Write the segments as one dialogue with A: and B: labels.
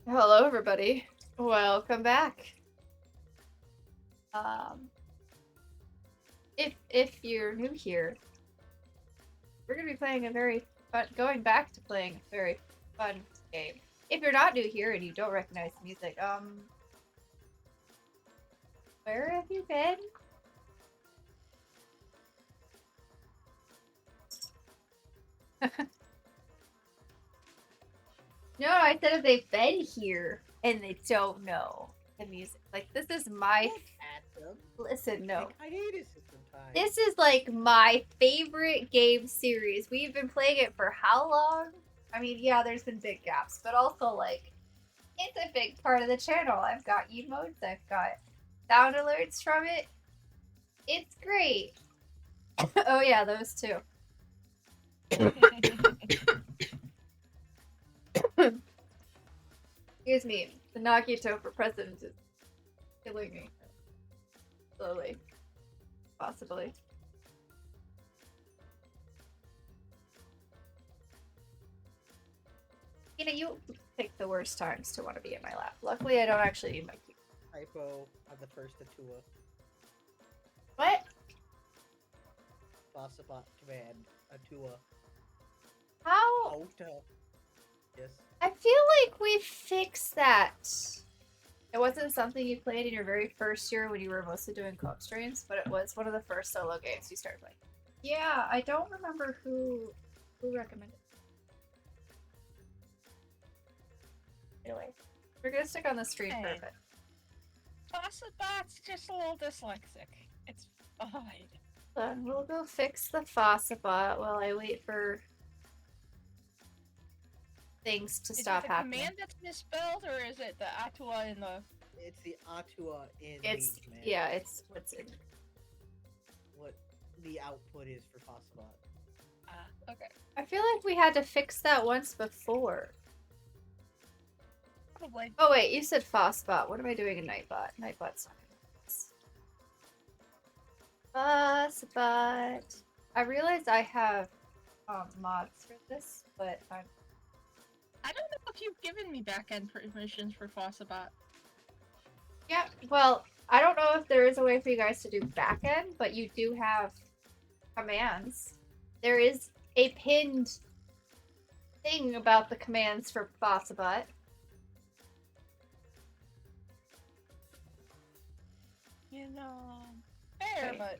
A: Hello, everybody. Welcome back. Um, if you're new here, we're gonna be playing a very fun, going back to playing a very fun game. If you're not new here and you don't recognize the music, where have you been? No, I said if they've been here and they don't know the music. Like this is my. Listen, no.
B: I hate it sometimes.
A: This is like my favorite game series. We've been playing it for how long? I mean, yeah, there's been big gaps, but also like it's a big part of the channel. I've got emotes, I've got sound alerts from it. It's great. Oh yeah, those too. Excuse me. The Nagito for president is killing me. Slowly. Possibly. You know, you pick the worst times to want to be in my lap. Luckily, I don't actually need my key.
B: Typo on the first Atua.
A: What?
B: Bossabot command. Atua.
A: How?
B: Auto. Yes.
A: I feel like we fixed that. It wasn't something you played in your very first year when you were mostly doing co-op streams, but it was one of the first solo games you started playing. Yeah, I don't remember who recommended it. Anyway, we're gonna stick on the stream for a bit.
C: Bossabot's just a little dyslexic. It's fine.
A: Then we'll go fix the Fossabot while I wait for things to stop happening.
C: Is it the command that's misspelled, or is it the Atua in the...
B: It's the Atua in
A: It's,
B: the command.
A: yeah, it's what's in.
B: What the output is for Bossabot.
C: Okay.
A: I feel like we had to fix that once before.
C: Probably.
A: Oh wait, you said Fossbot. What am I doing in Nightbot? Nightbot's not Fossbot. I realized I have mods for this, but
C: I don't know if you've given me backend permissions for Fossabot.
A: yeah. Well, I don't know if there is a way for you guys to do backend, but you do have commands. There is a pinned thing about the commands for Fossabot.
C: You know, fair,
A: Okay.
C: but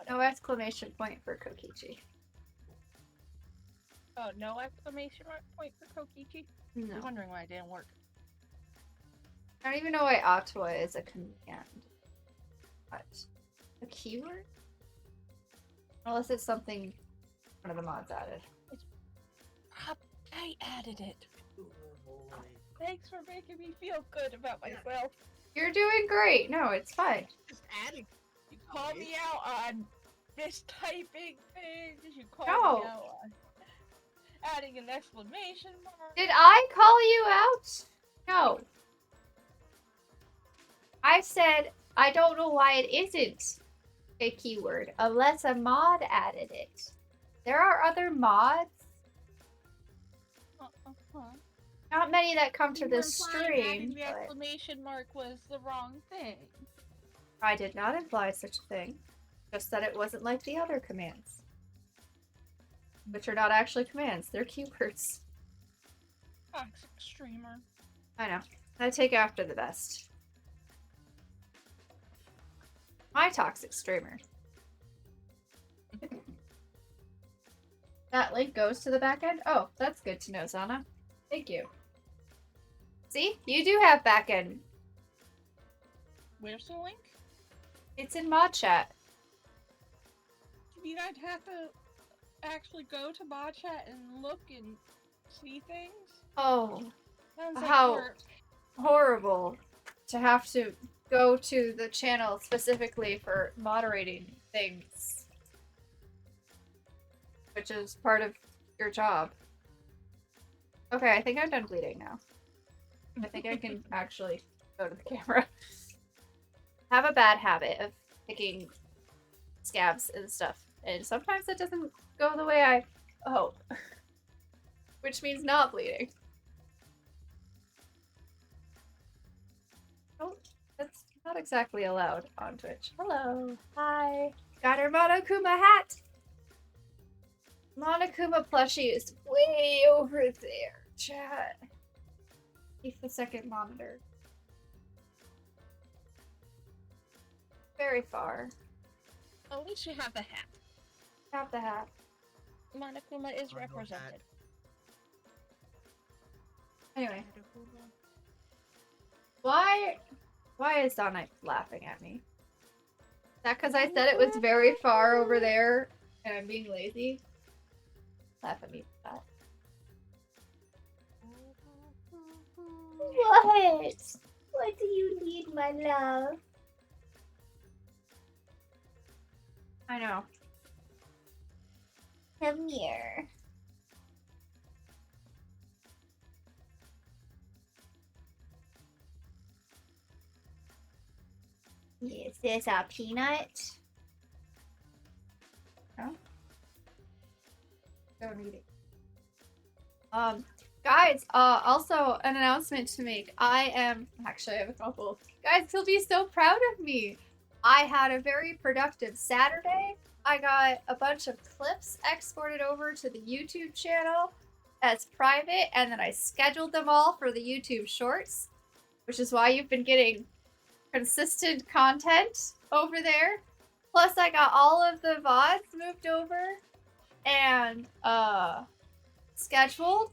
A: No exclamation point for Kokichi.
C: oh, no exclamation point for Kokichi?
A: No.
C: I'm wondering why it didn't work.
A: I don't even know why Atua is a command. What? A keyword? Unless it's something one of the mods added.
C: I added it.
B: Oh boy.
C: Thanks for making me feel good about myself.
A: You're doing great. No, it's fine.
B: Just adding.
C: You called me out on mistyping things. You called
A: No.
C: me out on adding an exclamation mark.
A: Did I call you out? No. I said I don't know why it isn't a keyword unless a mod added it. There are other mods. Not many that come to
C: You
A: this
C: were implying
A: stream.
C: adding the
A: But
C: exclamation mark was the wrong thing.
A: I did not imply such a thing. Just that it wasn't like the other commands. Which are not actually commands, they're keywords.
C: Toxic streamer.
A: I know. I take after the best. My toxic streamer. That link goes to the backend? Oh, that's good to know, Zana. Thank you. See? You do have backend.
C: Where's the link?
A: It's in mod chat.
C: Do you guys have to actually go to mod chat and look and see things?
A: Oh,
C: Sounds like
A: how
C: we're-
A: horrible to have to go to the channel specifically for moderating things. Which is part of your job. Okay, I think I'm done bleeding now. I think I can actually go to the camera. Have a bad habit of picking scabs and stuff, and sometimes it doesn't go the way I hope. Which means not bleeding. Not exactly allowed on Twitch. Hello. Hi. Got her Monokuma hat. Monokuma plushie is way over there. Chat. Keep the second monitor. Very far.
C: At least you have the hat.
A: Have the hat.
C: Monokuma is
B: Mono hat.
C: represented.
A: Anyway. Why is Donna laughing at me? Is that because I said it was very far over there and I'm being lazy? Laugh at me for that. What? What do you need, my love? I know. Come here. Is this a peanut? No? Don't need it. Guys, also an announcement to make. I have a couple. Guys, you'll be so proud of me. I had a very productive Saturday. I got a bunch of clips exported over to the YouTube channel as private, and then I scheduled them all for the YouTube Shorts, which is why you've been getting consistent content over there. Plus, I got all of the VODs moved over and scheduled.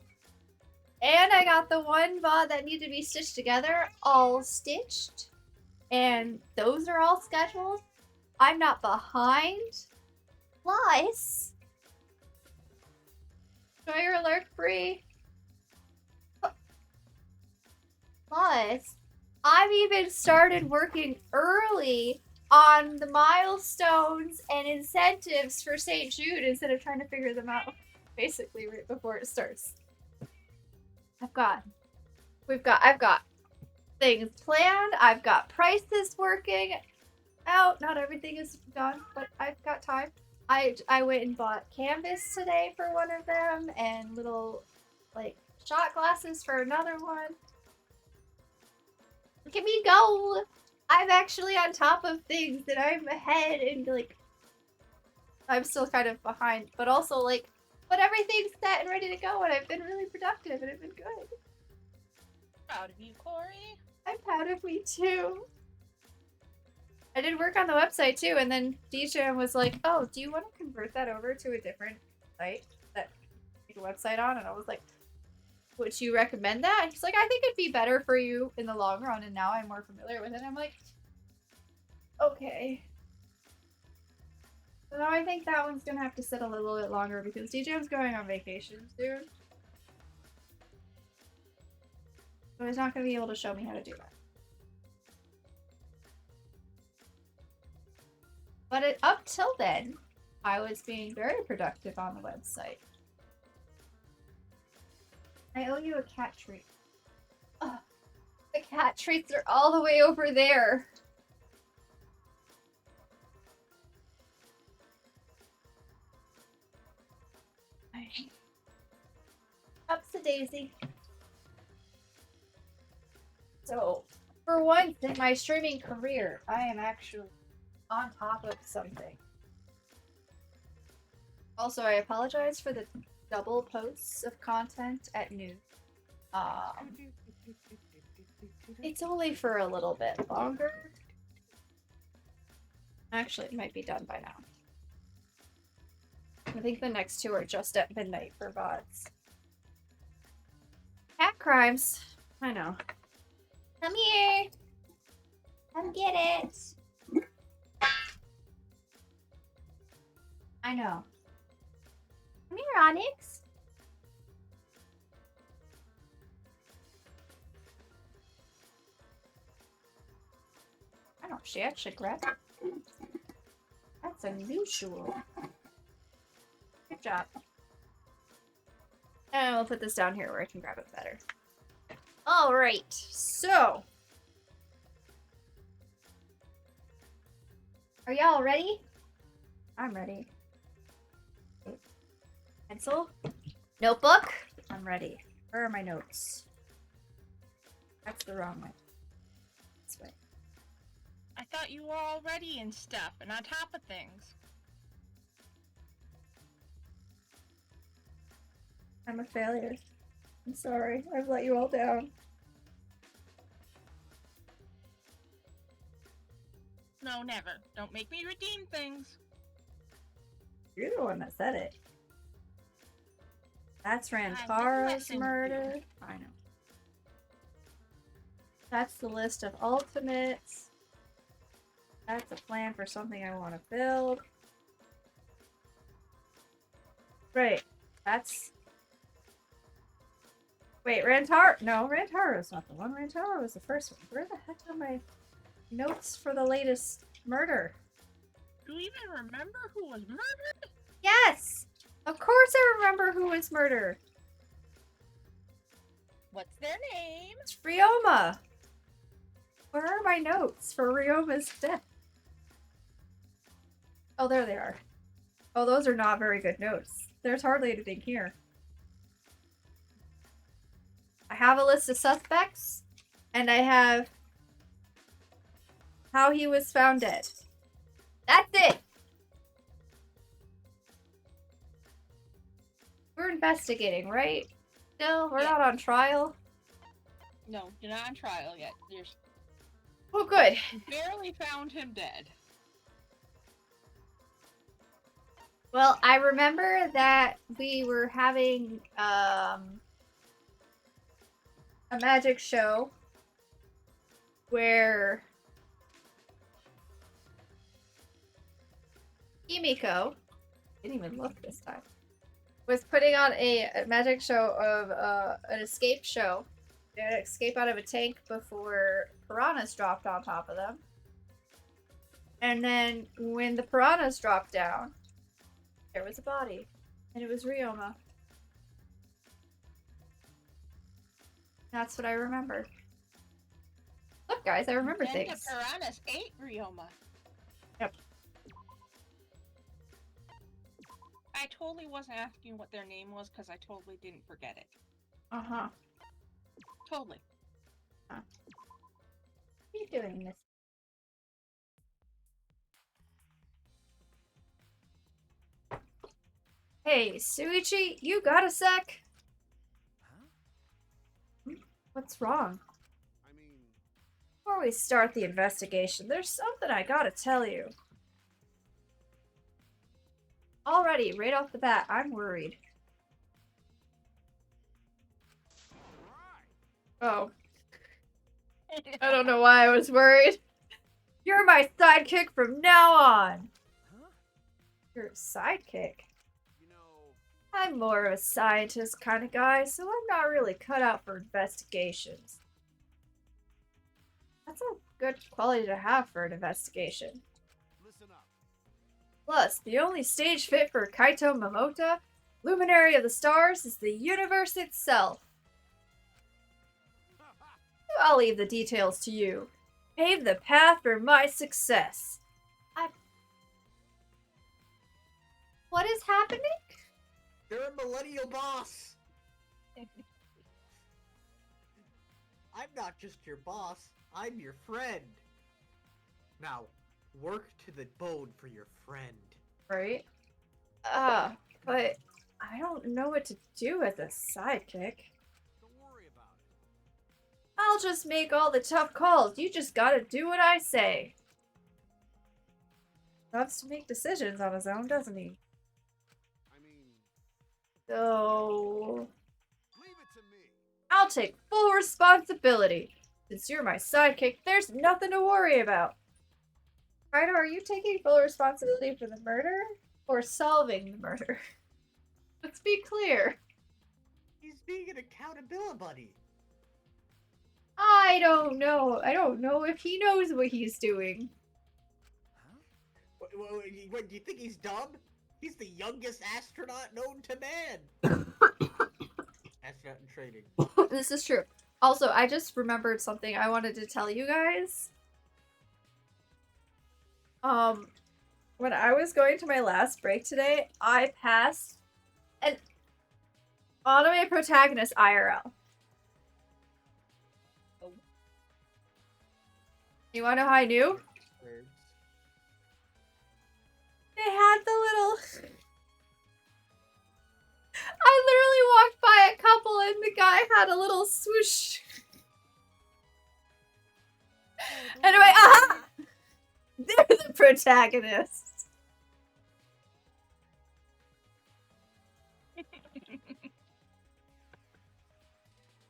A: And I got the one VOD that needed to be stitched together, all stitched. And those are all scheduled. I'm not behind. Plus, enjoy your alert free. Plus, I've even started working early on the milestones and incentives for St. Jude instead of trying to figure them out basically right before it starts. I've got things planned. I've got prices working out. Not everything is done, but I've got time. I went and bought canvas today for one of them and little like shot glasses for another one. Look at me go! I'm actually on top of things that I'm ahead and like I'm still kind of behind, but also like but everything's set and ready to go and I've been really productive and it's been good.
C: Proud of you, Corey.
A: I'm proud of me too. I did work on the website too, and then DJ was like, "Oh, do you want to convert that over to a different site that make a website on?" And I was like, "Would you recommend that?" And he's like, "I think it'd be better for you in the long run." And now I'm more familiar with it. I'm like, "Okay." So now I think that one's gonna have to sit a little bit longer because DJ's going on vacation soon. So he's not gonna be able to show me how to do that. But up till then, I was being very productive on the website. I owe you a cat treat. Ugh, the cat treats are all the way over there. Ups-a-daisy. So, for once in my streaming career, I am actually on top of something. Also, I apologize for the double posts of content at noon. It's only for a little bit longer. Actually, it might be done by now. I think the next two are just at midnight for bots. Cat crimes. I know. Come here. Come get it. I know. Come here, Onyx. I don't know. She actually grabbed it. That's unusual. Good job. And we'll put this down here where I can grab it better. Alright, so. Are y'all ready? I'm ready. Pencil? Notebook? I'm ready. Where are my notes? That's the wrong way. This way.
C: thought you were all ready and stuff and on top of things.
A: I'm a failure. I'm sorry. I've let you all down.
C: No, never. Don't make me redeem things.
A: You're the one that said it. That's
C: didn't
A: Rantaro's
C: listen to you.
A: murder. I know. That's the list of ultimates. That's a plan for something I want to build. Right. That's... Wait, Rantaro? No, Rantaro's not the one. Rantaro was the first one. Where the heck are my notes for the latest murder?
C: Do you even remember who was murdered?
A: Yes! Of course I remember who was murdered.
C: What's their name?
A: It's Ryoma. Where are my notes for Ryoma's death? Oh, there they are. Oh, those are not very good notes. There's hardly anything here. I have a list of suspects, and I have how he was found dead. That's it! We're investigating, right? Still? We're
C: Yeah.
A: not on trial?
C: No, you're not on trial yet.
A: Oh, good.
C: You barely found him dead.
A: Well, I remember that we were having a magic show where Himiko, didn't even look this time, was putting on a magic show of an escape show. They had to escape out of a tank before piranhas dropped on top of them. And then when the piranhas dropped down, there was a body. And it was Ryoma. That's what I remember. Look, guys, I remember
C: Then
A: things.
C: the piranhas ate Ryoma.
A: Yep.
C: I totally wasn't asking what their name was because I totally didn't forget it.
A: Uh-huh.
C: Totally.
A: What are you doing, Miss? Hey, Suichi, you got a sec?
B: Huh?
A: What's wrong?
B: I mean,
A: Before we start the investigation, there's something I gotta tell you. Already, right off the bat, I'm worried. Oh, I don't know why I was worried. You're my sidekick from now on.
B: huh?
A: You're a sidekick?
B: You know,
A: I'm more of a scientist kind of guy, so I'm not really cut out for investigations. That's a good quality to have for an investigation.
B: listen up.
A: Plus, the only stage fit for Kaito Momota, Luminary of the Stars, is the universe itself. I'll leave the details to you. Pave the path for my success. What is happening?
B: You're a millennial boss. I'm not just your boss. I'm your friend. Now, work to the bone for your friend.
A: Right? But I don't know what to do as a sidekick.
B: Don't worry about it.
A: I'll just make all the tough calls. You just gotta do what I say. Loves to make decisions on his own, doesn't he?
B: I mean,
A: So
B: leave it to me.
A: I'll take full responsibility. Since you're my sidekick, there's nothing to worry about. Ryder, are you taking full responsibility for the murder? Or solving the murder? Let's be clear.
B: He's being an accountability buddy.
A: I don't know. I don't know if he knows what he's doing.
B: Huh? What, do you think he's dumb? He's the youngest astronaut known to man. Astronaut in training.
A: This is true. Also, I just remembered something I wanted to tell you guys. When I was going to my last break today, I passed an anime protagonist IRL.
C: Oh.
A: You wanna know how I knew? They had the little. I literally walked by a couple and the guy had a little swoosh. Anyway, aha! They're the protagonists.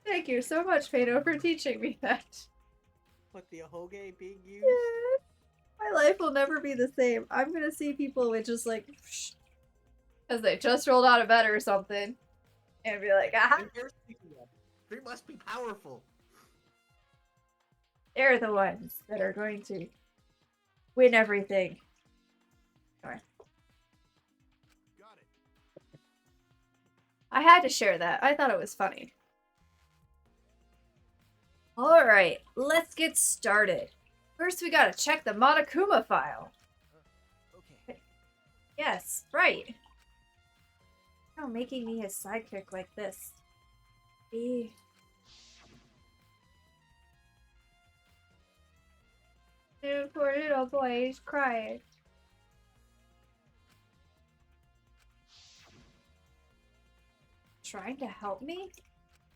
A: Thank you so much, Pano, for teaching me that.
B: What, the ahoge being used?
A: Yeah. My life will never be the same. I'm gonna see people with just like, because they just rolled out of bed or something, and be like, aha!
B: They must be powerful.
A: They're the ones that are going to win everything. Sorry.
D: Got it.
A: I had to share that. I thought it was funny. Alright, let's get started. First, we gotta check the Monokuma file.
D: Okay.
A: Yes, right. Oh, making me his sidekick like this. The poor little boy is crying. Trying to help me?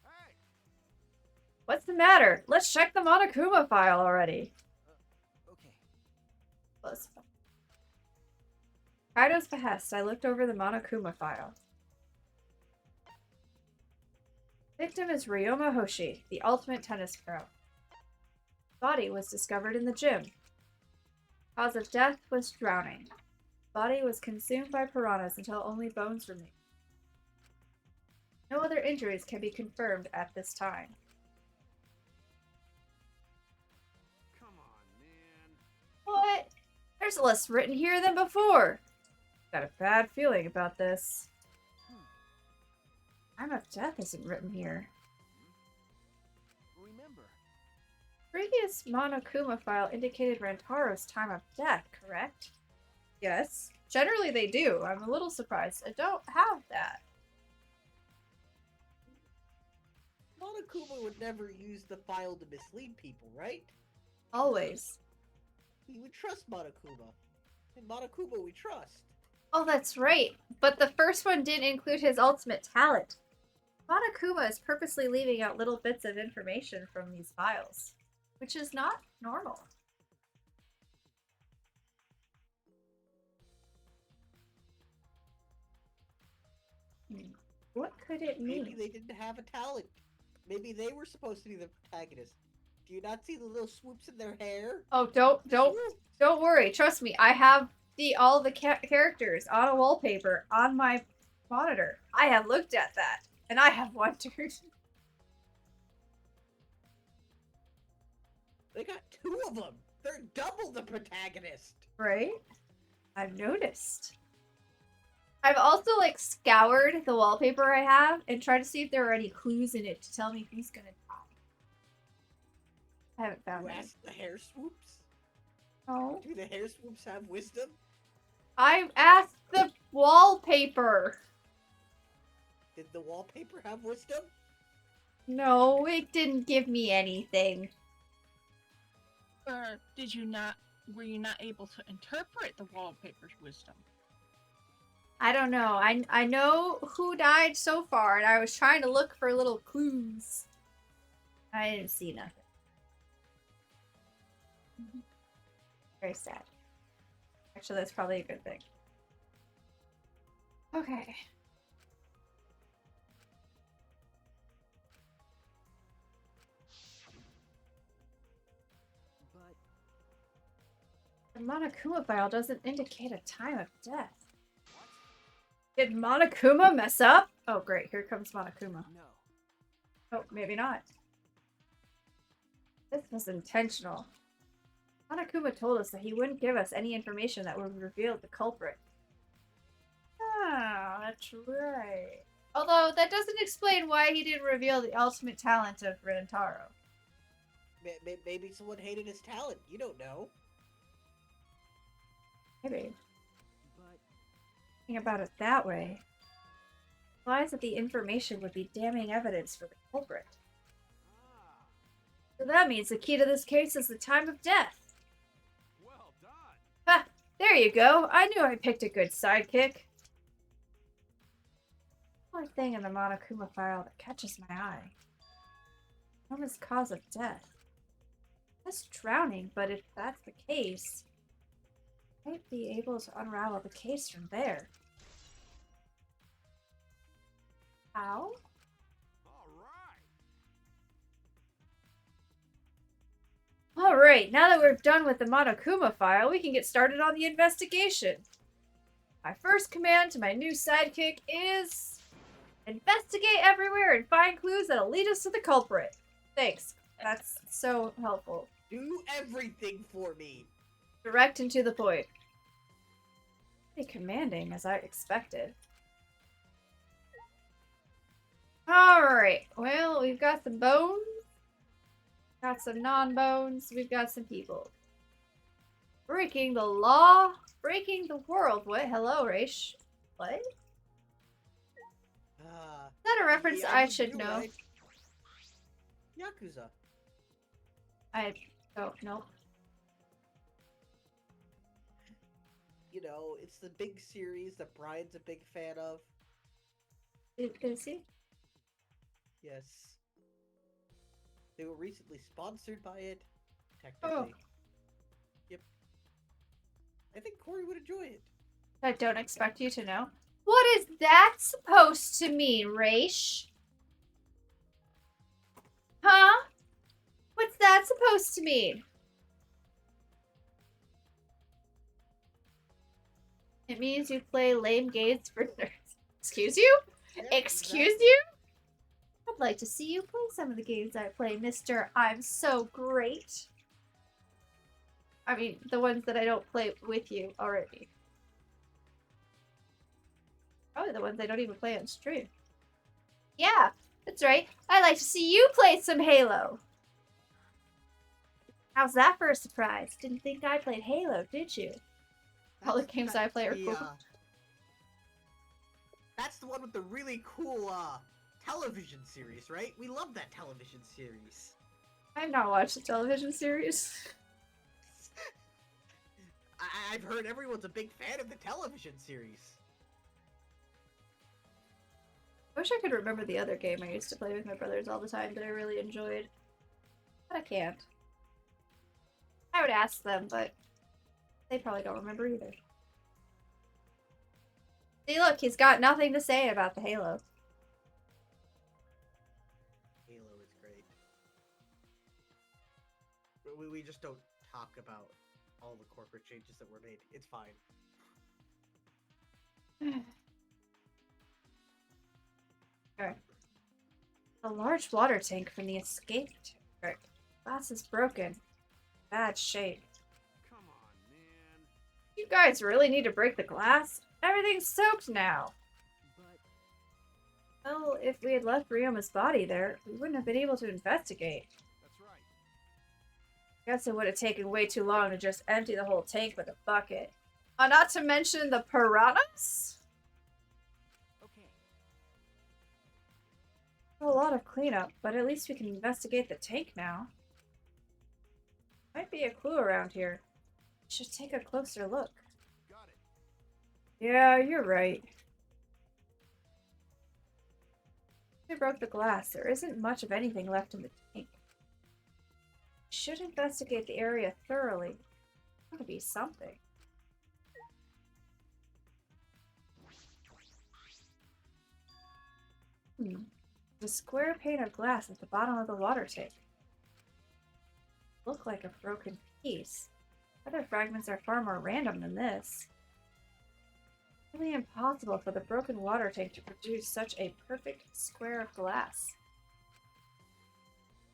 D: Hey.
A: What's the matter? Let's check the Monokuma file already.
D: Okay.
A: Close. Kaido's behest, I looked over the Monokuma file. Victim is Ryoma Hoshi, the ultimate tennis pro. Body was discovered in the gym. Cause of death was drowning. Body was consumed by piranhas until only bones remained. No other injuries can be confirmed at this time.
D: Come on, man.
A: What? There's less written here than before. Got a bad feeling about this. Time of death isn't written here.
D: Remember.
A: Previous Monokuma file indicated Rantaro's time of death, correct? Yes. Generally they do. I'm a little surprised I don't have that.
B: Monokuma would never use the file to mislead people, right?
A: Always.
B: We would trust Monokuma. And Monokuma we trust.
A: Oh, that's right. But the first one didn't include his ultimate talent. Monokuma is purposely leaving out little bits of information from these files, which is not normal. What could it mean?
B: Maybe they didn't have a talent. Maybe they were supposed to be the protagonist. Do you not see the little swoops in their hair?
A: Oh, don't worry. Trust me. I have all the characters on a wallpaper on my monitor. I have looked at that, and I have wondered.
B: They got two of them. They're double the protagonist.
A: Right? I've noticed. I've also like scoured the wallpaper I have and tried to see if there are any clues in it to tell me who's gonna die. I haven't found
B: You
A: any.
B: asked the hair swoops?
A: Oh.
B: Do the hair swoops have wisdom?
A: I asked the wallpaper.
B: Did the wallpaper have wisdom?
A: No, it didn't give me anything.
C: Or were you not able to interpret the wallpaper's wisdom?
A: I don't know. I know who died so far, and I was trying to look for little clues. I didn't see nothing. Very sad. Actually, that's probably a good thing. Okay.
D: But
A: The Monokuma file doesn't indicate a time of death.
D: what?
A: Did Monokuma mess up? Oh, great. Here comes Monokuma.
D: No.
A: Oh, maybe not. This was intentional. Monokuma told us that he wouldn't give us any information that would reveal the culprit. Ah, that's right. Although, that doesn't explain why he didn't reveal the ultimate talent of Rentaro.
B: Maybe someone hated his talent. You don't know.
A: Maybe.
D: But
A: Thinking about it that way implies that the information would be damning evidence for the culprit. So that means the key to this case is the time of death.
D: well done.
A: Ha! There you go. I knew I picked a good sidekick. Only thing in the Monokuma file that catches my eye. Noma's cause of death. That's drowning, but if that's the case, I might be able to unravel the case from there. How?
D: All right.
A: Alright, now that we're done with the Monokuma file, we can get started on the investigation. My first command to my new sidekick is... investigate everywhere and find clues that'll lead us to the culprit. Thanks. That's so helpful.
B: Do everything for me.
A: Direct and to the point. Pretty commanding, as I expected. Alright, well, we've got some bones. Got some non-bones. We've got some people. Breaking the law. Breaking the world. What? Hello, Raish. What? Is that a reference
B: Yeah,
A: I should
B: you
A: know?
B: right. Yakuza.
A: I don't know.
B: You know, it's the big series that Brian's a big fan of.
A: Is he?
B: Yes. They were recently sponsored by it. Technically. Yep. I think Corey would enjoy it.
A: I don't expect you to know. What is that supposed to mean, Raish? Huh? What's that supposed to mean? It means you play lame games for nerds. Excuse you?
B: Yeah,
A: Excuse
B: exactly.
A: you? I'd like to see you play some of the games I play, Mr. I'm so great. I mean, the ones that I don't play with you already. Probably the ones I don't even play on stream. Yeah, that's right. I'd like to see you play some Halo. How's that for a surprise? Didn't think I played Halo, did you? All the games I play are cool.
B: That's the one with the really cool television series, right? We love that television series.
A: I've not watched the television series.
B: I've heard everyone's a big fan of the television series.
A: I wish I could remember the other game I used to play with my brothers all the time that I really enjoyed. But I can't. I would ask them, but they probably don't remember either. See, look, he's got nothing to say about the Halo.
B: Halo is great. We just don't talk about all the corporate changes that were made. It's fine.
A: Okay. A large water tank from the escape turret. Glass is broken. Bad shape.
D: Come on, man.
A: You guys really need to break the glass? Everything's soaked now.
D: But
A: Well, if we had left Ryoma's body there, we wouldn't have been able to investigate.
D: that's right.
A: Guess it would have taken way too long to just empty the whole tank with a bucket. Not to mention the piranhas?
D: Okay.
A: A lot of cleanup, but at least we can investigate the tank now. Might be a clue around here. Should take a closer look.
D: Got it.
A: Yeah, you're right. We broke the glass. There isn't much of anything left in the tank. Should investigate the area thoroughly. Gotta be something. The square pane of glass at the bottom of the water tank. Look like a broken piece. Other fragments are far more random than this. Really impossible for the broken water tank to produce such a perfect square of glass.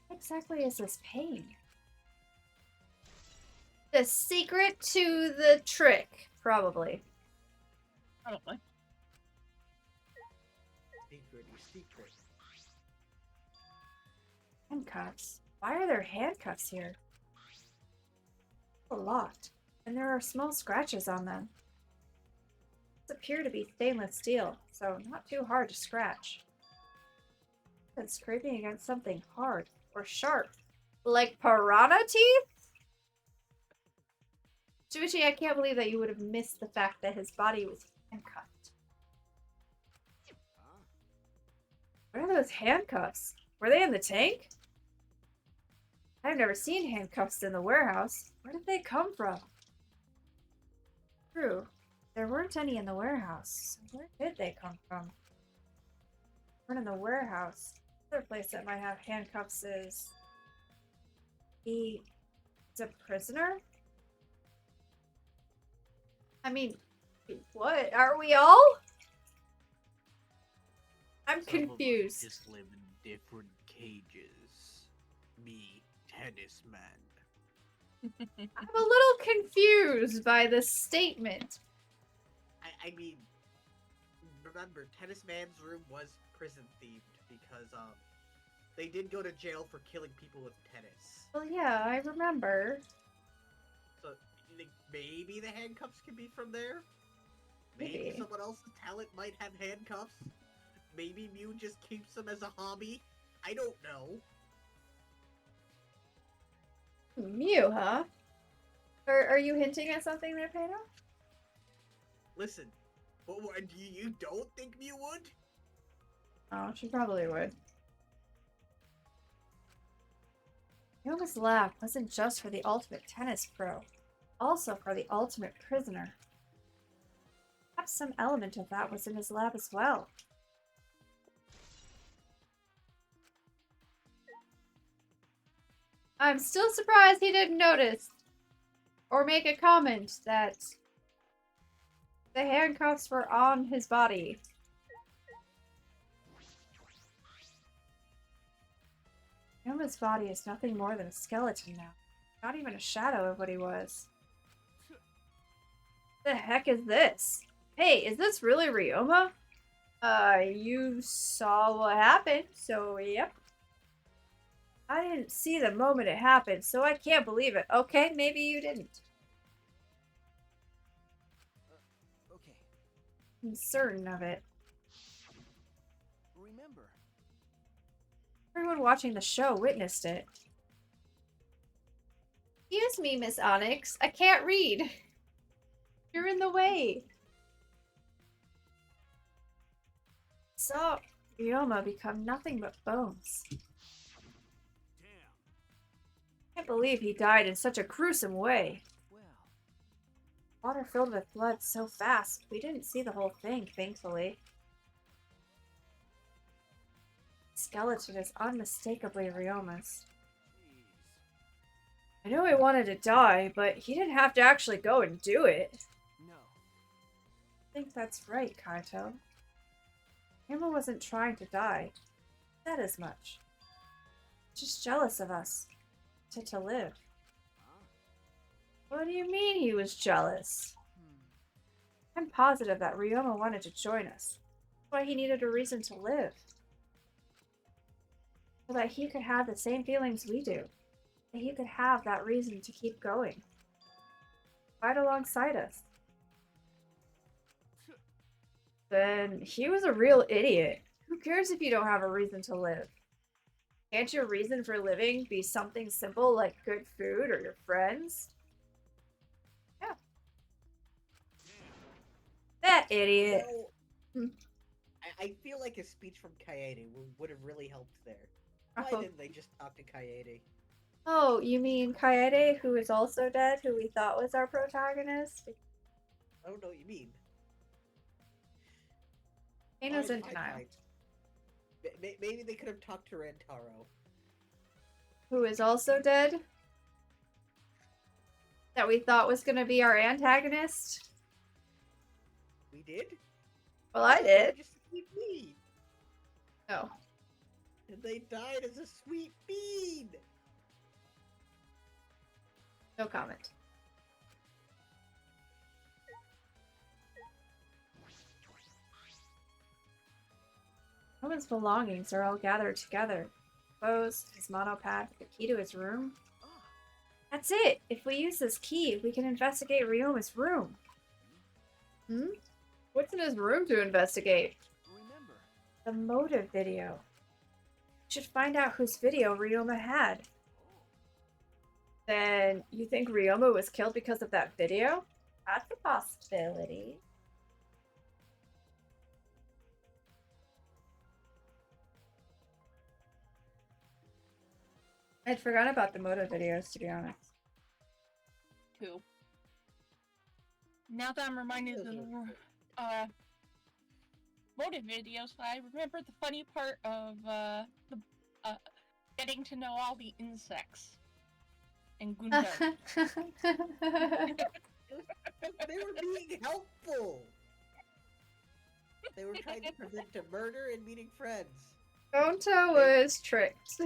A: What exactly is this pane? The secret to the trick, probably.
C: Probably.
B: Secret.
A: Handcuffs. Why are there handcuffs here? A lot, and there are small scratches on them. These appear to be stainless steel, so not too hard to scratch. And scraping against something hard or sharp, like piranha teeth? Shuichi, I can't believe that you would have missed the fact that his body was handcuffed.
D: Huh?
A: What are those handcuffs? Were they in the tank? I've never seen handcuffs in the warehouse. Where did they come from? True. There weren't any in the warehouse. So where did they come from? Weren't in the warehouse. Another place that might have handcuffs is... He's a prisoner? I mean, what? Are we all? I'm
B: Some of us
A: confused.
B: just live in different cages. Me, tennis man.
A: I'm a little confused by this statement.
B: I mean, remember, Tennis Man's room was prison themed because they did go to jail for killing people with tennis.
A: Well, yeah, I remember.
B: So you think maybe the handcuffs could be from there? Maybe
A: Maybe.
B: someone else's talent might have handcuffs. Maybe Mew just keeps them as a hobby. I don't know.
A: Mew, huh? Are you hinting at something there, Pedro?
B: Listen, what, you don't think Mew would?
A: Oh, she probably would. Yoga's lab wasn't just for the ultimate tennis pro, also for the ultimate prisoner. Perhaps some element of that was in his lab as well. I'm still surprised he didn't notice or make a comment that the handcuffs were on his body. Yoma's body is nothing more than a skeleton now. Not even a shadow of what he was. The heck is this? Hey, is this really Ryoma? You saw what happened, so yep. I didn't see the moment it happened, so I can't believe it. Okay, maybe you didn't.
D: Okay.
A: I'm certain of it.
D: Remember.
A: Everyone watching the show witnessed it. Excuse me, Miss Onyx. I can't read. You're in the way. Saw Ryoma become nothing but bones.
D: Damn.
A: Can't believe he died in such a gruesome way.
D: Well.
A: Water filled with blood so fast. We didn't see the whole thing, thankfully. Skeleton is unmistakably Ryoma's.
D: Jeez.
A: I know he wanted to die, but he didn't have to actually go and do it.
D: No.
A: I think that's right, Kaito. Ryoma wasn't trying to die. He said as much. Just jealous of us. To live.
D: Huh?
A: What do you mean he was jealous? I'm positive that Ryoma wanted to join us. That's why he needed a reason to live. So that he could have the same feelings we do. That he could have that reason to keep going. Right alongside us. Then he was a real idiot. Who cares if you don't have a reason to live? Can't your reason for living be something simple like good food or your friends? Yeah. That idiot.
B: So, I feel like a speech from Kaede would have really helped there. Why
A: Oh.
B: didn't they just talk to Kaede?
A: Oh, you mean Kaede, who is also dead, who we thought was our protagonist?
B: I don't know what you mean.
A: Kano's
B: Fine,
A: in
B: fine,
A: denial.
B: fine. Maybe they could have talked to Rantaro.
A: Who is also dead? That we thought was going to be our antagonist?
B: We did?
A: Well, I did.
B: Just sweet bean.
A: Oh.
B: And they died as a sweet bean.
A: No comment. Roman's belongings are all gathered together. Clothes, his monopad, the key to his room.
D: Ah.
A: That's it! If we use this key, we can investigate Ryoma's room. Hmm? What's in his room to investigate?
D: Remember.
A: The motive video. We should find out whose video Ryoma had. Then you think Ryoma was killed because of that video? That's a possibility. I'd forgot about the moto videos, to be honest.
C: Too. Now that I'm reminded of the motive videos, I remember the funny part of the getting to know all the insects in Gundam.
B: They were being helpful. They were trying to prevent a murder and meeting friends.
A: Gonto was tricked.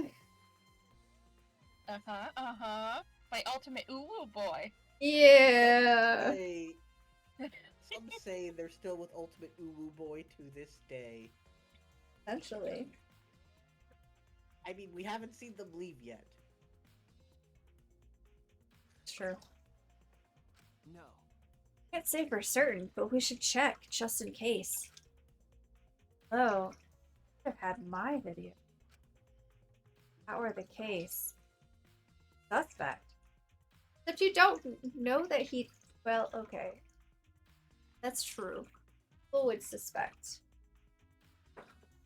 C: My ultimate uwu boy.
A: Yeah.
B: Some say they're still with Ultimate Uwu Boy to this day.
A: Essentially.
B: I mean, we haven't seen them leave yet.
A: True.
D: No.
A: Can't say for certain, but we should check just in case. Oh, I've had my video. That were the case. Suspect. But you don't know that he. Well, okay. That's true. People would suspect.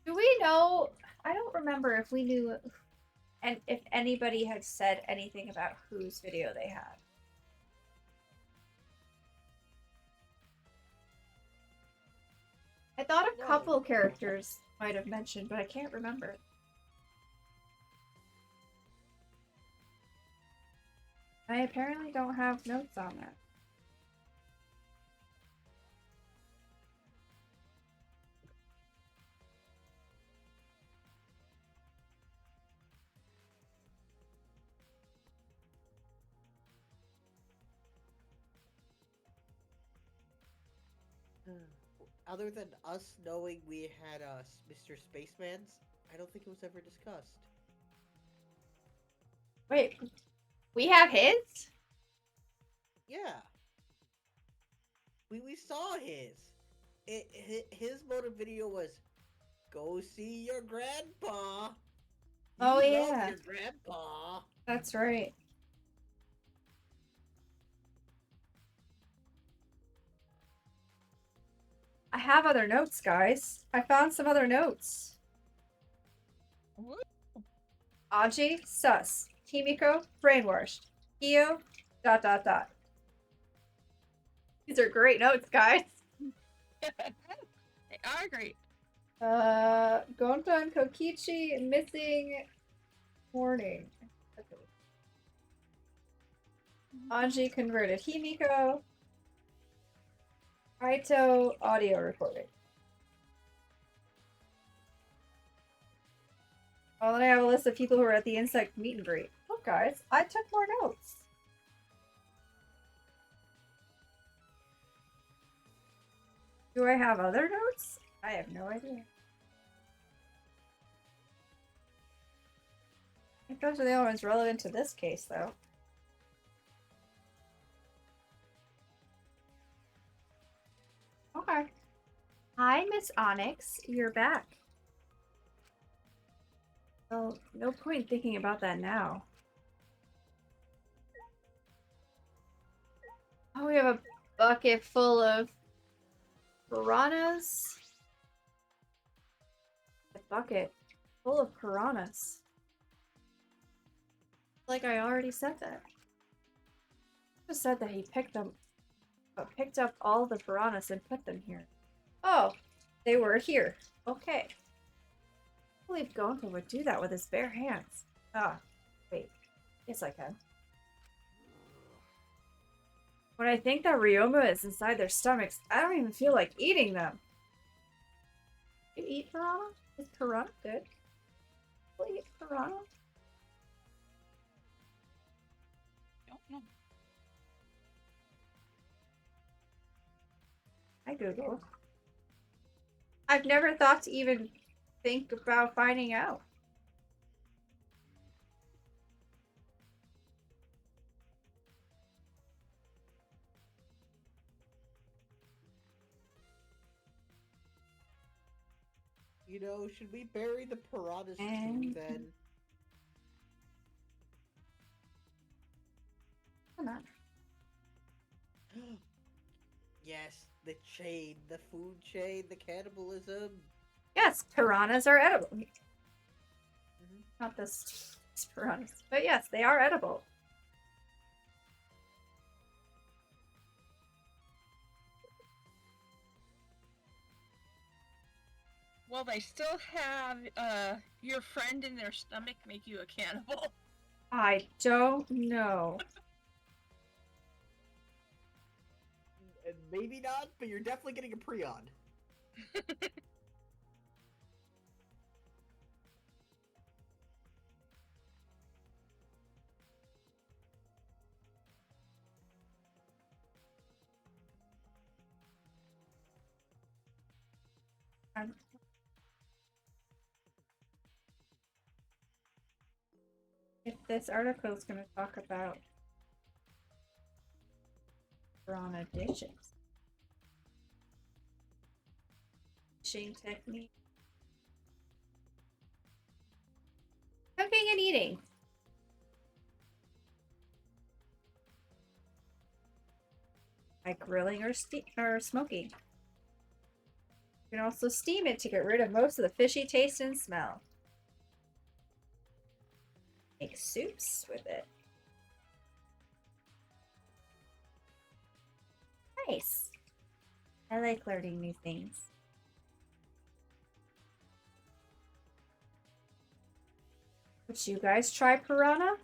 A: Do we know? I don't remember if we knew, and if anybody had said anything about whose video they had. I thought a couple characters might have mentioned, but I can't remember. I apparently don't have notes on that.
B: Other than us knowing we had Mr. Spaceman's, I don't think it was ever discussed.
A: Wait, we have his?
B: Yeah. We saw his. His motive video was, go see your grandpa.
A: Oh,
B: You
A: yeah.
B: love your grandpa.
A: That's right. I have other notes, guys. I found some other notes.
C: What?
A: Aji, sus. Kimiko, brainwashed. Kyo, ... These are great notes, guys.
C: They are great.
A: Gonta and Kokichi missing morning. Okay. Anji converted Himiko. Kaito audio recording. Oh, then I have a list of people who were at the insect meet and greet. Look, guys, I took more notes. Do I have other notes? I have no idea. I think those are the only ones relevant to this case, though. Okay. Hi, Miss Onyx. You're back. Well, no point thinking about that now. Oh, we have a bucket full of piranhas. A bucket full of piranhas. Like I already said that. I just said that he picked up all the piranhas and put them here. Oh, they were here. Okay. I believe Gonta would do that with his bare hands. Ah, wait. Yes, I can. When I think that Ryoma is inside their stomachs, I don't even feel like eating them. You eat piranha? Is piranha good? Will you eat piranha?
C: Don't know.
A: I Google. I've never thought to even think about finding out.
B: You know, should we bury the piranhas too
A: And-
B: then?
A: Come on.
B: Yes, the chain, the food chain, the cannibalism.
A: Yes, piranhas are edible.
B: Mhm.
A: Not this piranhas, but yes, they are edible.
C: Well, they still have your friend in their stomach make you a cannibal.
A: I don't know.
B: Maybe not, but you're definitely getting a prion.
A: Um, if this article is going to talk about piranha dishes, fishing technique, cooking and eating. Like grilling or smoking. You can also steam it to get rid of most of the fishy taste and smell. Make soups with it. Nice. I like learning new things. Would you guys try piranha?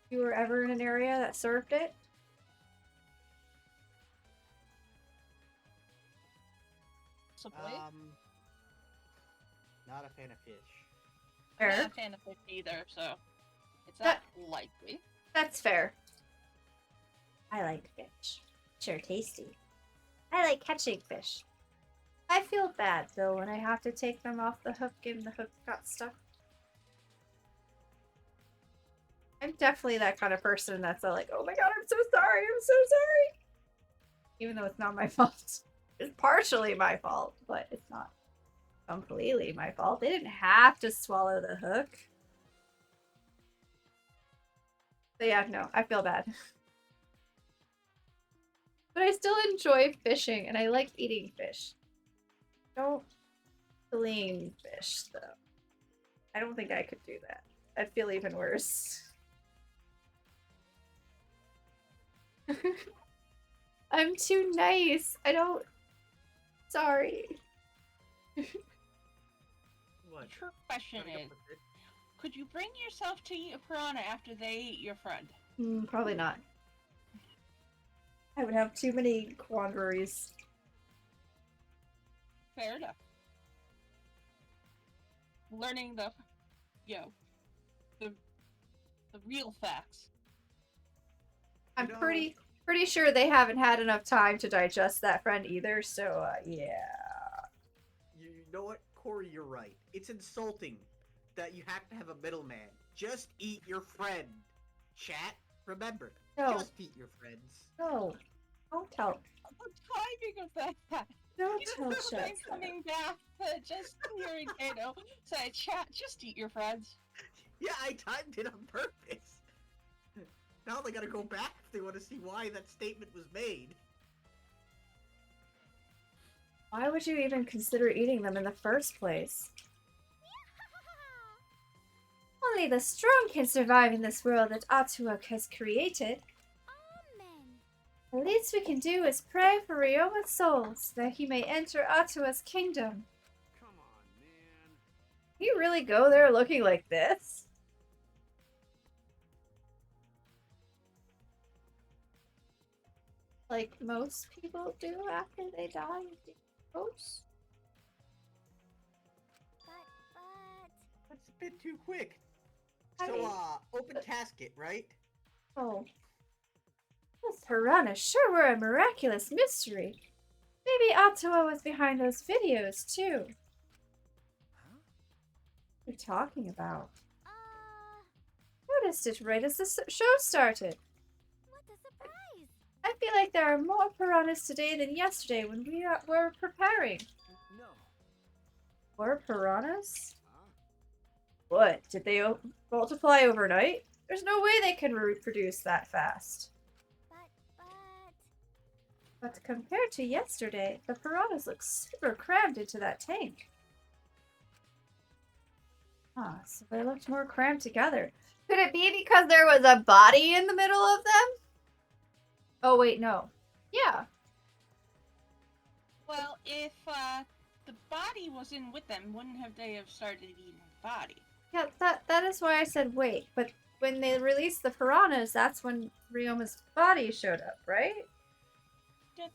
A: If you were ever in an area that served it?
C: Possibly.
B: Not a fan of fish.
C: I'm
A: Fair.
C: not a fan of fish either, so it's not likely.
A: That's fair. I like fish. Sure, tasty. I like catching fish. I feel bad though when I have to take them off the hook and the hook got stuck. I'm definitely that kind of person that's like, oh my god, I'm so sorry, I'm so sorry. Even though it's not my fault. It's partially my fault, but it's not completely my fault. They didn't have to swallow the hook. But yeah, no, I feel bad. But I still enjoy fishing and I like eating fish. Don't clean fish though. I don't think I could do that. I'd feel even worse. I'm too nice. I don't. Sorry.
B: What?
C: The true question
B: Gotta go
C: is,
B: for fish?
C: could you bring yourself to eat a piranha after they ate your friend?
A: Probably not. I would have too many quandaries.
C: Fair enough. Learning the, the real facts.
A: I'm
B: You know-
A: pretty sure they haven't had enough time to digest that friend either. So yeah.
B: You know what, Corey? You're right. It's insulting that you have to have a middleman. Just eat your friend. Chat, remember.
A: No.
B: Just eat your friends.
A: No. Don't tell.
C: The timing of that.
A: Don't
C: You
A: tell
C: know,
A: Chef.
C: I'm coming back to just hearing Kato say, chat, just eat your friends.
B: Yeah, I timed it on purpose. Now they gotta go back if they want to see why that statement was made.
A: Why would you even consider eating them in the first place? Only the strong can survive in this world that Atuak has created. The least we can do is pray for Ryoma's soul so that he may enter Atua's kingdom.
D: Come on, man.
A: Can you really go there looking like this? Like most people do after they die and decompose?
B: That's a bit too quick.
A: I
B: So,
A: mean-
B: open casket, right?
A: Oh. Those piranhas sure were a miraculous mystery. Maybe Atua was behind those videos, too.
D: Huh?
A: What are you talking about? Noticed it right as the show started.
E: What a surprise!
A: I feel like there are more piranhas today than yesterday when we were preparing.
D: No.
A: More piranhas?
D: Huh?
A: What? Did they multiply overnight? There's no way they can reproduce that fast.
E: But
A: But compared to yesterday, the piranhas look super crammed into that tank. Ah, so they looked more crammed together. Could it be because there was a body in the middle of them? Oh, wait, no. Yeah.
C: Well, if the body was in with them, wouldn't have they have started eating the body?
A: Yeah, that is why I said wait. But when they released the piranhas, that's when Ryoma's body showed up, right?
C: Yep.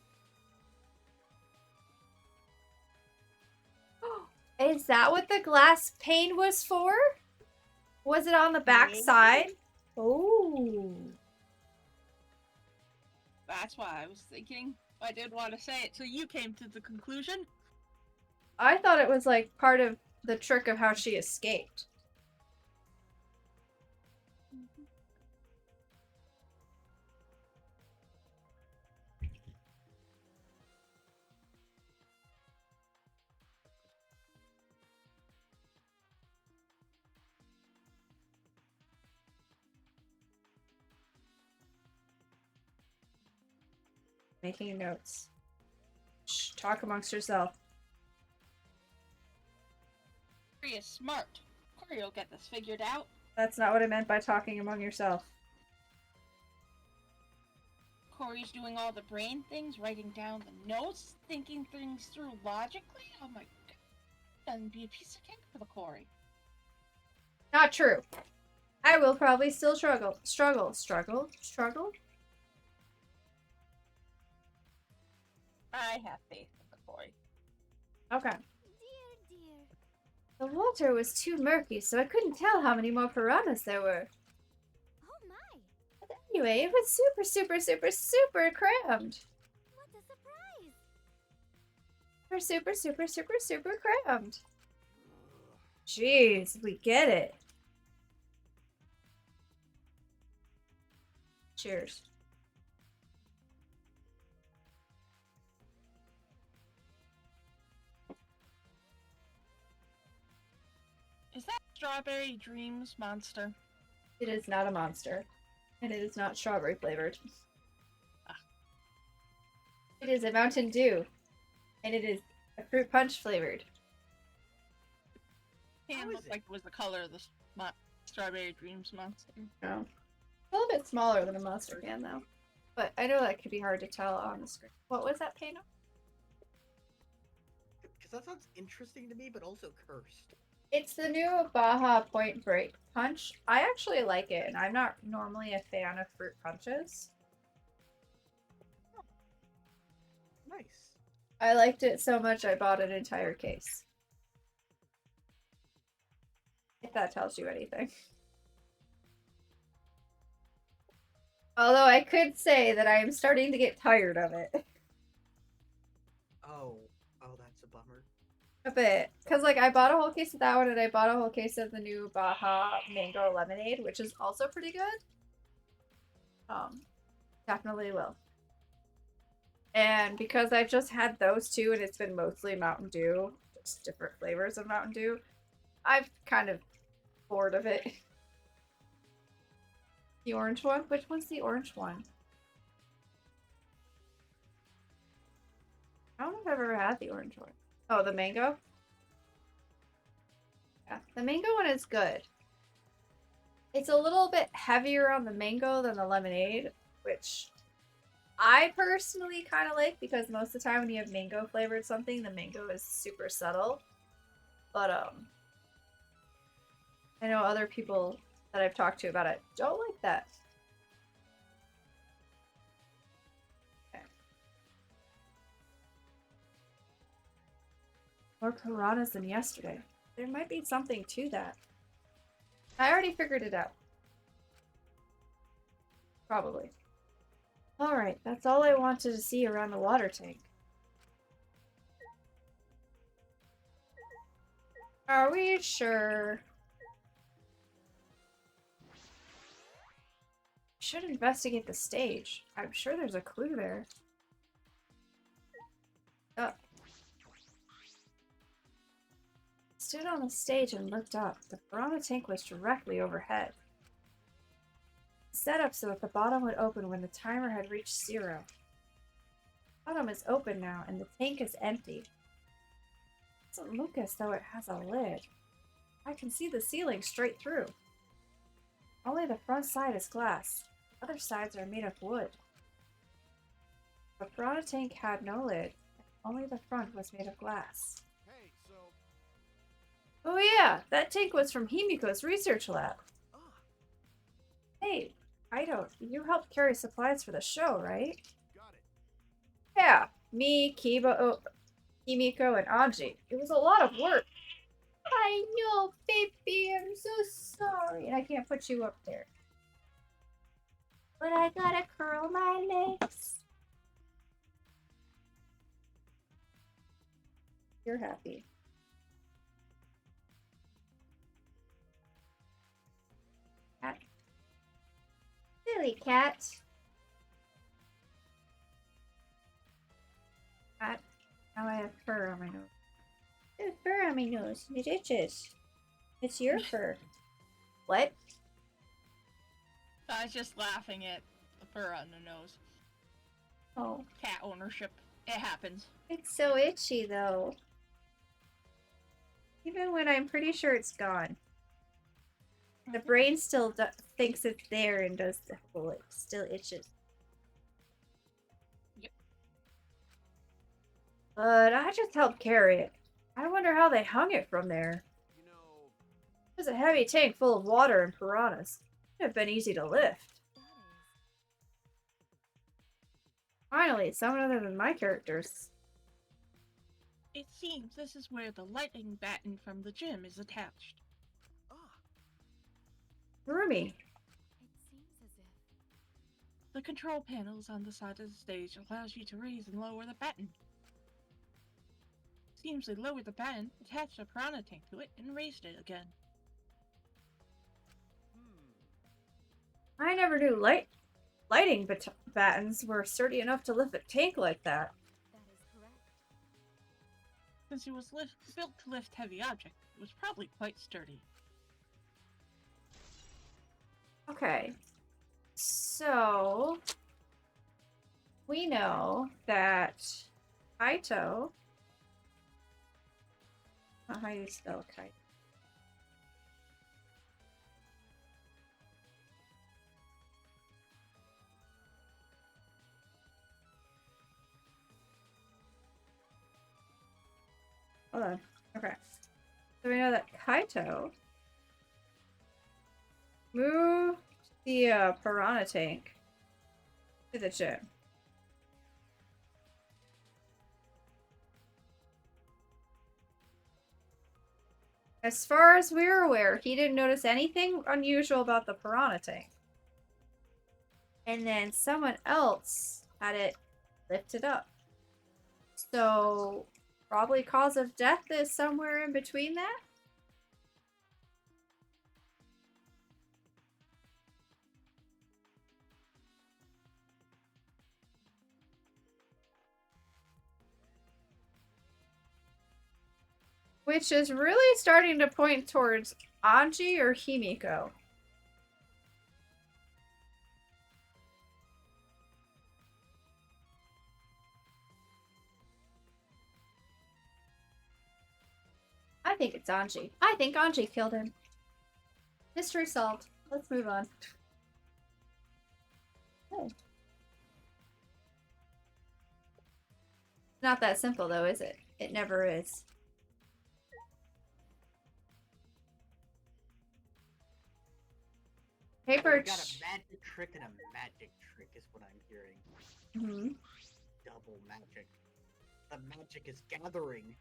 A: Is that what the glass pane was for? Was it on the back
C: Maybe.
A: side? Oh.
C: That's why I was thinking. I did want to say it, so you came to the conclusion.
A: I thought it was like part of the trick of how she escaped. Making notes. Shh, talk amongst yourself.
C: Corey is smart. Corey will get this figured out.
A: That's not what I meant by talking among yourself.
C: Corey's doing all the brain things, writing down the notes, thinking things through logically. Oh my god. That'd be a piece of cake for the Corey.
A: Not true. I will probably still struggle.
C: I have faith in the Corey.
A: Okay.
E: dear.
A: The water was too murky, so I couldn't tell how many more piranhas there were.
E: Oh my!
A: But anyway, it was super crammed.
E: What a surprise!
A: Super crammed. Jeez, we get it. Cheers.
C: Is that Strawberry Dreams monster?
A: It is not a monster. And it is not strawberry flavored. It is a Mountain Dew. And it is a fruit punch flavored.
C: Can
B: How
C: look
B: is it?
C: like it was the color of the Strawberry Dreams monster.
A: No. A little bit smaller than a monster can, though. But I know that could be hard to tell on the screen. What was that, Pano?
B: Because that sounds interesting to me, but also cursed.
A: It's the new Baja Point Break Punch. I actually like it, and I'm not normally a fan of fruit punches.
B: Nice.
A: I liked it so much I bought an entire case. If that tells you anything. Although I could say that I am starting to get tired of it.
B: Oh, that's a bummer.
A: A bit. Because, like, I bought a whole case of that one, and I bought a whole case of the new Baja Mango Lemonade, which is also pretty good. Definitely will. And because I've just had those two, and it's been mostly Mountain Dew, just different flavors of Mountain Dew, I've kind of bored of it. The orange one? Which one's the orange one? I don't know if I've ever had the orange one. Oh, the mango? Yeah, the mango one is good. It's a little bit heavier on the mango than the lemonade, which I personally kind of like because most of the time when you have mango flavored something, the mango is super subtle. But I know other people that I've talked to about it don't like that. Okay. More piranhas than yesterday. There might be something to that. I already figured it out. Probably. Alright, that's all I wanted to see around the water tank. Are we sure? Should investigate the stage. I'm sure there's a clue there. Oh. Stood on the stage and looked up. The piranha tank was directly overhead. set up so that the bottom would open when the timer had reached 0. The bottom is open now, and the tank is empty. It doesn't look as though it has a lid. I can see the ceiling straight through. Only the front side is glass. The other sides are made of wood. The piranha tank had no lid. Only the front was made of glass.
D: Hey, so.
A: Oh yeah, that tank was from Himiko's research lab.
D: Ah,
A: Hey, you helped carry supplies for the show, right?
D: got it.
A: Yeah, me, Himiko, and Anji. It was a lot of work. I know, baby, I'm so sorry. And I can't put you up there. But I gotta curl my legs. You're happy. Cat. Silly cat. Cat. Now I have fur on my nose. There's fur on my nose. It itches. It's your fur. What?
C: I was just laughing at the fur on the nose.
A: Oh.
C: Cat ownership. It happens.
A: It's so itchy, though. Even when I'm pretty sure it's gone. The brain still thinks it's there and does the whole, it still itches.
C: Yep.
A: But I just helped carry it. I wonder how they hung it from there.
D: You know.
A: It was a heavy tank full of water and piranhas. It would have been easy to lift.
E: That is.
A: Finally, someone other than my characters.
C: It seems this is where the lightning batten from the gym is attached.
D: Ah,
A: Rumi.
E: It seems as if.
C: The control panels on the side of the stage allows you to raise and lower the batten. Seems they lowered the batten, attached a piranha tank to it, and raised it again.
A: I never knew lighting battens were sturdy enough to lift a tank like that.
E: That is correct.
C: Since it was built to lift heavy objects, it was probably quite sturdy.
A: Okay. So we know that Kaito. Not how you spell Kaito. Hold on. Okay. So we know that Kaito moved the piranha tank to the gym. As far as we're aware, he didn't notice anything unusual about the piranha tank. And then someone else had it lifted up. So, probably cause of death is somewhere in between that? Which is really starting to point towards Anji or Himiko. I think it's Anji. I think Anji killed him. Mystery solved. Let's move on. Oh. Not that simple though, is it? It never is. Paper.
B: We got a magic trick and a magic trick is what I'm hearing.
A: Hmm.
B: Double magic. The magic is gathering.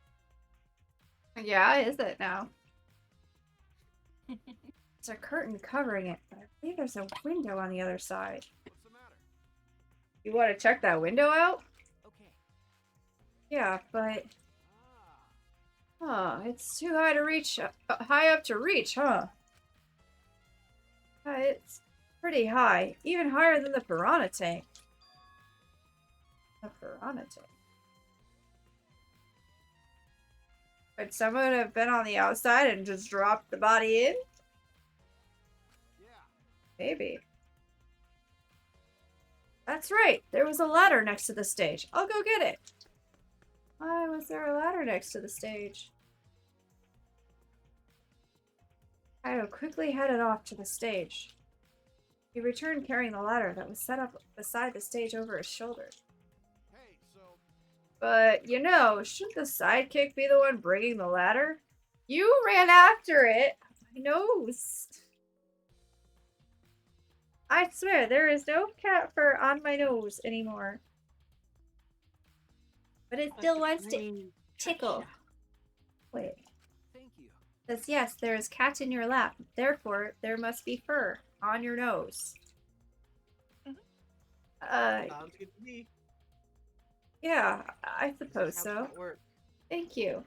A: Yeah, is it now? There's a curtain covering it, but I believe there's a window on the other side.
D: what's the matter?
A: You want to check that window out?
D: Okay.
A: Yeah, but
D: Ah,
A: it's too high to reach. High up to reach, huh? It's pretty high, even higher than the piranha tank. The piranha tank. Could someone have been on the outside and just dropped the body in?
D: yeah.
A: Maybe. That's right. There was a ladder next to the stage. I'll go get it. Why was there a ladder next to the stage? Kaito quickly headed off to the stage. He returned carrying the ladder that was set up beside the stage over his shoulder.
D: Hey, so
A: But, you know, shouldn't the sidekick be the one bringing the ladder? You ran after it. My nose. I swear, there is no cat fur on my nose anymore. But it still wants to tickle. Wait.
D: thank you.
A: Says, yes, there is cat in your lap. Therefore, there must be fur on your nose.
C: Mhm.
B: Sounds good to me.
A: Yeah, I
B: This is
A: suppose
B: how
A: so.
B: that works.
A: Thank you.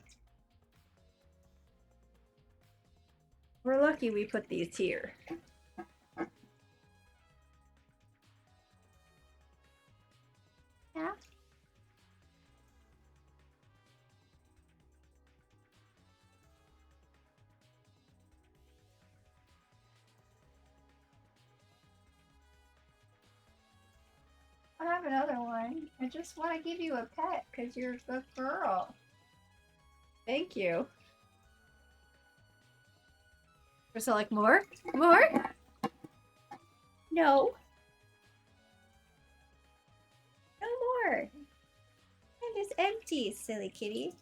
A: We're lucky we put these here. Yeah. I have another one. I just want to give you a pet because you're a good girl. Thank you. So, like, more? More? No. No more. I'm just empty, silly kitty.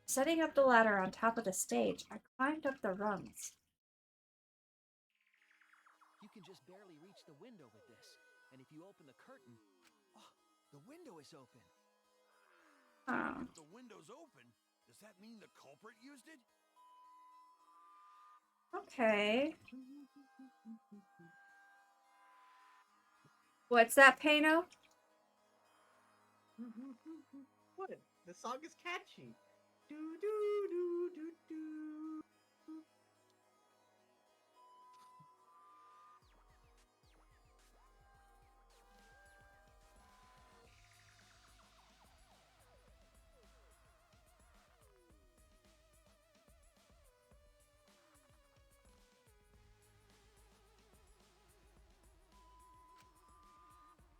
A: Setting up the ladder on top of the stage, I climbed up the rungs.
F: You can just barely reach the window with this. And if you open the curtain, oh, the window is open.
A: Oh.
D: If the window's open, does that mean the culprit used it?
A: Okay. What's that, Pano?
B: What? The song is catchy. Do do do do do.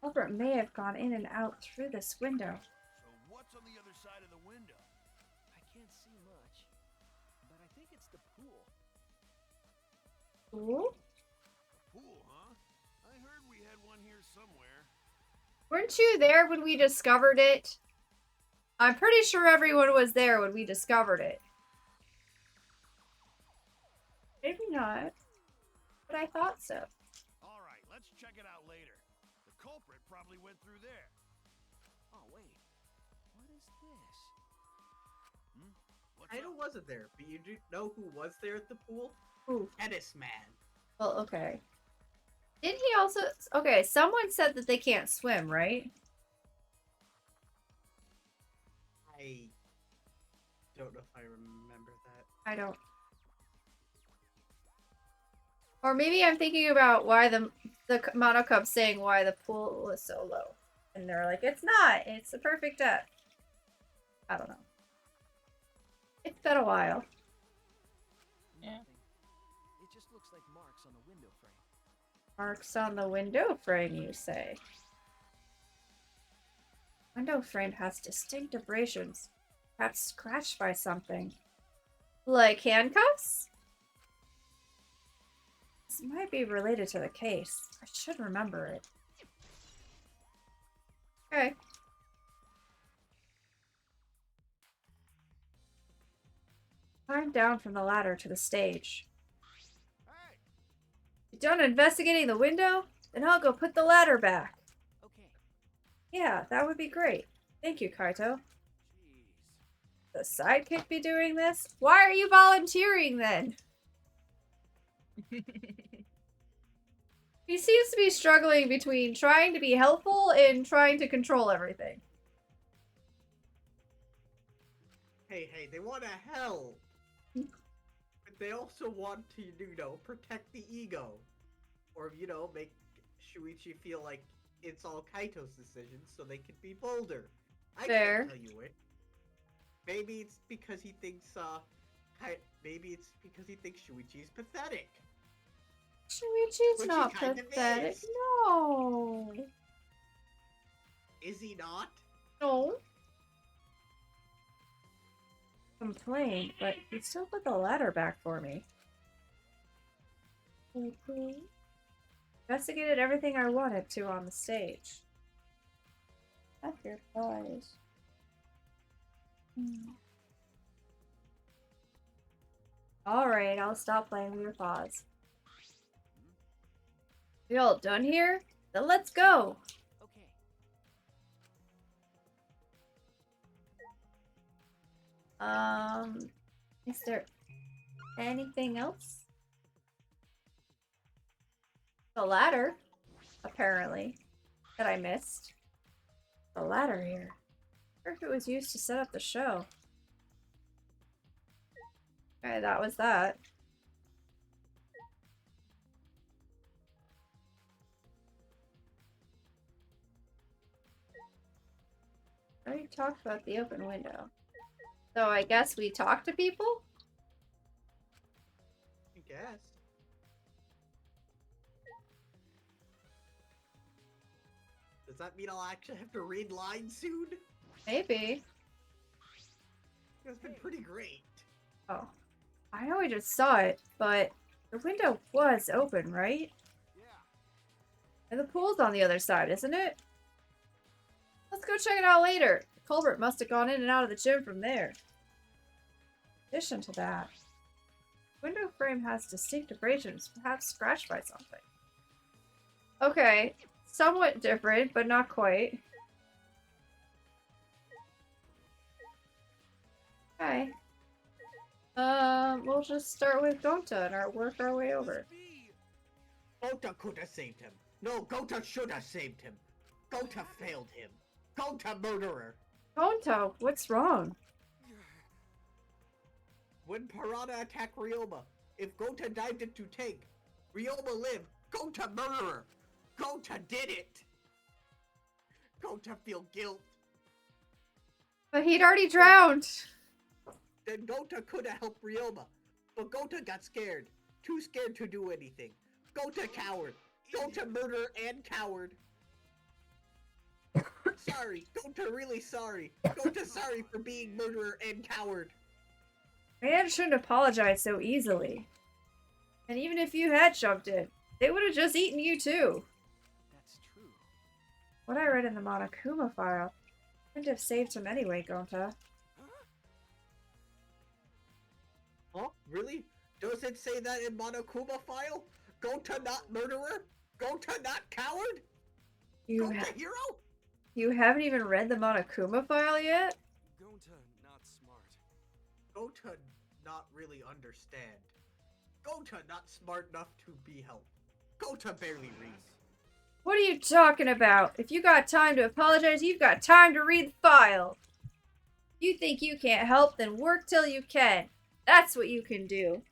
A: Albert may have gone in and out through this window.
D: So what's on the other side of the window?
F: I can't see much, but I think it's the pool.
A: Ooh.
D: A pool, huh? I heard we had one here somewhere.
A: Weren't you there when we discovered it? I'm pretty sure everyone was there when we discovered it. Maybe not. But I thought so.
D: All right, let's check it out later. The culprit probably went through there.
F: Oh, wait. What is this?
D: What's
B: Kaito
D: up?
B: wasn't there, but you do know who was there at the pool?
A: Ooh.
B: Tennis Man.
A: Well, okay. Didn't he also... Okay, someone said that they can't swim, right?
B: I don't know if I remember that.
A: I don't... Or maybe I'm thinking about why the Monocup's saying why the pool was so low. And they're like, it's not. It's a perfect depth. I don't know. It's been a while.
C: Yeah.
F: Nothing. It just looks like marks on the window frame.
A: Marks on the window frame, you say? Window frame has distinct abrasions. Perhaps scratched by something. Like handcuffs? This might be related to the case. I should remember it. Okay. Climb down from the ladder to the stage.
D: Hey,
A: You done investigating the window? Then I'll go put the ladder back.
F: Okay.
A: Yeah, that would be great. Thank you, Kaito.
D: jeez.
A: The sidekick be doing this? Why are you volunteering then? He seems to be struggling between trying to be helpful and trying to control everything.
B: Hey, they want to help. But they also want to, protect the ego. Or, make Shuichi feel like it's all Kaito's decision so they can be bolder. I
A: Fair.
B: can't tell you it. Maybe it's because he thinks, maybe it's because he thinks Shuichi is pathetic.
A: Shuichi's
B: Which he
A: not
B: kind of
A: pathetic.
B: is.
A: No.
B: Is he not?
A: No.
G: Complained, but he still put the ladder back for me.
A: Okay.
G: Investigated everything I wanted to on the stage.
A: F your paws.
G: Alright, I'll stop playing with your paws.
A: We all done here? Then let's go.
F: Okay.
A: Is there anything else? The ladder, apparently, that I missed.
G: The ladder here. I wonder if it was used to set up the show.
A: Okay, that was that. I already talked about the open window. So I guess we talk to people?
B: I guess. Does that mean I'll actually have to read lines soon?
A: Maybe.
B: It's been pretty great.
A: Oh. I know we just saw it, but the window was open, right?
D: Yeah.
A: And the pool's on the other side, isn't it? Let's go check it out later. The culprit must have gone in and out of the gym from there.
G: In addition to that, the window frame has distinct abrasions, perhaps scratched by something.
A: Okay, somewhat different, but not quite. Okay. We'll just start with Gonta and work our way over.
B: Gota could have saved him. No, Gota should have saved him. Gota failed him. Gota murderer.
A: Gonta, what's wrong?
B: When Piranha attacked Ryoma, if Gota dived into tank, Ryoma lived. Gota murderer. Gota did it. Gota feel guilt.
A: But he'd already drowned.
B: Then Gota could have helped Ryoma, but Gota got scared. Too scared to do anything. Gota coward. Gota murderer and coward. Sorry. Gota really sorry. Gota sorry for being murderer and coward.
A: Man shouldn't apologize so easily. And even if you had jumped in, they would have just eaten you too.
F: That's true.
G: What I read in the Monokuma file wouldn't have saved him anyway, Gonta.
B: Huh? Really? Does it say that in Monokuma file? Gota not murderer? Gota not coward?
A: You,
B: Gota hero?
A: you haven't even read the Monokuma file yet?
D: Gonta not smart.
B: Gota not really understand. Gota not smart enough to be helped. Gota barely reads.
A: What are you talking about? If you got time to apologize, you've got time to read the file. You think you can't help, then work till you can. That's what you can do.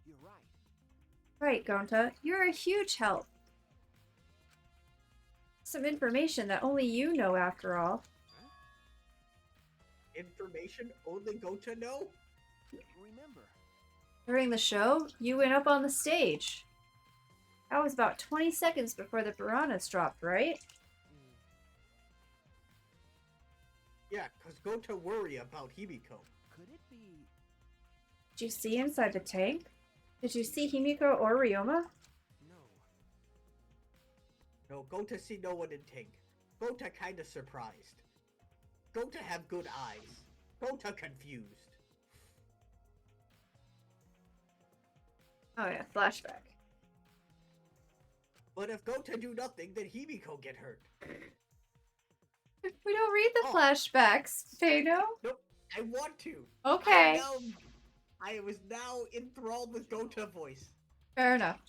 F: You're right.
A: Right, Gonta. You're a huge help. Some information that only you know, after all.
B: Information only Gota know?
F: Remember,
A: During the show, you went up on the stage. That was about 20 seconds before the piranhas dropped, right?
B: Yeah, cause Gota worry about Himiko.
F: could it be?
A: Did you see inside the tank? Did you see Himiko or Ryoma?
F: No.
B: No, Gota see no one in tank. Gota kinda surprised. Gota have good eyes. Gota confused.
A: Oh yeah, flashback.
B: But if Gota do nothing, then Himiko get hurt.
A: We don't read the
B: Oh.
A: flashbacks, Fano.
B: Nope, I want to.
A: Okay,
B: I was now enthralled with Gota voice.
A: fair enough.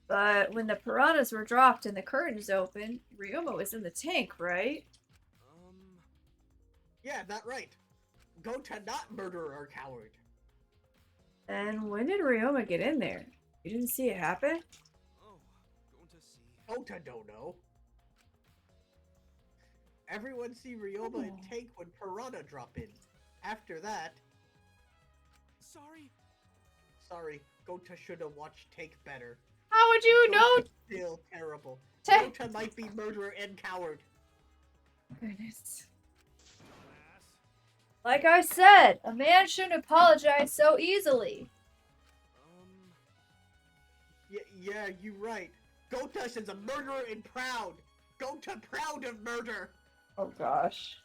A: But when the piranhas were dropped and the curtains opened, Ryoma was in the tank, right?
B: Yeah, that right. Gota not murderer or coward.
A: And when did Ryoma get in there? You didn't see it happen?
D: Oh, Gonta see.
B: Gota don't know. Everyone see Ryoma in
A: Oh.
B: tank when Piranha drop in. After that, sorry. Gota should have watched Take Better.
G: How would you know?
B: Gota's still terrible.
G: Take.
B: Gota might be murderer and coward.
G: Goodness.
D: Dumbass.
G: Like I said, a man shouldn't apologize so easily.
B: Yeah, you're right. Gota is a murderer and proud. Gota proud of murder.
G: Oh gosh.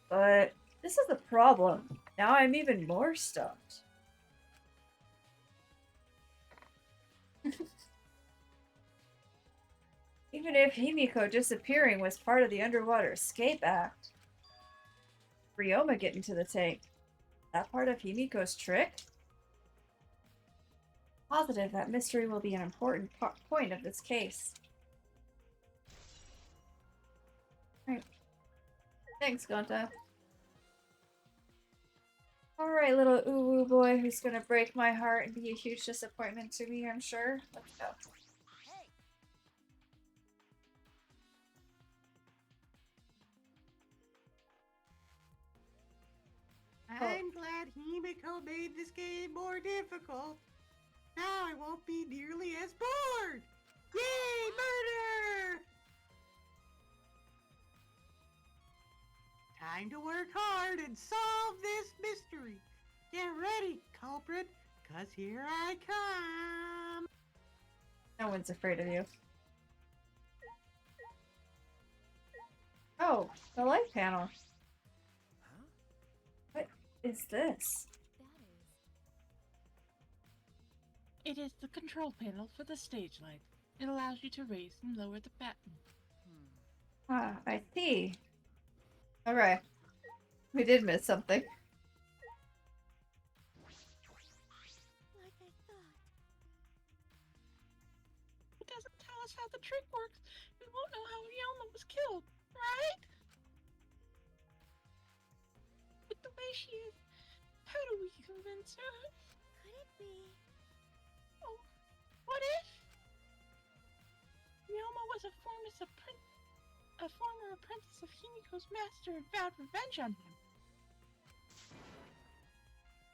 G: But this is the problem. Now I'm even more stumped. Even if Himiko disappearing was part of the Underwater Escape Act, Ryoma getting to the tank, that part of Himiko's trick? Positive that mystery will be an important point of this case. Right. Thanks, Gonta. Alright, little uwu boy who's gonna break my heart and be a huge disappointment to me, I'm sure. Let's go.
B: I'm glad Himiko made this game more difficult. Now I won't be nearly as bored. Yay, murder! Time to work hard and solve this mystery. Get ready, culprit, 'cause here I come.
G: No one's afraid of you. Oh, the light panel.
F: Huh?
G: What is this?
E: That is.
C: It is the control panel for the stage light. It allows you to raise and lower the batten.
G: Ah, I see. Alright. We did miss something.
E: Like I thought.
C: It doesn't tell us how the trick works. We won't know how Ryoma was killed, right? With the way she is, how do we convince her?
E: Could it be?
C: Oh, what if Ryoma was a former apprentice of Himiko's master and vowed revenge on him?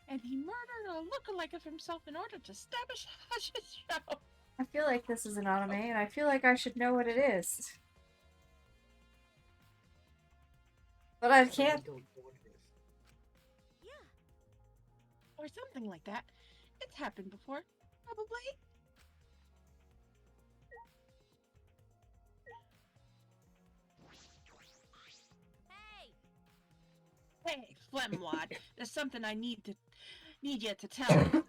C: And he murdered a lookalike of himself in order to sabotage his show.
G: I feel like this is an anime, and I feel like I should know what it is. But I can't.
B: Don't know what it is.
E: Yeah.
C: Or something like that. It's happened before, probably.
E: Hey!
C: Hey, Flemwad, there's something I need you to tell me.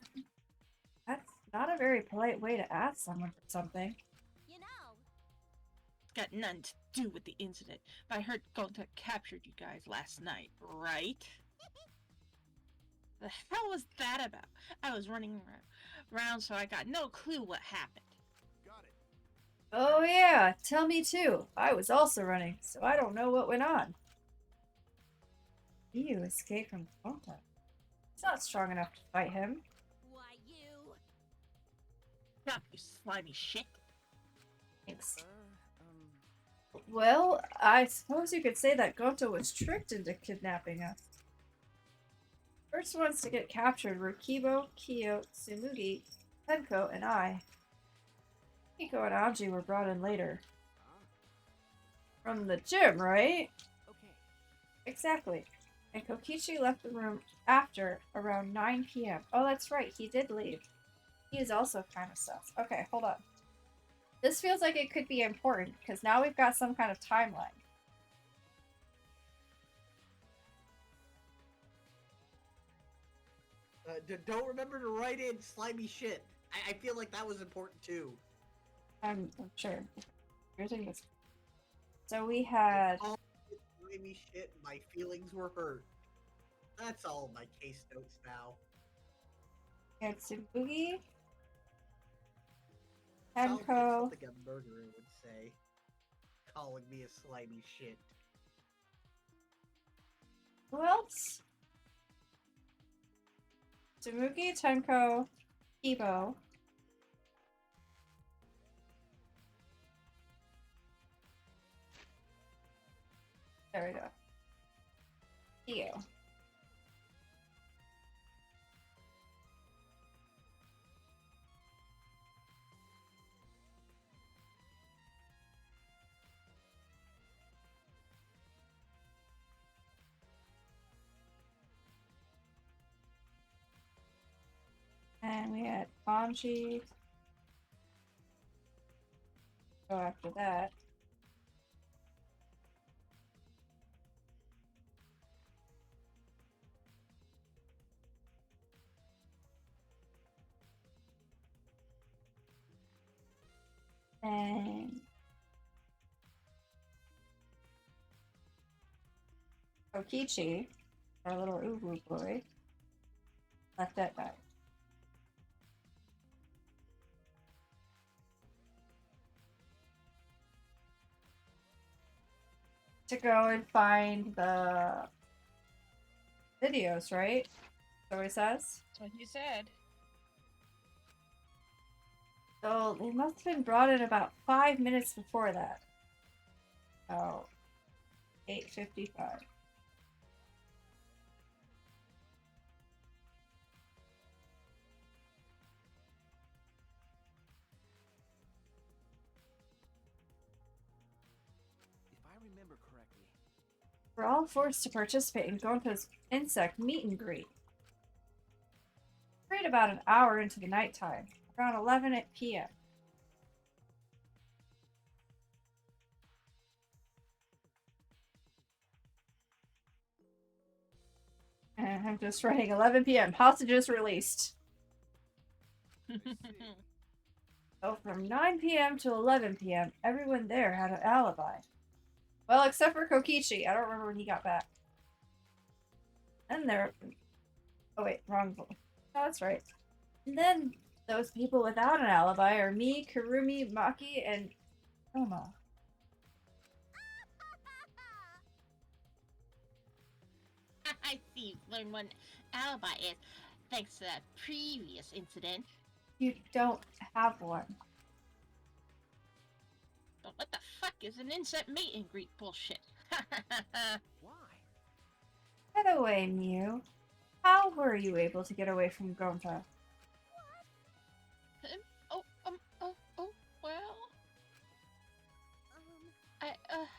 G: That's not a very polite way to ask someone for something.
E: You know,
C: It's got nothing to do with the incident, but I heard Gonta captured you guys last night, right? The hell was that about? I was running around, so I got no clue what happened.
D: Got it.
G: Oh yeah, tell me too. I was also running, so I don't know what went on. You escaped from Gonta. He's not strong enough to fight him.
E: why you?
C: Stop, you slimy shit.
G: Thanks. Well, I suppose you could say that Gonta was tricked into kidnapping us. First ones to get captured were Kibo, Kyo, Tsumugi, Tenko, and I. Miko and Anji were brought in later. From the gym, right?
F: Okay.
G: Exactly. And Kokichi left the room after around 9 p.m. Oh, that's right, he did leave. He is also kind of sus. Okay, hold on. This feels like it could be important, because now we've got some kind of timeline.
B: Don't remember to write in slimy shit. I feel like that was important too.
G: I'm sure. Everything is. So we had.
B: All this slimy shit, my feelings were hurt. That's all my case notes now.
G: We had Tsubugi,
B: Sounds like
G: Tenko,
B: something a murderer would say. Calling me a slimy shit.
G: who else? Tsubugi, Tenko, Kibo. There we go. Kyo. And we had Anji. Go after that. And Kokichi, our little Uwu boy, left at night. To go and find the videos, right? That's what he says.
C: That's what you said.
G: So they must have been brought in about 5 minutes before that. Oh, 8:55.
F: If I remember correctly,
G: We're all forced to participate in Gonto's insect meet and greet. Greet about an hour into the nighttime, around 11 p.m. And I'm just writing 11 p.m. Hostages released. So from 9 p.m. to 11 p.m., everyone there had an alibi. Well, except for Kokichi. I don't remember when he got back. And there... Oh wait, wrong one. No, that's right. And then those people without an alibi are me, Kurumi, Maki, and Oma.
C: I see. Learn what an alibi is, thanks to that previous incident.
G: You don't have one.
C: But what the fuck is an insect meet and greet bullshit?
F: why?
G: By the way, Mew, how were you able to get away from Gonta?
C: Well, I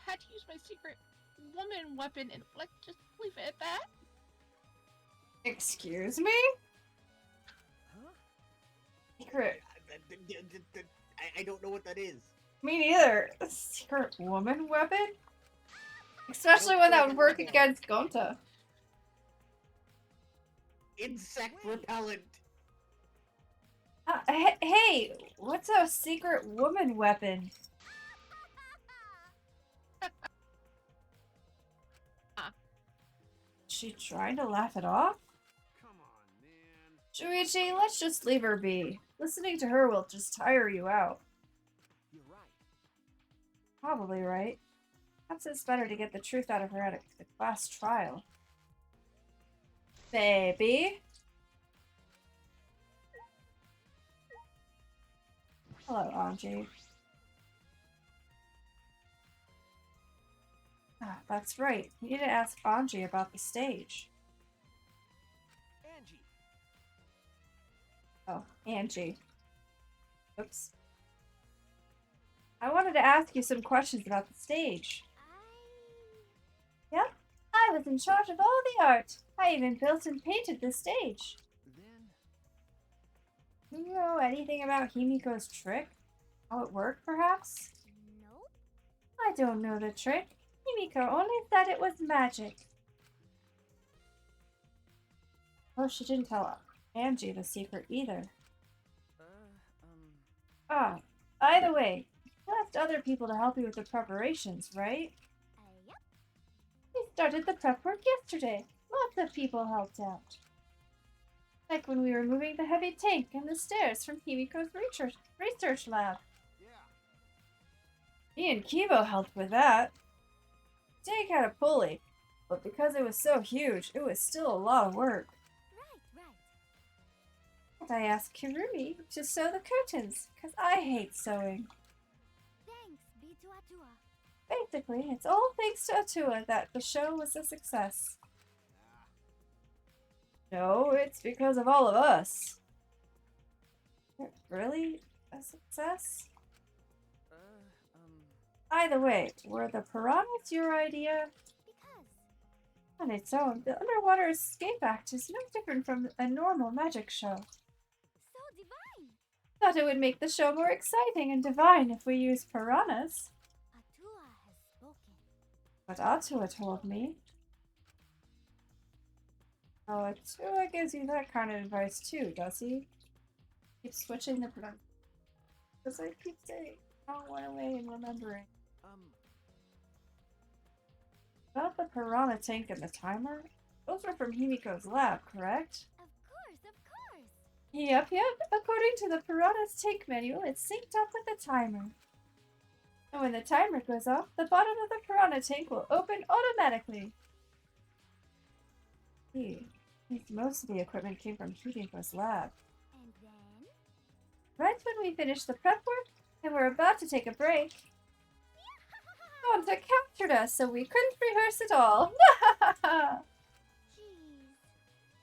C: had to use my secret woman weapon, and let's just leave it at that.
G: Excuse me?
F: Huh?
G: Secret.
B: I don't know what that is.
G: Me neither. A secret woman weapon? Especially one that would work against Gonta.
B: Insect repellent.
G: Hey, what's a secret woman weapon? She trying to laugh it off?
D: Come on, man.
G: Shuichi, let's just leave her be. Listening to her will just tire you out.
F: You're right.
G: Probably right. Perhaps it's better to get the truth out of her at the class trial. Baby? Hello, Anji. Ah, that's right. You need to ask Anji about the stage.
F: Angie,
G: Oh, Angie. Oops. I wanted to ask you some questions about the stage. Yep, I was in charge of all the art. I even built and painted the stage.
F: then
G: Do you know anything about Himiko's trick? How it worked, perhaps?
E: Nope.
G: I don't know the trick. Himiko only said it was magic. Oh, she didn't tell Angie the secret either. Ah, either way, you asked other people to help you with the preparations, right?
E: Yep.
G: We started the prep work yesterday. Lots of people helped out. Like when we were moving the heavy tank and the stairs from Himiko's research lab.
D: Yeah.
G: Me and Kibo helped with that. The tank had a pulley, but because it was so huge, it was still a lot of work.
E: Right.
G: And I asked Kirumi to sew the curtains, because I hate sewing.
E: Thanks, B2A2A.
G: Basically, it's all thanks to Atua that the show was a success. No, it's because of all of us. Really a success? Either way, were the piranhas your idea?
E: Because
G: On its own, the Underwater Escape Act is no different from a normal magic show. Thought it would make the show more exciting and divine if we used piranhas.
E: Atua has spoken.
G: But Atua told me. Oh, Atua gives you that kind of advice too, does he? Keep switching the pronunciation. Because I keep saying, oh, one away and remembering. About the piranha tank and the timer? Those were from Himiko's lab, correct?
E: Of course, of course.
G: Yep. According to the piranha's tank manual, it's synced up with the timer. And when the timer goes off, the bottom of the piranha tank will open automatically. Gee, I think most of the equipment came from Himiko's lab.
E: And then?
G: Right when we finished the prep work, and we're about to take a break, Gonta captured us, so we couldn't rehearse at all.
E: Jeez.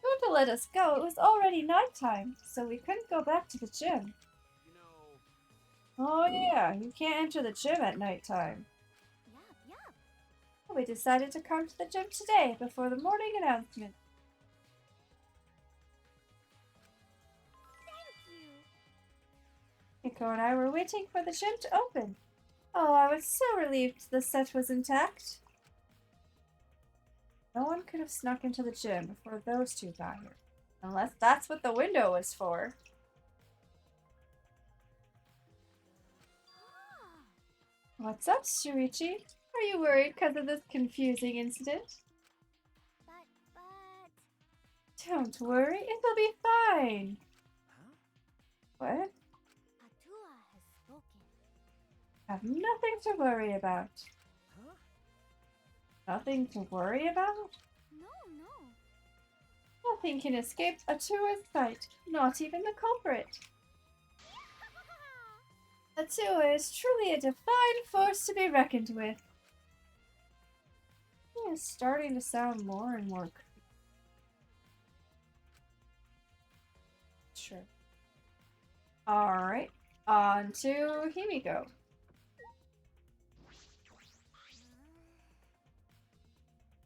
G: Gonta let us go. It was already nighttime, so we couldn't go back to the gym.
D: You know,
G: Oh yeah, you can't enter the gym at nighttime.
E: Yup.
G: We decided to come to the gym today before the morning announcement.
E: Thank you.
G: Himiko and I were waiting for the gym to open. Oh, I was so relieved the set was intact. No one could have snuck into the gym before those two got here. Unless that's what the window was for.
E: Ah,
G: What's up, Shuichi? Are you worried because of this confusing incident?
E: but.
G: Don't worry, it'll be fine.
F: Huh?
G: What?
E: Atua has spoken.
G: Have nothing to worry about.
F: Huh?
G: Nothing to worry about?
E: No.
G: Nothing can escape Atua's sight, not even the culprit. Atua is truly a divine force to be reckoned with. He is starting to sound more and more creepy. Sure. Alright, on to Himiko.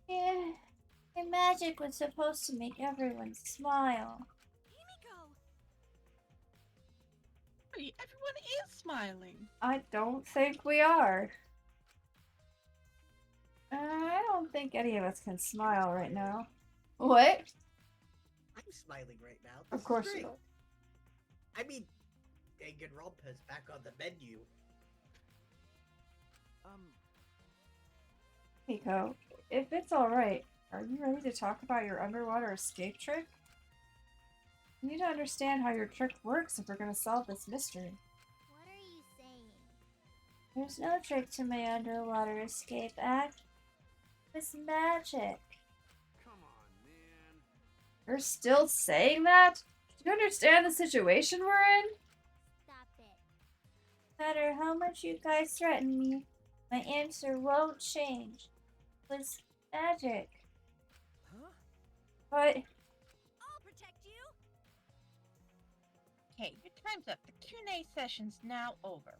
G: Yeah, the magic was supposed to make everyone smile.
C: Hey, everyone is smiling.
G: I don't think we are. I don't think any of us can smile right now. What?
B: I'm smiling right now.
G: Of
B: This is
G: course you
B: great.
G: are.
B: I mean, Danganronpa's back on the menu.
G: Miko, if it's alright, are you ready to talk about your underwater escape trick? You need to understand how your trick works if we're gonna solve this mystery.
E: What are you saying?
G: There's no trick to my underwater escape act. It's magic.
D: come on, man.
G: You're still saying that? Do you understand the situation we're in?
E: Stop it.
G: No matter how much you guys threaten me, my answer won't change. It's magic.
F: Huh?
G: But
E: I'll protect you.
C: Okay, your time's up. The Q&A session's now over.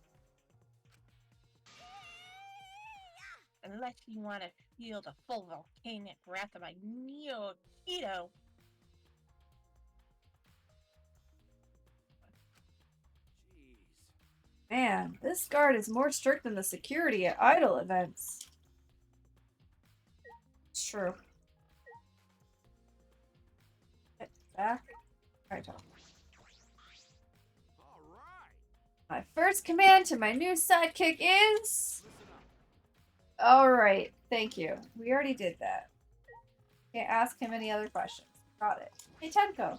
C: Unless you want to feel the full volcanic wrath of my Neo Keto.
D: Jeez.
G: man, this guard is more strict than the security at idol events. It's true. Get back. Alright, talk.
D: All right.
G: My first command to my new sidekick is...
D: Listen up.
G: Alright, thank you. We already did that. Can't ask him any other questions. Got it. Hey, Tenko.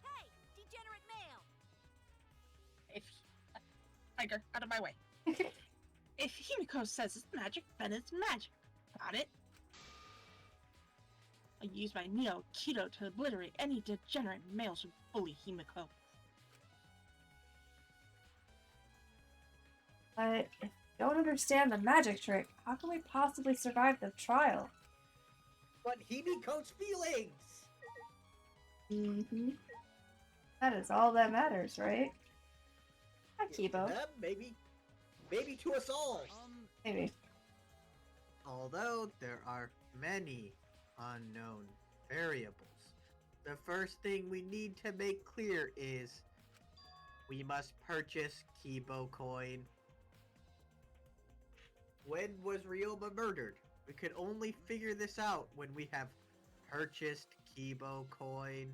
E: Hey, degenerate male.
C: If Tiger, out of my way. If Himiko says it's magic, then it's magic. Got it? I use my Neo Keto to obliterate any degenerate males who bully Himiko.
G: But if you don't understand the magic trick, how can we possibly survive the trial?
B: But Himiko's feelings!
G: Mm-hmm. That is all that matters, right? Hi,
B: To
G: Kibo.
B: them, maybe to us all.
G: Maybe.
B: Although there are many unknown variables, the first thing we need to make clear is We must purchase Kibo coin. When was Ryoma murdered? We could only figure this out when we have purchased Kibo coin.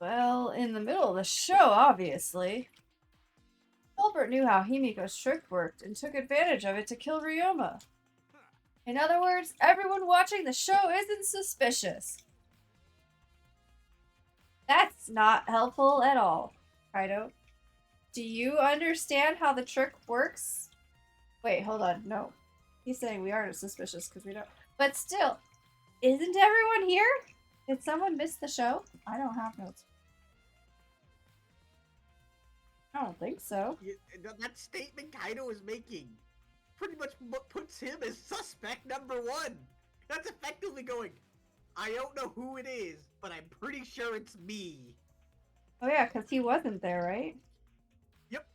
G: Well, in the middle of the show, obviously. Albert knew how Himiko's trick worked and took advantage of it to kill Ryoma. In other words, everyone watching the show isn't suspicious. That's not helpful at all, Kaido. Do you understand how the trick works? Wait, hold on. No. He's saying we aren't suspicious because we don't. But still, isn't everyone here? Did someone miss the show? I don't have notes. I don't think so.
B: That statement Kaido is making pretty much puts him as suspect number one. That's effectively going, I don't know who it is, but I'm pretty sure it's me.
G: Oh yeah, because he wasn't there, right?
B: Yep.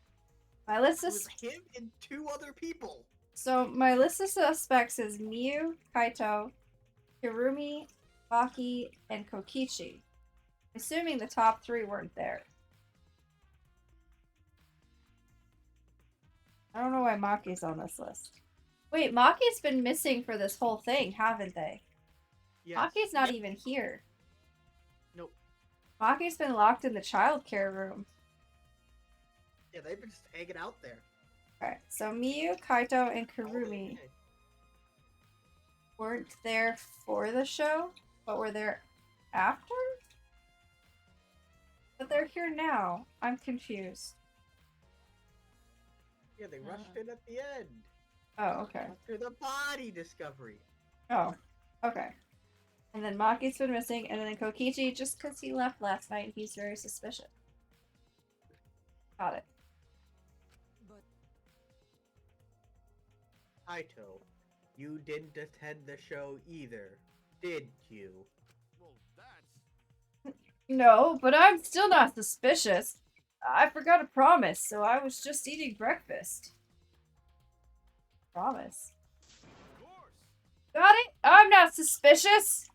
G: My list
B: It
G: of
B: was him and two other people.
G: my list of suspects is Miyu, Kaito, Hirumi, Maki, and Kokichi. Assuming the top three weren't there. I don't know why Maki's on this list. Wait, Maki's been missing for this whole thing, haven't they?
B: Yes.
G: Maki's not even here.
B: Nope.
G: Maki's been locked in the childcare room.
B: Yeah, they've been just hanging out there.
G: Alright, so Miyu, Kaito, and
B: All
G: Kurumi
B: day.
G: weren't there for the show, but were there after? But they're here now. I'm confused.
B: Yeah, they rushed in at the end.
G: Oh, okay.
B: After the body discovery.
G: Oh, okay. And then Maki's been missing, and then Kokichi, just because he left last night, he's very suspicious. Got it.
F: But
B: Kaito, you didn't attend the show either, did you?
D: Well, that's...
G: No, but I'm still not suspicious. I forgot a promise, so I was just eating breakfast. Promise.
D: Of course.
G: Got it? I'm not suspicious!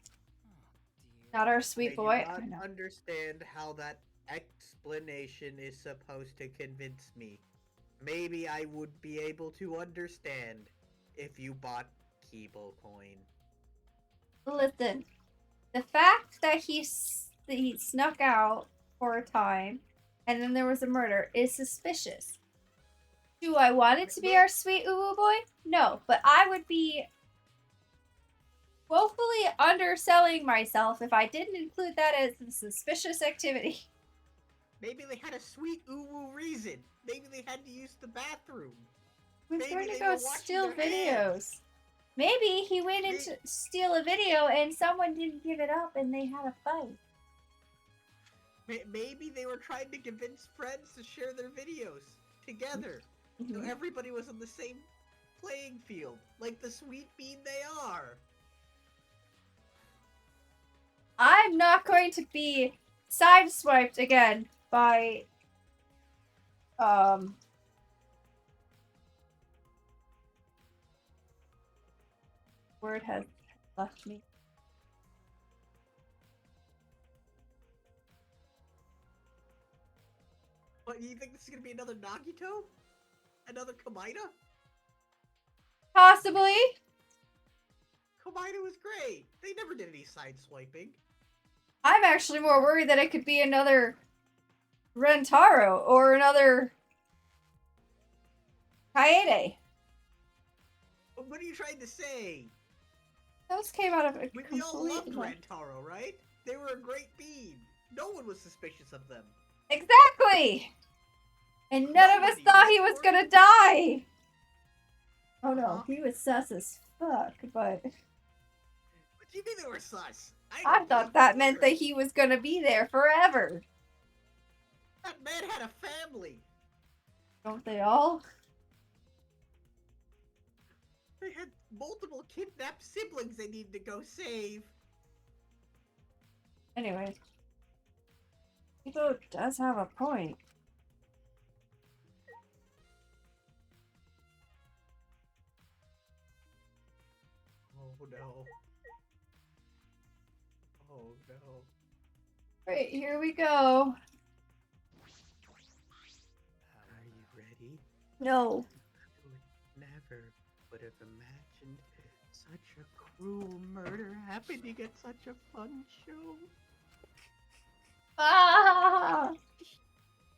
G: Not our
B: I
G: sweet
B: do
G: boy.
B: not
G: I know.
B: understand how that explanation is supposed to convince me. Maybe I would be able to understand if you bought Kibo coin.
G: Listen, the fact that he snuck out for a time and then there was a murder is suspicious. Do I want it to be our sweet uwu boy? No, but I would be woefully underselling myself if I didn't include that as a suspicious activity.
B: Maybe they had a sweet uwu reason. Maybe they had to use the bathroom.
G: He was
B: Maybe
G: going to
B: they
G: go
B: were washing
G: steal
B: their hands.
G: videos. Maybe he went in to steal a video and someone didn't give it up and they had a fight.
B: Maybe they were trying to convince friends to share their videos together. So
G: Mhm.
B: everybody was on the same playing field, like the sweet bean they are.
G: I'm not going to be sideswiped again by word has left me.
B: What, you think this is gonna be another Nagito? Another Komaida?
G: Possibly.
B: Komaida was great. They never did any side swiping.
G: I'm actually more worried that it could be another Rentaro or another Kaede.
B: What are you trying to say?
G: Those came out of a
B: We all loved
G: complete...
B: Rantaro, right? They were a great bean. No one was suspicious of them.
G: Exactly! And none of us
B: Nobody,
G: thought
B: right,
G: he was
B: Cory?
G: gonna die! Oh no,
B: Uh-huh.
G: he was sus as fuck, but
B: What do you mean they were sus?
G: I
B: didn't
G: thought
B: believe
G: that
B: they
G: meant
B: were.
G: that he was gonna be there forever.
B: That man had a family.
G: Don't they all?
B: They had multiple kidnapped siblings they need to go save.
G: Anyway. Ito does have a point.
B: Oh no. Oh no.
G: Right, here we go. No.
B: I would never would have imagined such a cruel murder happening at such a fun show.
G: Ah!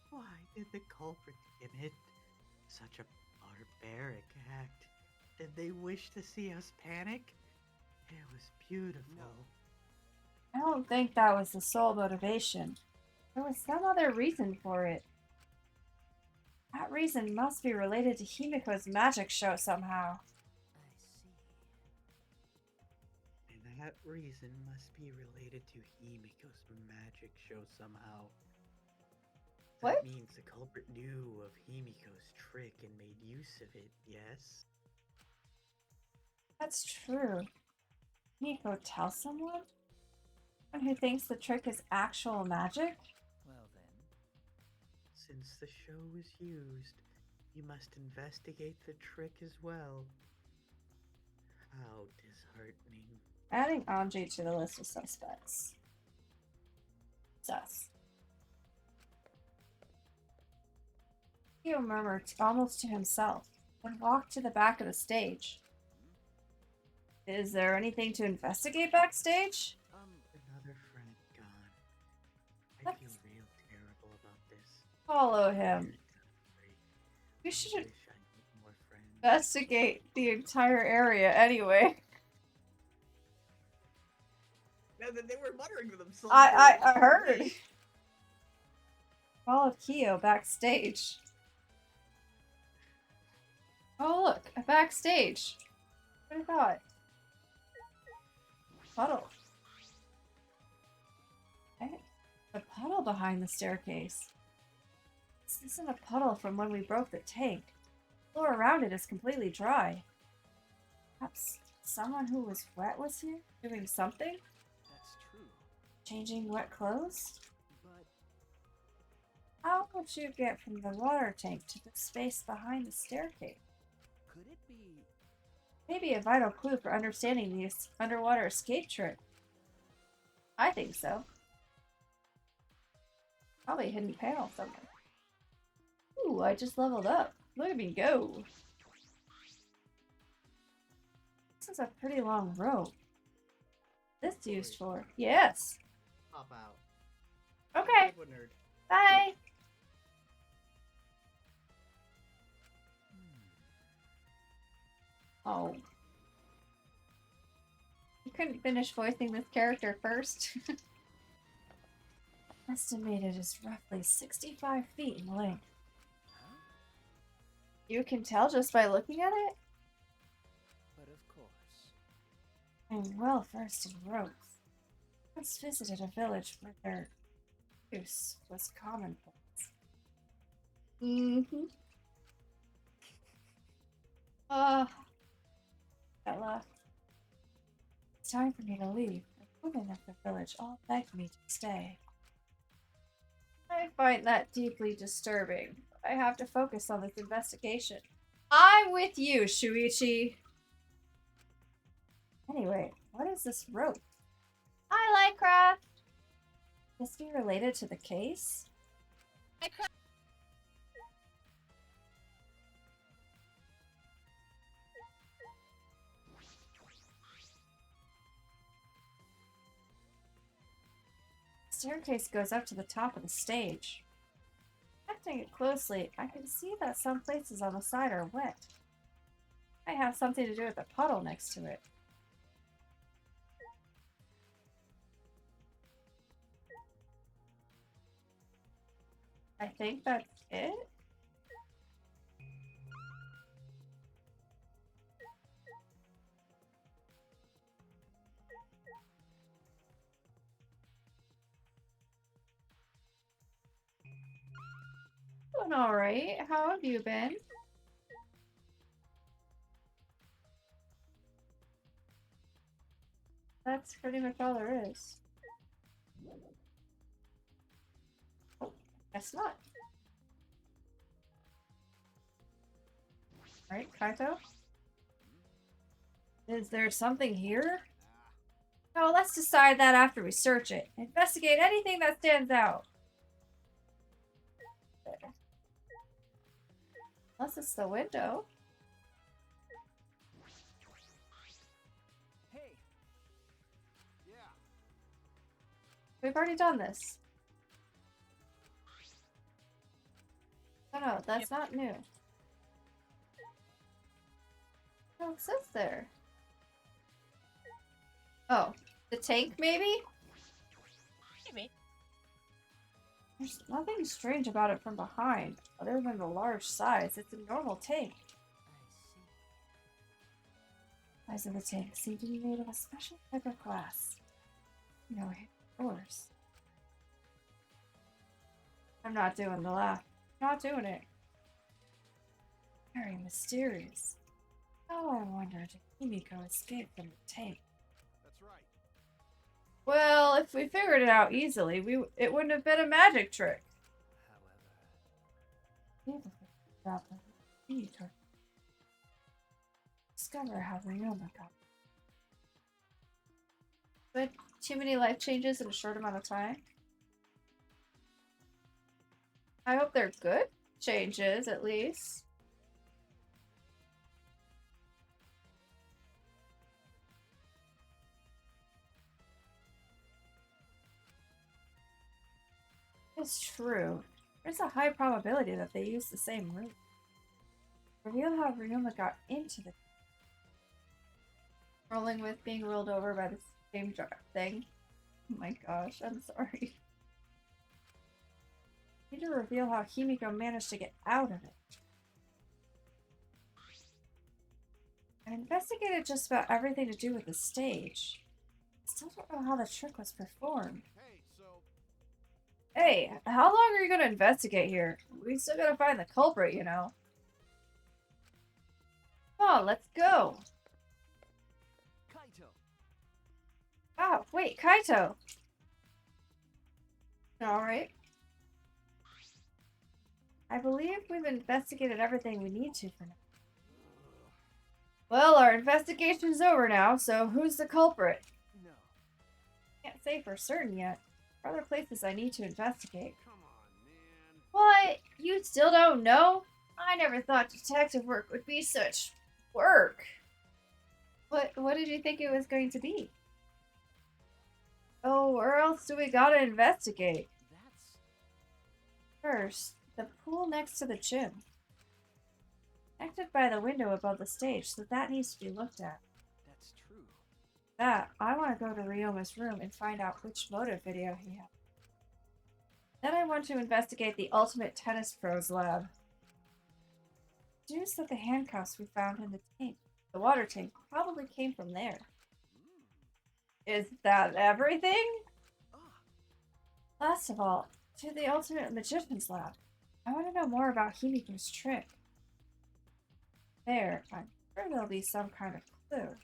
B: Why did the culprit commit such a barbaric act? Did they wish to see us panic? It was beautiful.
G: I don't think that was the sole motivation. There was some other reason for it. That reason must be related to Himiko's magic show somehow.
F: I see.
B: And that reason must be related to Himiko's magic show somehow.
G: What?
B: That means the culprit knew of Himiko's trick and made use of it, yes?
G: That's true. Himiko tell someone? Someone who thinks the trick is actual magic?
F: Well then.
B: Since the show was used, you must investigate the trick as well. How disheartening.
G: Adding Anji to the list of suspects. Sus. Hio murmured almost to himself, then walked to the back of the stage. Is there anything to investigate backstage?
B: Another friend gone. I
G: What?
B: feel real terrible about this.
G: Follow him. We
B: I
G: should
B: wish I had more friends.
G: investigate the entire area anyway.
B: No, they were muttering to themselves.
G: I heard. Followed Kyo backstage. Oh look, a backstage. What I thought. Puddle. Hey, a puddle behind the staircase. This isn't a puddle from when we broke the tank. The floor around it is completely dry. Perhaps someone who was wet was here, doing something?
F: That's true.
G: Changing wet clothes?
F: But
G: How would you get from the water tank to the space behind the staircase?
F: could it be
G: Maybe a vital clue for understanding the underwater escape trick. I think so. Probably a hidden panel somewhere. Ooh, I just leveled up. Look at me go. This is a pretty long rope. This used for? Yes.
B: Pop out.
G: Okay.
B: Good one, nerd.
G: Bye. Oh. You couldn't finish voicing this character first? Estimated is roughly 65 feet in length.
F: huh?
G: You can tell just by looking at it?
F: But of course.
G: I'm well versed in ropes. Once visited a village where their use was commonplace. Mm-hmm. Bella. It's time for me to leave. The women of the village all begged me to stay. I find that deeply disturbing. I have to focus on this investigation. I'm with you, Shuichi. Anyway, what is this rope? Hi, Lightcraft. This be related to the case? The staircase goes up to the top of the stage. Acting it closely, I can see that some places on the side are wet. I have something to do with the puddle next to it. I think that's it. Doing alright. How have you been? That's pretty much all there is. Oh, guess not. Right, Kaito? Is there something here? No, let's decide that after we search it. Investigate anything that stands out. Unless it's the window.
F: Hey,
D: Yeah.
G: We've already done this. Oh no, that's not new. Oh, it says there. Oh, the tank maybe?
C: Maybe.
G: There's nothing strange about it from behind, other than the large size. It's a normal tank.
F: I see.
G: Size of the tank seem to be made of a special type of glass. No doors. I'm not doing the laugh. Not doing it. Very mysterious. Oh, I wonder did Himiko escape from the tank?
D: That's right.
G: Well, if we figured it out easily, it wouldn't have been a magic trick.
F: However,
G: About the Himiko. Discover how Ryoma got. But too many life changes in a short amount of time. I hope they're good changes, at least. It's true. There's a high probability that they use the same route. Reveal how Ryoma got into the rolling with being rolled over by the same thing. Oh my gosh, I'm sorry. Need to reveal how Himiko managed to get out of it. I investigated just about everything to do with the stage. Still don't know how the trick was performed.
D: Hey, so
G: Hey, how long are you gonna investigate here? We still gotta find the culprit, you know. Come on, let's go.
F: Kaito.
G: Oh, wait, Kaito. Alright. I believe we've investigated everything we need to for now. Well, our investigation's over now, so who's the culprit?
F: No.
G: Can't say for certain yet. There are other places I need to investigate.
D: come on, man.
G: What? You still don't know? I never thought detective work would be such work. What did you think it was going to be? Oh, where else do we gotta investigate?
F: That's.
G: First, the pool next to the gym. Connected by the window above the stage, so that needs to be looked at.
F: That's true.
G: That, I want to go to Ryoma's room and find out which motive video he had. Then I want to investigate the Ultimate Tennis Pros lab. Deduce that the handcuffs we found in the tank, the water tank, probably came from there. Is that everything?
F: Ah,
G: Last of all, to the Ultimate Magician's lab. I want to know more about Himiko's trick. There, I'm sure there'll be some kind of clue.
F: hmm.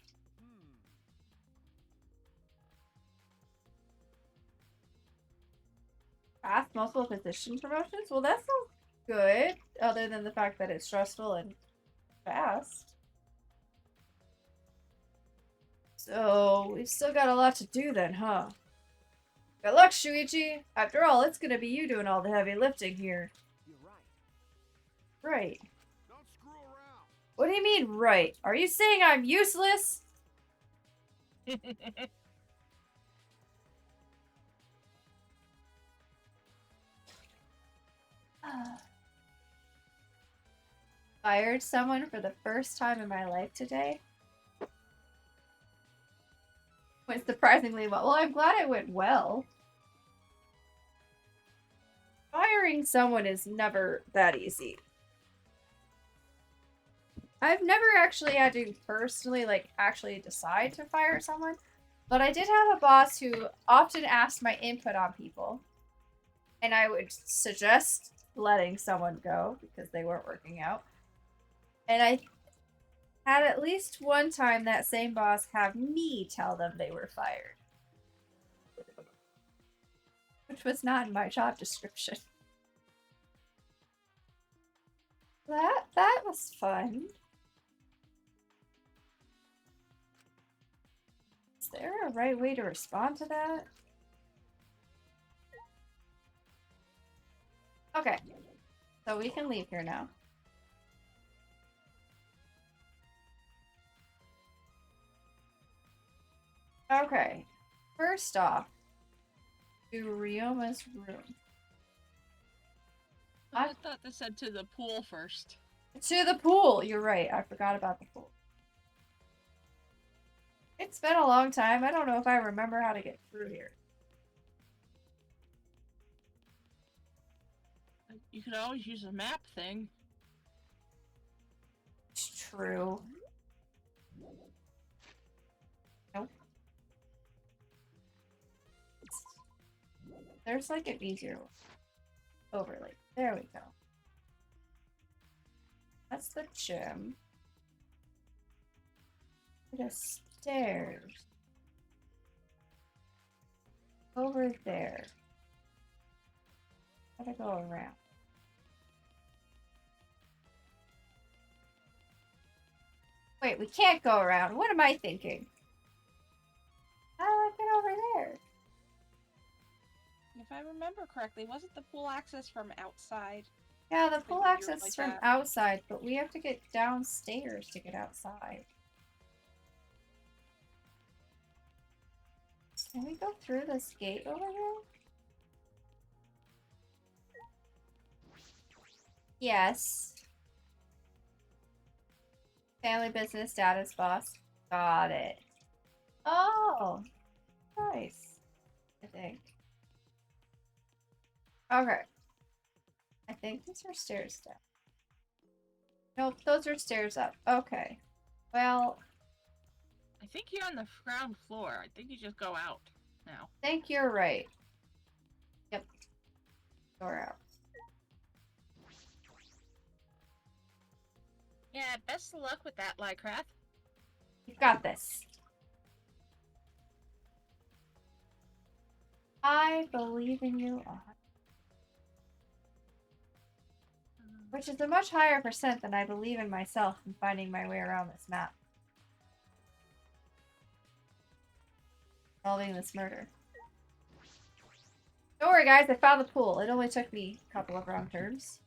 G: Pass multiple position promotions? Well, that sounds good, other than the fact that it's stressful and fast. So, we've still got a lot to do then, huh? Good luck, Shuichi! After all, it's gonna be you doing all the heavy lifting here.
F: You're right.
G: Right.
D: Don't screw around.
G: What do you mean, right? Are you saying I'm useless? Fired someone for the first time in my life today? Went surprisingly well. Well, I'm glad it went well. Firing someone is never that easy. I've never actually had to personally, actually decide to fire someone. But I did have a boss who often asked my input on people. And I would suggest letting someone go because they weren't working out. And I had at least one time that same boss have me tell them they were fired. Which was not in my job description. That was fun. Is there a right way to respond to that? Okay. So we can leave here now. Okay. First off, to Ryoma's room.
C: I thought this said to the pool first.
G: To the pool! You're right. I forgot about the pool. It's been a long time. I don't know if I remember how to get through here.
C: You could always use a map thing.
G: It's true. Nope. There's like an easier overlay. There we go. That's the gym. The stairs. Over there. Gotta go around. Wait, we can't go around. What am I thinking? How do I get over there?
C: If I remember correctly, wasn't the pool access from outside?
G: Yeah, the
C: Like
G: pool
C: weird
G: access
C: like
G: is from
C: that.
G: outside, but we have to get downstairs to get outside. Can we go through this gate over here? Yes. Family business status boss. Got it. Oh, nice. I think. Okay. I think these are stairs down. Nope, those are stairs up. Okay. Well,
C: I think you're on the ground floor. I think you just go out now.
G: I think you're right. Yep. Door out.
C: Yeah, best of luck with that, Lycraft.
G: You've got this. I believe in you. Which is a much higher percent than I believe in myself in finding my way around this map. Solving this murder. Don't worry, guys. I found the pool. It only took me a couple of wrong turns.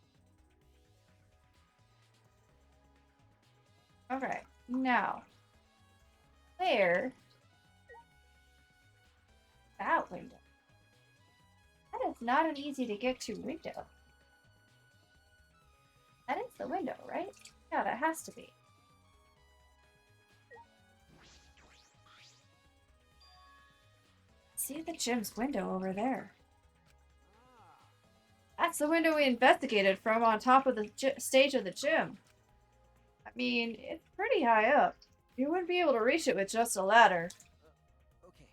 G: Okay. Now. Where? That window. That is not an easy to get to window. That is the window, right? Yeah, that has to be. See the gym's window over there. That's the window we investigated from on top of the stage of the gym. I mean, it's pretty high up. You wouldn't be able to reach it with just a ladder.
F: Okay.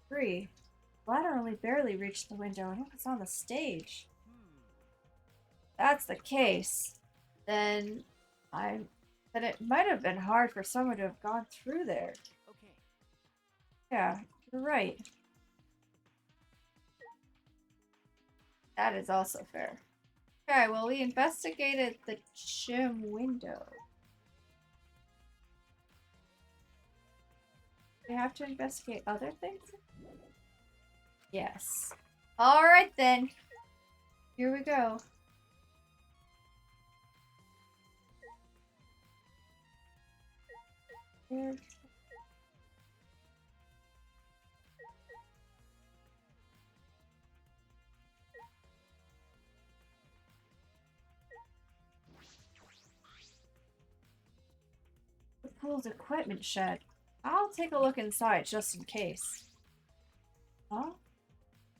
G: 3. The ladder only barely reached the window and it was on the stage. That's the case, then it might have been hard for someone to have gone through there.
F: Okay.
G: Yeah, you're right. That is also fair. Okay, well, we investigated the gym window. We have to investigate other things? Yes. Alright then. Here we go. Here. The pool's equipment shed. I'll take a look inside just in case. Huh?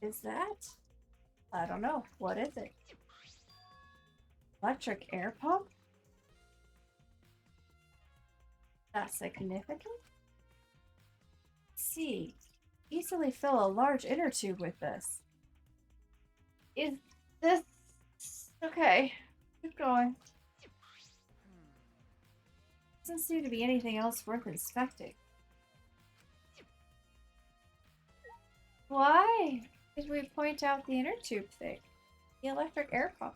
G: Is that? I don't know. What is it? Electric air pump? That's significant? See, easily fill a large inner tube with this. Is this okay? Keep going. Doesn't seem to be anything else worth inspecting. Why did we point out the inner tube thing? The electric air pump.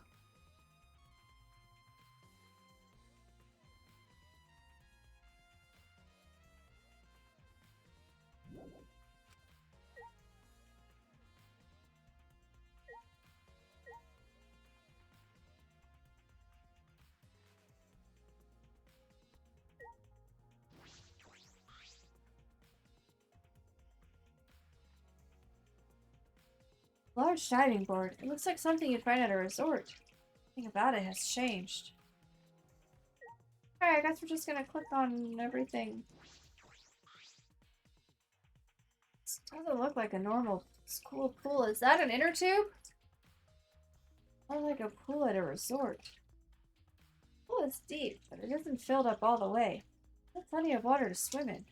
G: Large diving board. It looks like something you'd find at a resort. Nothing about it has changed. Alright, I guess we're just gonna click on everything. This doesn't look like a normal school pool. Is that an inner tube? More like a pool at a resort. The pool is deep, but it isn't filled up all the way. There's plenty of water to swim in.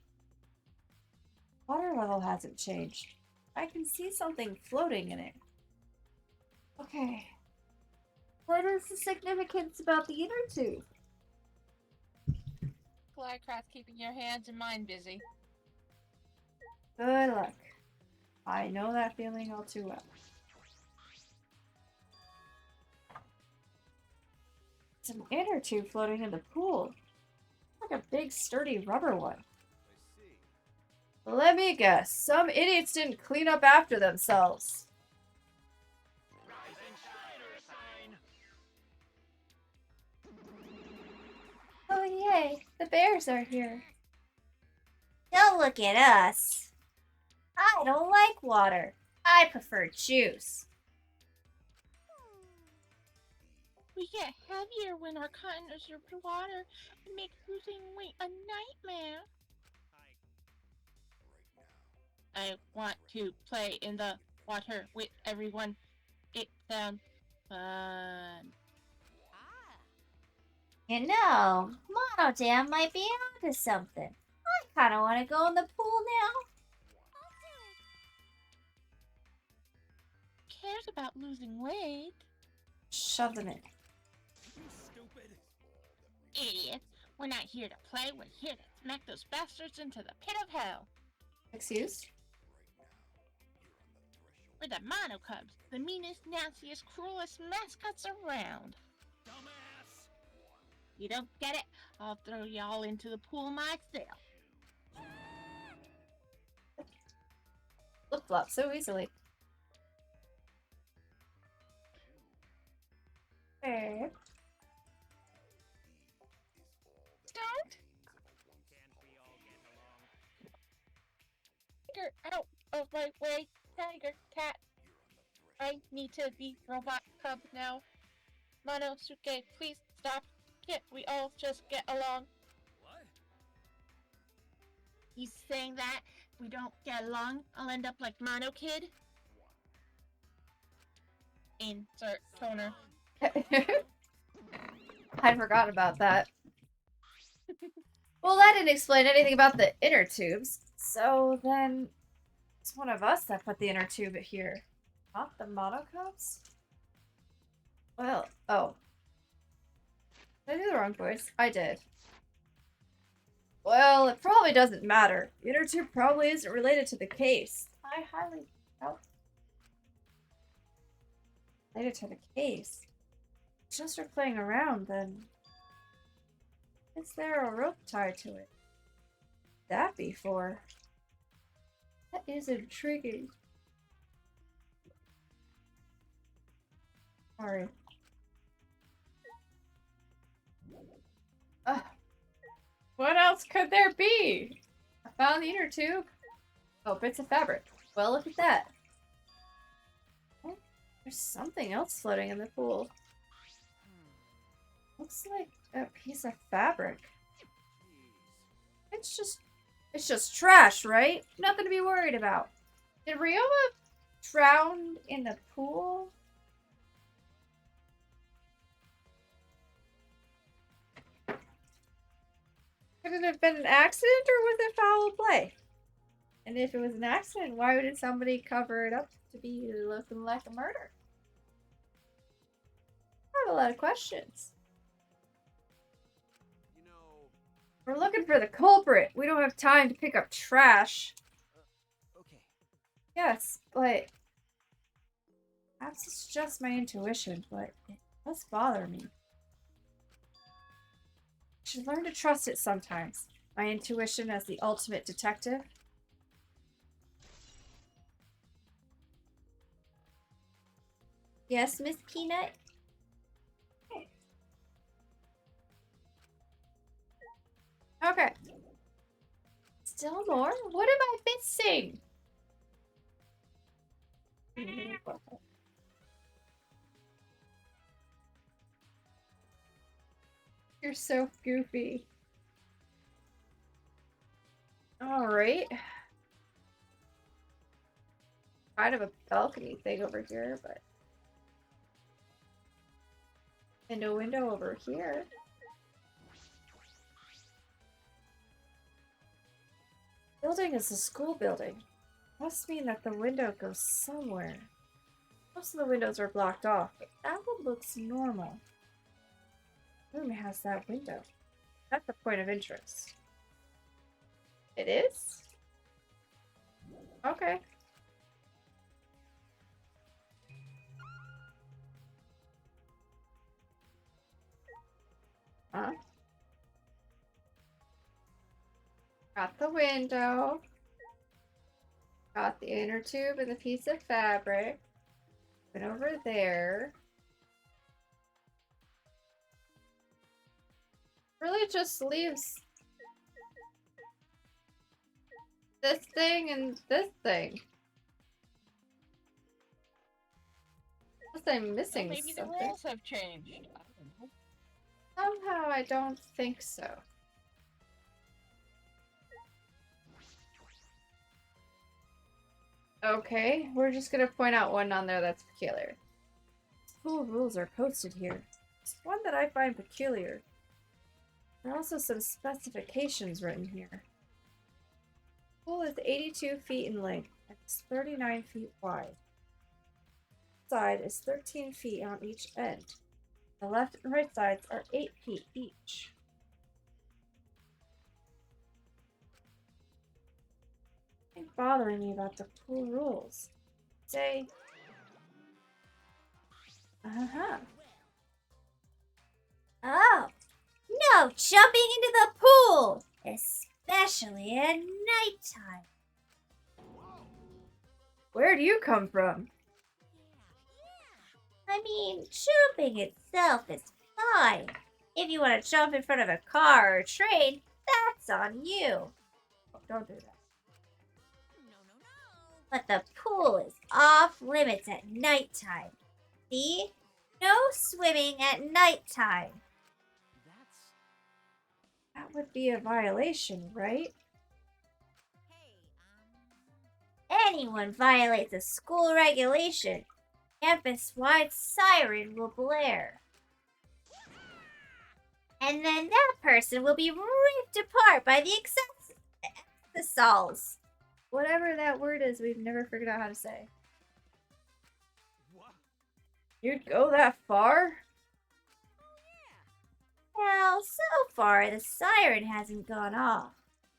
G: Water level hasn't changed. I can see something floating in it. Okay. What is the significance about the inner tube?
C: Glycraft keeping your hands and mind busy.
G: Good luck. I know that feeling all too well. It's an inner tube floating in the pool. Like a big sturdy rubber one.
D: I see.
G: Let me guess. Some idiots didn't clean up after themselves. Oh yay, the bears are here. Don't look at us. I don't like water. I prefer juice.
C: We get heavier when our cotton is underwater. It makes losing weight a nightmare. I want to play in the water with everyone. It sounds fun.
A: You know, Monodam might be onto something. I kind of want to go in the pool now.
C: Cares about losing weight?
G: Shove them in.
D: Stupid.
C: Idiots. We're not here to play. We're here to smack those bastards into the pit of hell.
G: Excuse?
C: We're the Mono Cubs, the meanest, nastiest, cruelest mascots around.
D: Dumbass.
C: You don't get it? I'll throw y'all into the pool myself.
G: Flip flop so easily. Okay.
C: Don't Tiger out of my way, Tiger Cat. I need to be Robot Cub now. Monosuke, please stop. Can't we all just get along?
D: What?
C: He's saying that if we don't get along, I'll end up like Mono Kid. Insert toner.
G: I forgot about that. Well, that didn't explain anything about the inner tubes. So then, it's one of us that put the inner tube here. Not the Monocubs? Well, oh. Did I do the wrong voice? I did. Well, it probably doesn't matter. The inner tube probably isn't related to the case. I highly doubt. Related to the case. Just for playing around, then. Is there a rope tied to it? That be for? That is intriguing. Sorry. What else could there be? I found the inner tube. Oh, bits of fabric. Well, look at that. Oh, there's something else floating in the pool. Looks like a piece of fabric. It's just trash, right? Nothing to be worried about. Did Ryoma drown in the pool? Could it have been an accident or was it foul play? And if it was an accident, why did somebody cover it up to be looking like a murder? I have a lot of questions.
D: You know.
G: We're looking for the culprit. We don't have time to pick up trash.
F: Okay.
G: Yes, but perhaps it's just my intuition, but it does bother me. I should learn to trust it sometimes. My intuition as the ultimate detective. Yes, Miss Peanut? Okay. Still more? What am I missing? Okay. You're so goofy. Alright. Kind of a balcony thing over here, but... And a window over here. Building is a school building. Must mean that the window goes somewhere. Most of the windows are blocked off, but that one looks normal. Room has that window. That's a point of interest. It is? Okay. Huh? Got the window. Got the inner tube and the piece of fabric. Went over there. Really just leaves this thing and this thing. Unless I'm
C: Well,
G: missing
C: maybe the
G: something.
C: rules have changed. I don't know.
G: Somehow I don't think so. Okay, we're just gonna point out one on there that's peculiar. School rules are posted here. There's one that I find peculiar. There are also some specifications written here. The pool is 82 feet in length and is 39 feet wide. The side is 13 feet on each end. The left and right sides are 8 feet each. Nothing bothering me about the pool rules. Say,
E: Oh, no jumping into the pool, especially at nighttime.
G: where do you come from?
E: I mean, jumping itself is fine. If you want to jump in front of a car or train, that's on you.
G: Oh, don't do that.
E: But the pool is off limits at nighttime. See? No swimming at nighttime.
F: That's...
G: That would be a violation, right?
E: Anyone violates a school regulation, campus-wide siren will blare. And then that person will be ripped apart by the exosols.
G: Whatever that word is, we've never figured out how to say.
D: What?
G: You'd go that far?
E: Well, so far the siren hasn't gone off,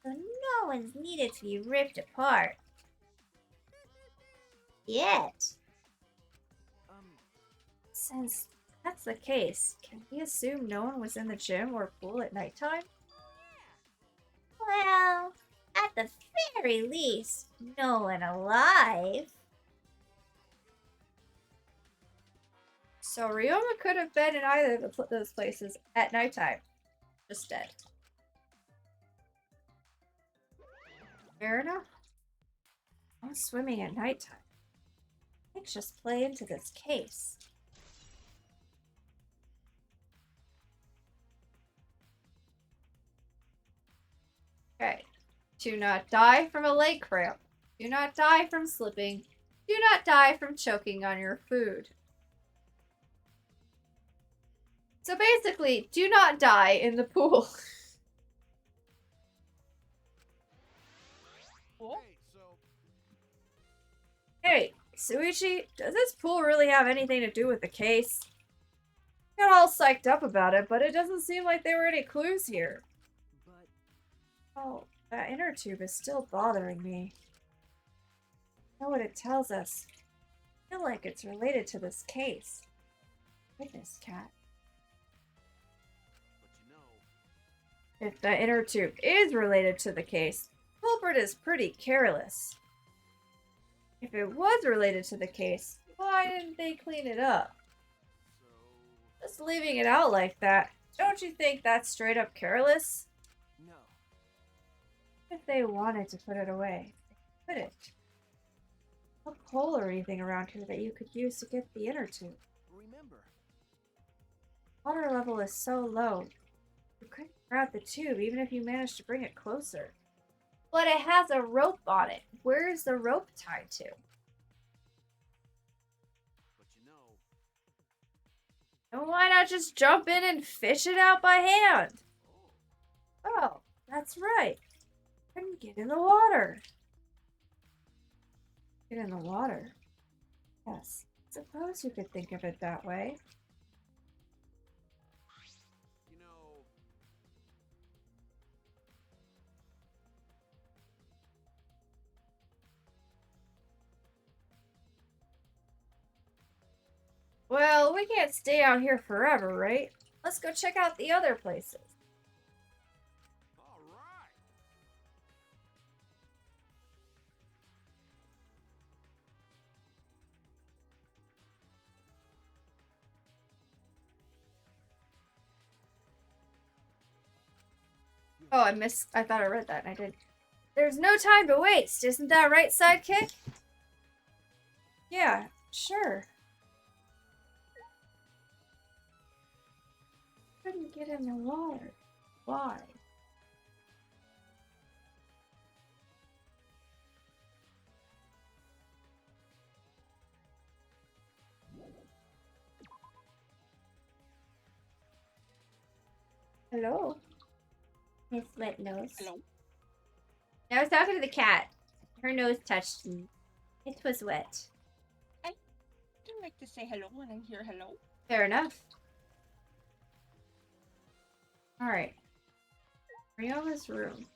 E: so no one's needed to be ripped apart. Yet.
G: Since that's the case, can we assume no one was in the gym or pool at nighttime?
E: Well, at the very least, no one alive.
G: So Ryoma could have been in either of those places at nighttime. Just dead. Fair enough. No swimming at nighttime. Let's just play into this case. Okay. Do not die from a leg cramp. Do not die from slipping. Do not die from choking on your food. So basically, do not die in the pool.
C: Cool.
D: Hey, so
G: Hey, Suichi, does this pool really have anything to do with the case? Got all psyched up about it, but it doesn't seem like there were any clues here.
F: But
G: Oh, that inner tube is still bothering me. I know what it tells us. I feel like it's related to this case. Witness cat.
F: you know,
G: If the inner tube is related to the case, culprit is pretty careless. If it was related to the case, why didn't they clean it up?
F: so
G: Just leaving it out like that, don't you think that's straight up careless?
F: no.
G: If they wanted to put it away, they could it. No pole or anything around here that you could use to get the inner tube.
F: Remember,
G: Water level is so low. You couldn't grab the tube even if you managed to bring it closer.
A: But it has a rope on it. Where is the rope tied to?
F: but you know,
G: And why not just jump in and fish it out by hand? Oh, that's right. Couldn't get in the water. Get in the water? Yes. Suppose you could think of it that way.
F: you know,
G: Well, we can't stay out here forever, right? Let's go check out the other places.
D: All right.
G: Oh, I thought I read that and I did. There's no time to waste, isn't that right, sidekick? Yeah, sure. Couldn't get in the water. Why? Hello?
E: Miss Wet Nose.
C: Hello.
E: I was talking to the cat. Her nose touched me. It was wet.
C: I do like to say hello when I hear hello.
G: Fair enough. Alright. Rioma's room.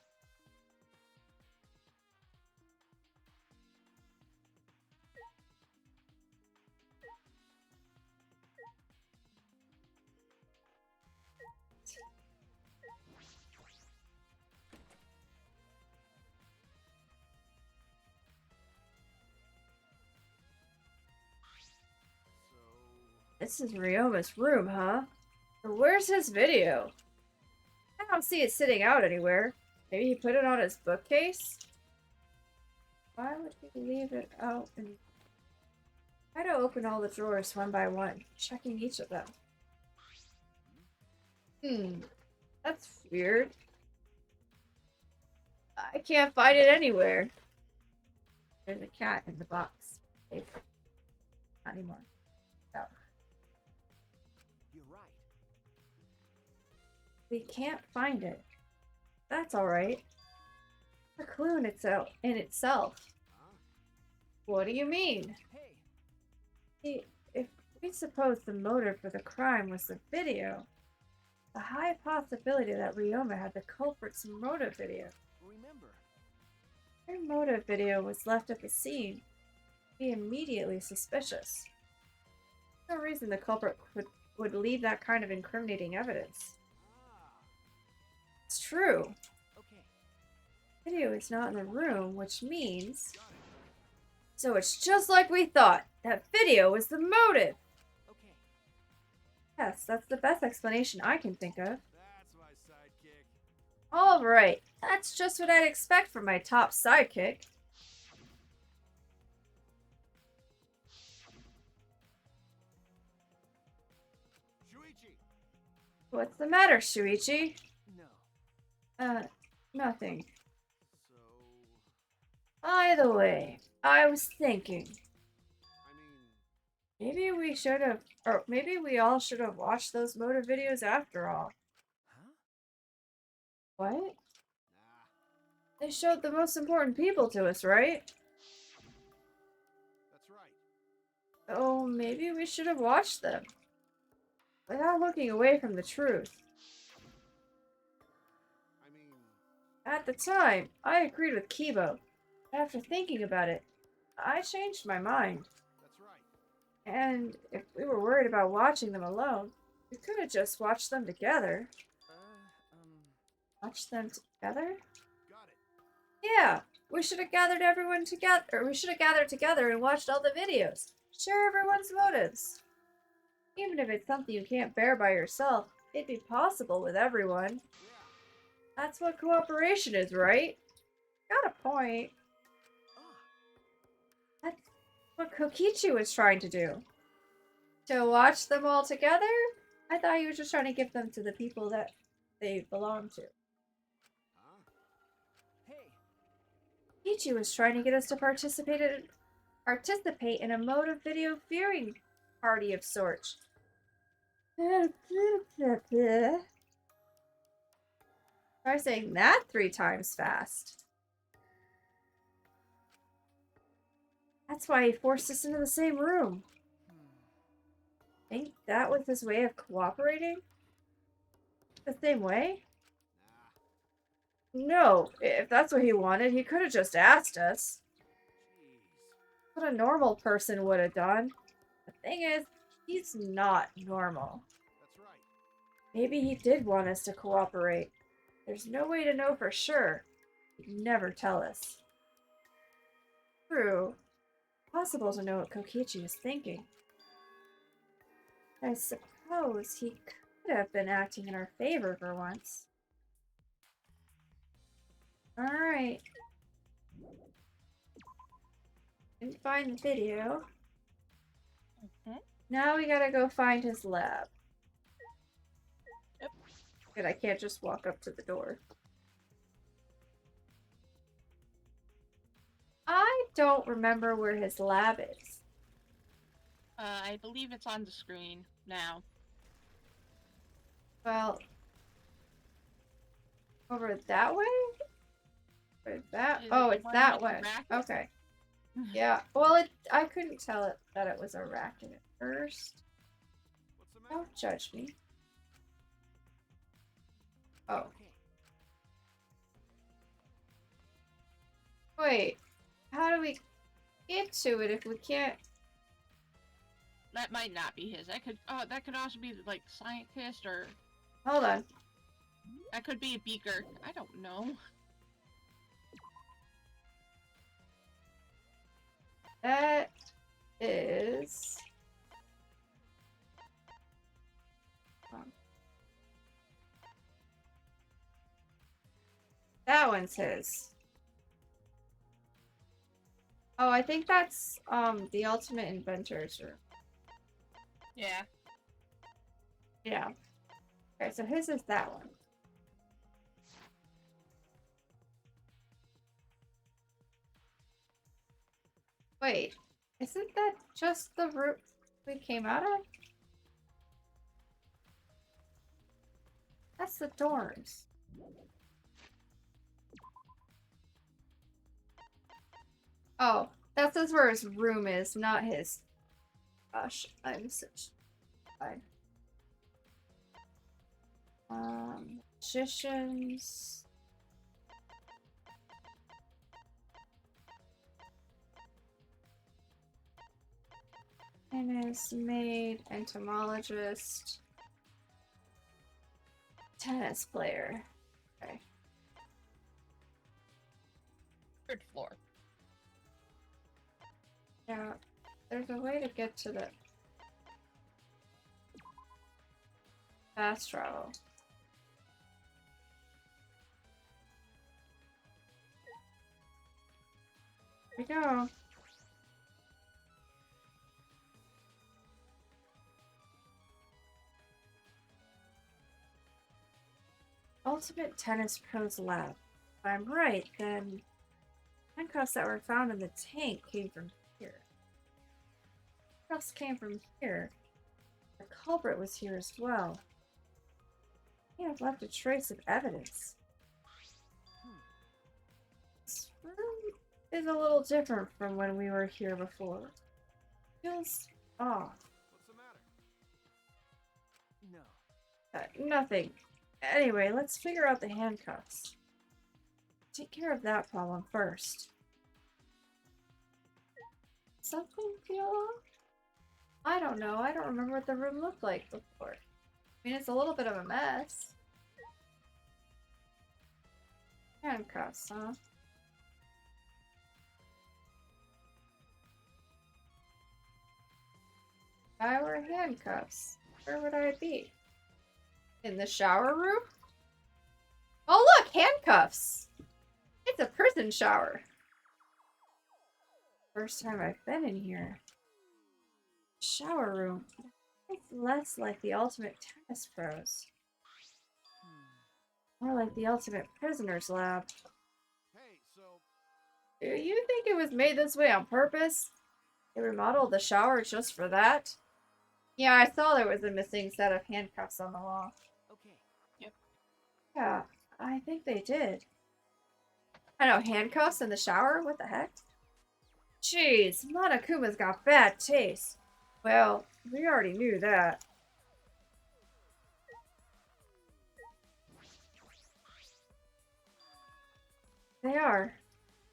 F: so
G: This is Ryoma's room, huh? Or where's his video? I don't see it sitting out anywhere. Maybe he put it on his bookcase? Why would he leave it out? And try to open all the drawers one by one, checking each of them. That's weird. I can't find it anywhere. There's a cat in the box. Not anymore.
F: you're right.
G: We can't find it. That's alright. A clue in itself.
F: Huh?
G: What do you mean?
F: Hey,
G: See, if we suppose the motive for the crime was the video, a high possibility that Ryoma had the culprit's motive video.
F: remember,
G: Her motive video was left at the scene. Be immediately suspicious. No reason the culprit would leave that kind of incriminating evidence. It's true.
F: okay,
G: Video is not in the room, which means...
F: got it.
G: So it's just like we thought. That video was the motive.
F: Okay,
G: Yes, that's the best explanation I can think of.
D: That's my sidekick.
G: Alright, that's just what I'd expect from my top sidekick.
D: Shuichi.
G: What's the matter, Shuichi?
F: no.
G: Nothing.
F: So,
G: By the way, I was thinking,
F: I mean,
G: maybe we should have, or maybe we all should have watched those motive videos after all.
F: huh?
G: What?
F: Nah.
G: They showed the most important people to us, right?
D: That's right.
G: Oh, maybe we should have watched them. Without looking away from the truth.
D: I mean,
G: At the time, I agreed with Kibo. But after thinking about it, I changed my mind.
D: that's right.
G: And if we were worried about watching them alone, we could have just watched them together. Watch them together?
D: Got it.
G: Yeah, we should have gathered everyone together, or we should have gathered together and watched all the videos. Share everyone's motives. Even if it's something you can't bear by yourself, it'd be possible with everyone.
D: Yeah.
G: That's what cooperation is, right? Got a point.
F: Ah,
G: what Kokichi was trying to do. To watch them all together? I thought he was just trying to give them to the people that they belong to.
F: Huh? Hey,
G: Kokichi was trying to get us to participate in a mode of video viewing party of sorts. Try saying that 3 times fast. That's why he forced us into the same room. Think that was his way of cooperating? The same way?
F: nah.
G: No, if that's what he wanted, he could have just asked us.
F: Jeez.
G: What a normal person would have done. The thing is, he's not normal.
D: That's right.
G: Maybe he did want us to cooperate. There's no way to know for sure. He'd never tell us. True. Possible to know what Kokichi is thinking. I suppose he could have been acting in our favor for once. Alright. Didn't find the video.
C: Mhm.
G: Now we gotta go find his lab.
C: Yep.
G: Good, I can't just walk up to the door. I don't remember where his lab is.
C: I believe it's on the screen now.
G: Well, over that way? Or that?
C: Is
G: Oh,
C: it
G: it's
C: one
G: that
C: with
G: way.
C: the racket?
G: Okay. Yeah. Well, I couldn't tell it that it was a racket at first.
D: What's the matter?
G: Don't judge me. Oh,
F: Okay.
G: wait. How do we get to it if we can't?
C: That might not be his. That could also be like scientist, or
G: Hold on.
C: that could be a beaker. I don't know.
G: That is. That one's his. Oh, I think that's the Ultimate Inventor's room.
C: Yeah.
G: Yeah. Okay, so his is that one. Wait, isn't that just the room we came out of? That's the dorms. Oh, that's just where his room is, not his. Gosh, I'm such. Fine. Magicians. Tennis maid, entomologist, tennis player. Okay.
C: 3rd floor.
G: Yeah, there's a way to get to the fast travel. Here we go. Ultimate Tennis Pros Lab. If I'm right, then handcuffs that were found in the tank came from here. Handcuffs came from here. The culprit was here as well. He have left a trace of evidence. This room is a little different from when we were here before. Feels off.
D: What's the matter?
F: No.
G: Nothing. Anyway, let's figure out the handcuffs. Take care of that problem first. Something feel off? I don't know. I don't remember what the room looked like before. I mean, it's a little bit of a mess. Handcuffs, huh? If I were handcuffs, where would I be? In the shower room? Oh look, handcuffs! It's a prison shower. First time I've been in here. Shower room. It's less like the ultimate tennis pros. More like the ultimate prisoner's lab.
D: Hey, so
G: Do you think it was made this way on purpose? They remodeled the shower just for that? Yeah, I saw there was a missing set of handcuffs on the wall.
F: Okay.
G: Yeah, I think they did. I know, handcuffs in the shower? What the heck? Jeez, Monokuma's got bad taste. Well, we already knew that. They are.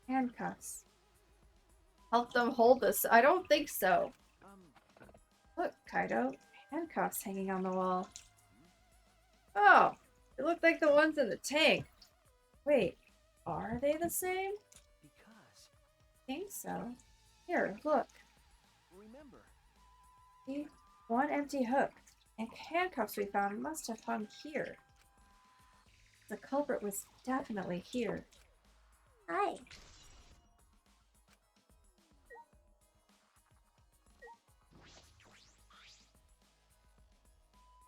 G: Handcuffs. Help them hold this. I don't think so. Look, Kaido. Handcuffs hanging on the wall. Oh, they look like the ones in the tank. Wait, are they the same?
F: Because
G: Think so. Here, look.
F: remember,
G: See? One empty hook. And handcuffs we found must have hung here. The culprit was definitely here.
E: Hi.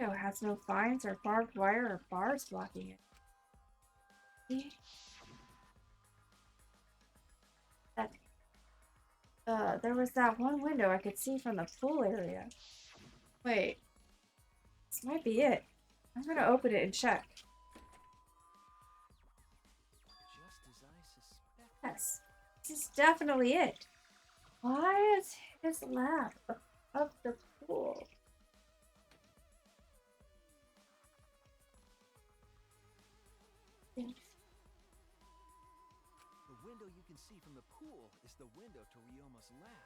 G: It has no vines or barbed wire or bars blocking it. See? There was that one window I could see from the pool area. Wait. This might be it. I'm gonna open it and check.
F: just as I suspected.
G: Yes. This is definitely it. Why is his lab above the pool?
F: The window you can see from the pool is the window to Ryoma's lab.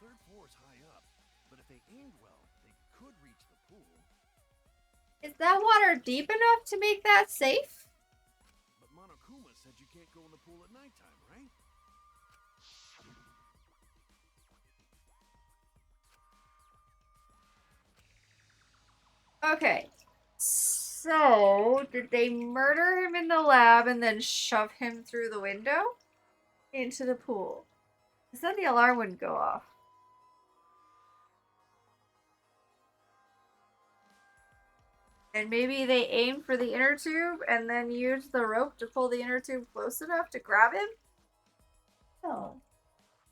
D: third floor's high up, but if they aimed well, they could reach the pool.
A: Is that water deep enough to make that safe?
D: But Monokuma said you can't go in the pool at nighttime, right?
A: Okay. So, did they murder him in the lab and then shove him through the window into the pool? Because then the alarm wouldn't go off. And maybe they aimed for the inner tube and then used the rope to pull the inner tube close enough to grab him?
G: Oh.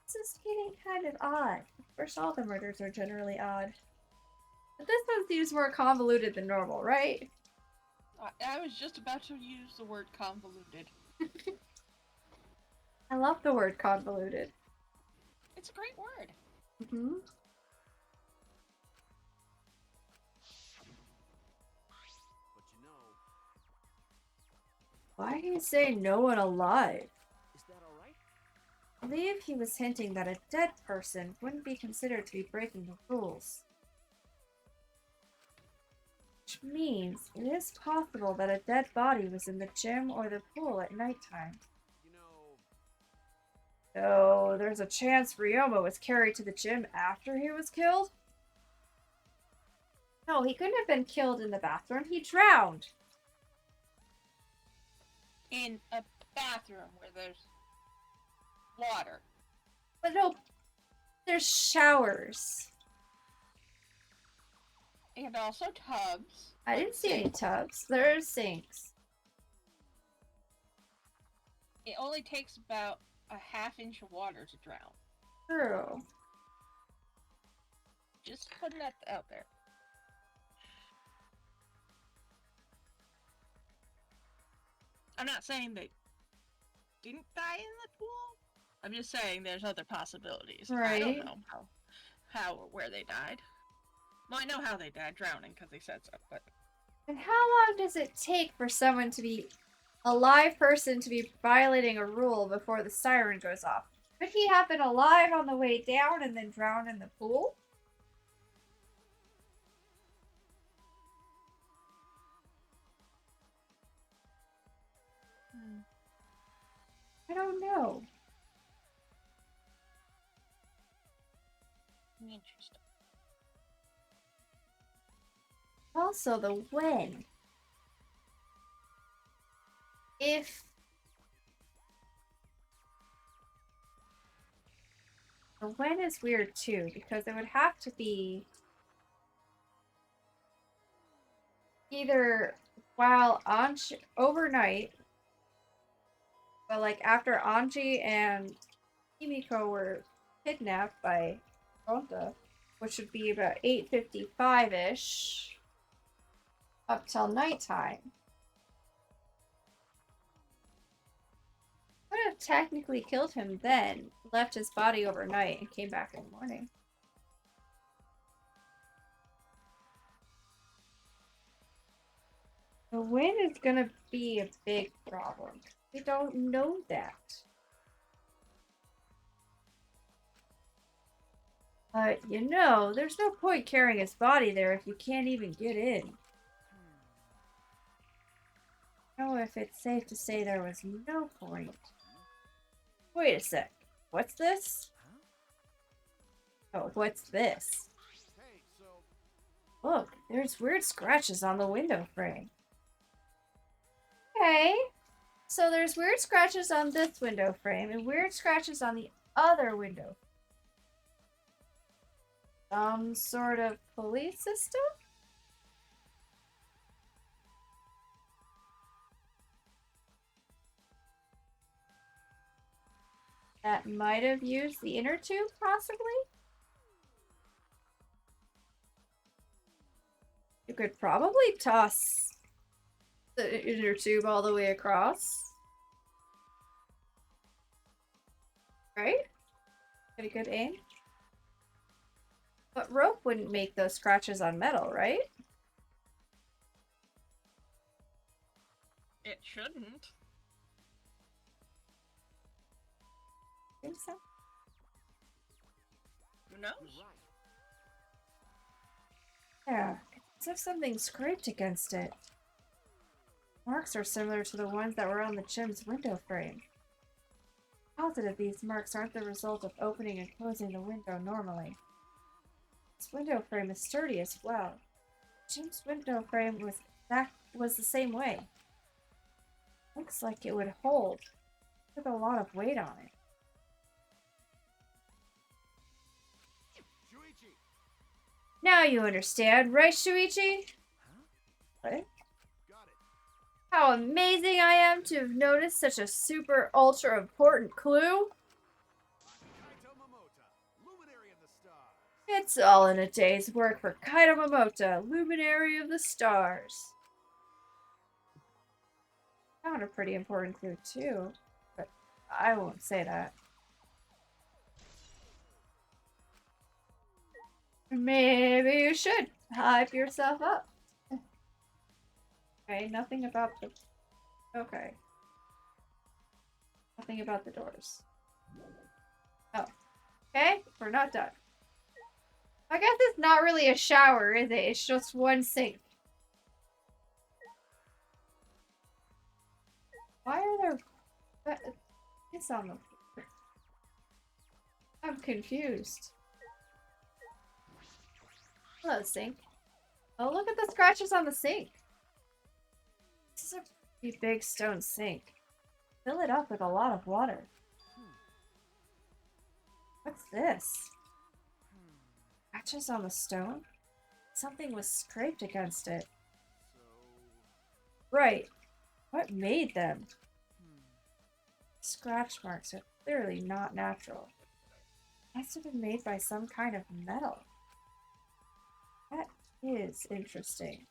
G: This is getting kind of odd. Of course, all the murders are generally odd.
A: But this one seems more convoluted than normal, right?
C: I was just about to use the word convoluted.
A: I love the word convoluted.
C: It's a great word.
A: Mm-hmm.
D: But you know,
G: Why do you say no one alive?
F: Is that alright?
G: I believe he was hinting that a dead person wouldn't be considered to be breaking the rules. Which means it is possible that a dead body was in the gym or the pool at nighttime.
D: you know,
G: So there's a chance Ryoma was carried to the gym after he was killed?
A: No, he couldn't have been killed in the bathroom. He drowned.
C: In a bathroom where there's water.
A: But no, there's showers.
C: And also tubs.
A: I didn't see any tubs. There's sinks.
C: It only takes about a half-inch of water to drown.
A: True.
C: Just putting that out there. I'm not saying they didn't die in the pool. I'm just saying there's other possibilities. I
A: Right.
C: don't know how or where they died. Well, I know how they died, drowning, because they said so, but
A: And how long does it take for someone to be a live person to be violating a rule before the siren goes off? Could he have been alive on the way down and then drowned in the pool? I don't know.
C: interesting.
A: Also, the when. If
G: The when is weird too, because it would have to be either while Anji overnight, but like after Anji and Kimiko were kidnapped by Gonta, which would be about 8:55-ish up till nighttime. Could have technically killed him then, left his body overnight, and came back in the morning. The wind is gonna be a big problem. We don't know that. But, you know, there's no point carrying his body there if you can't even get in. I don't know if it's safe to say there was no point. Wait a sec. What's this? Oh, what's this?
D: Hey, so
G: Look, there's weird scratches on the window frame. Okay. So there's weird scratches on this window frame and weird scratches on the other window. Some sort of police system? That might have used the inner tube, possibly? You could probably toss the inner tube all the way across. Right? Get a good aim. But rope wouldn't make those scratches on metal, right?
C: It shouldn't.
G: Think so?
C: Who knows?
D: you're right.
G: Yeah, it's as if something scraped against it. Marks are similar to the ones that were on the gym's window frame. Positive these marks aren't the result of opening and closing the window normally. This window frame is sturdy as well. Jim's window frame was the same way. Looks like it would hold with a lot of weight on it.
D: Shuichi!
G: Now you understand, right, Shuichi?
D: Huh?
G: What?
D: Got it.
G: How amazing I am to have noticed such a super ultra important clue.
D: Kaito Momota, Luminary of the Stars.
G: It's all in a day's work for Kaito Momota, Luminary of the Stars. Found a pretty important clue too, but I won't say that. Maybe you should hype yourself up. Okay, nothing about the... Okay. Nothing about the doors. Oh. Okay, we're not done. I guess it's not really a shower, is it? It's just one sink. Why are there... It's on the floor. I'm confused. Hello, sink. Oh, look at the scratches on the sink. This is a pretty big stone sink. Fill it up with a lot of water. What's this? Scratches on the stone? Something was scraped against it.
D: So,
G: Right. What made them? Scratch marks are clearly not natural. Must have been made by some kind of metal. That is interesting.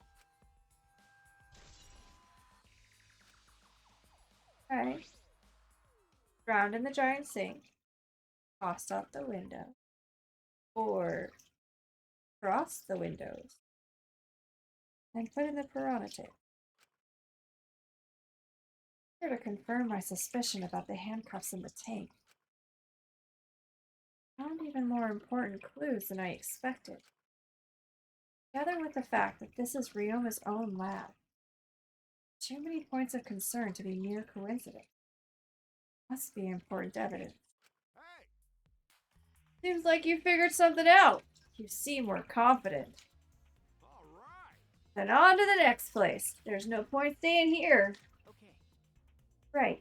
G: Okay. Drowned in the giant sink. Tossed out the window. Or crossed the windows. And put in the piranha tape. Here to confirm my suspicion about the handcuffs in the tank. Found even more important clues than I expected. Together with the fact that this is Ryoma's own lab. Too many points of concern to be mere coincidence. Must be important evidence.
D: hey!
G: Seems like you figured something out. You seem more confident.
D: Alright!
G: Then on to the next place. There's no point staying here.
F: Okay.
G: Right.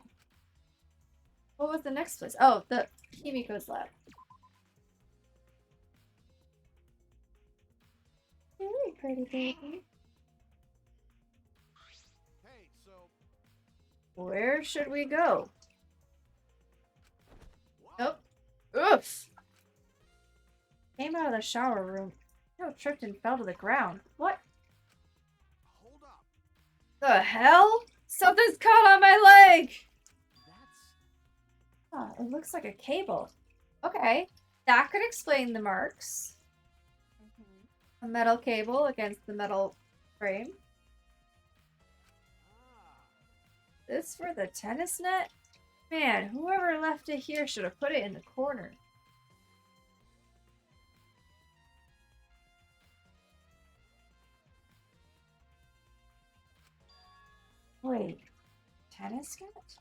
G: What was the next place? Oh, the Kimiko's lab. pretty baby.
D: Hey, so
G: Where should we go?
D: what?
G: Oh. Oof! Came out of the shower room. No, tripped and fell to the ground. What
D: Hold up.
G: the hell? Something's caught on my leg!
F: That's
G: Oh, it looks like a cable. Okay, that could explain the marks. A metal cable against the metal frame.
D: Ah,
G: This for the tennis net? Man, whoever left it here should have put it in the corner. Wait, tennis net?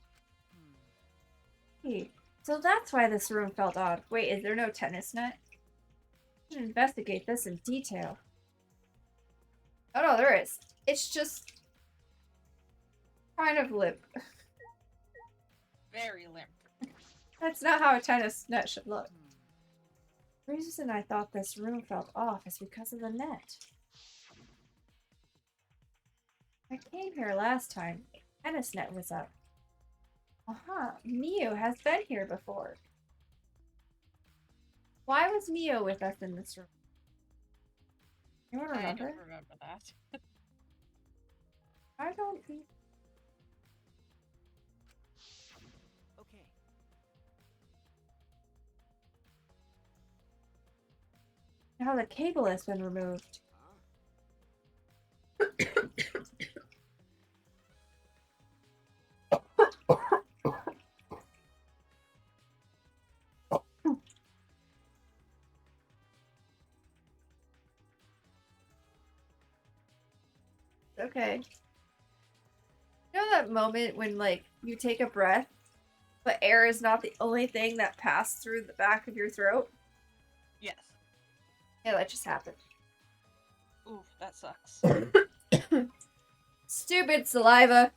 G: Wait, so that's why this room felt odd. Wait, is there no tennis net? I should investigate this in detail. Oh no, there is. It's just kind of limp.
C: Very limp.
G: That's not how a tennis net should look. The reason I thought this room felt off is because of the net. I came here last time. The tennis net was up. Mio has been here before. Why was Mio with us in this room? Anyone
C: I
G: remember?
C: don't remember that.
G: I don't think.
F: okay.
G: Now the cable has been removed. Okay. You know that moment when, like, you take a breath, but air is not the only thing that passed through the back of your throat?
C: Yes.
G: Yeah, that just happened.
C: Oof, that sucks.
G: Stupid saliva!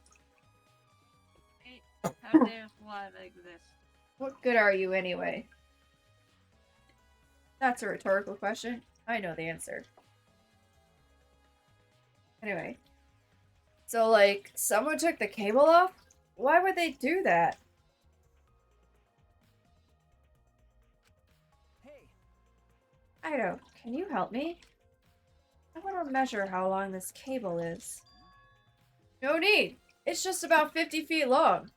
C: Hey, how dare saliva exist?
G: What good are you anyway? That's a rhetorical question. I know the answer. Anyway. So, like, someone took the cable off? Why would they do that?
F: Hey,
G: Ido, can you help me? I want to measure how long this cable is. No need! It's just about 50 feet long.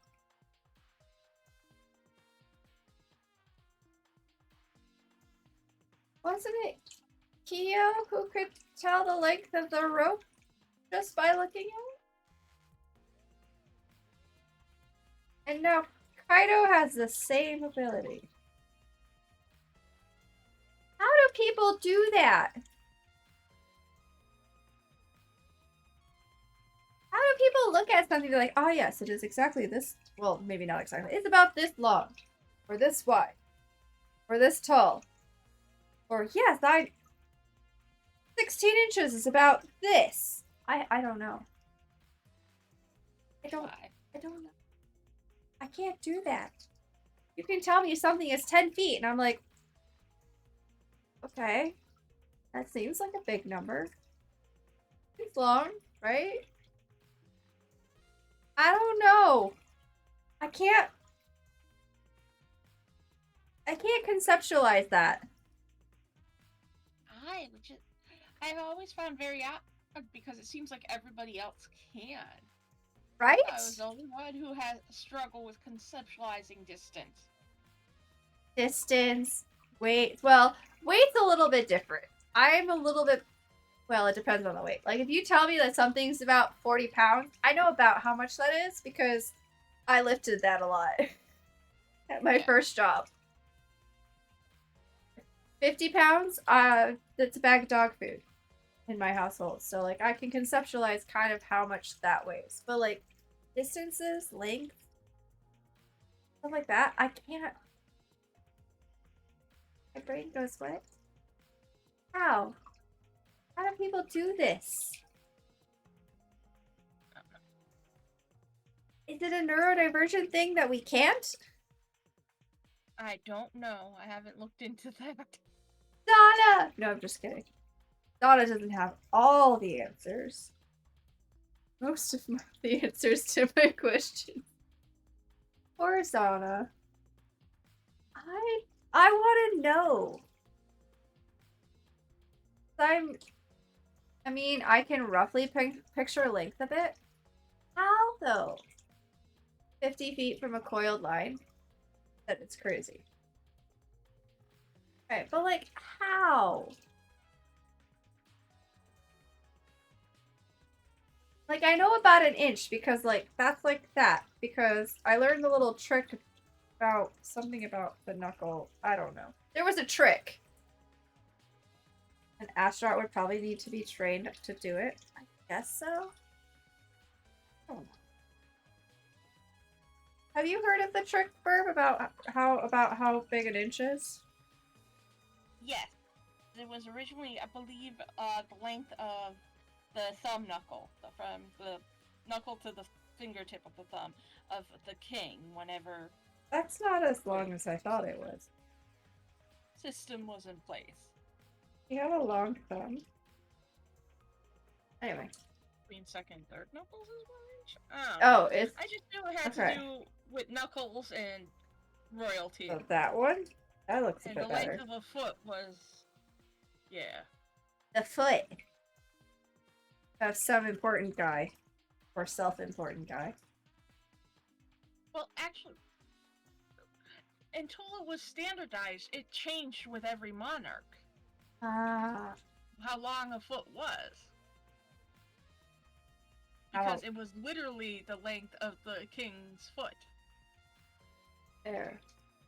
G: Wasn't it Kyo who could tell the length of the rope just by looking at it? And now Kaido has the same ability. How do people do that? How do people look at something and be like, oh yes, it is exactly this, well, maybe not exactly, it's about this long, or this wide, or this tall, or yes, 16 inches is about this. I don't know. I don't know. I can't do that. You can tell me something is 10 feet, and I'm like, okay, that seems like a big number. It's long, right? I don't know. I can't conceptualize that.
C: I've always found very odd because it seems like everybody else can.
G: Right?
C: I was the only one who has struggled with conceptualizing distance.
G: Distance, weight. Well, weight's a little bit different. I'm a little bit, well, it depends on the weight. Like, if you tell me that something's about 40 pounds, I know about how much that is because I lifted that a lot at my first job. 50 pounds, that's a bag of dog food in my household. So, like, I can conceptualize kind of how much that weighs. But, like, distances, length, stuff like that, I can't. My brain goes, what? How? How do people do this? Is it a neurodivergent thing that we can't?
C: I don't know. I haven't looked into that.
G: Donna! No, I'm just kidding. Donna doesn't have all the answers. Most of the answers to my questions. Poor Donna. I want to know. I mean, I can roughly picture length of it. How though? 50 feet from a coiled line? That it's crazy. Right, but like, how? Like, I know about an inch because, like, that's like that. Because I learned a little trick about something about the knuckle. I don't know. There was a trick. An astronaut would probably need to be trained to do it. I guess so. I don't know. Have you heard of the trick, Burb, about how big an inch is?
C: Yes. It was originally, I believe, the length of the thumb knuckle, from the knuckle to the fingertip of the thumb of the king, whenever
G: That's not as long as I thought it was.
C: system was in place.
G: You have a long thumb. Anyway.
C: Between second and third knuckles is 1 inch?
G: Oh, it's
C: I just knew it had
G: okay.
C: to do with knuckles and royalty.
G: oh, that one? That looks a
C: And
G: bit
C: the
G: better.
C: length of a foot was, yeah.
G: The foot. Of some important guy. Or self-important guy.
C: Well, actually, until it was standardized, it changed with every monarch.
G: Ah.
C: How long a foot was.
G: How-
C: Because it was literally the length of the king's foot.
G: Fair.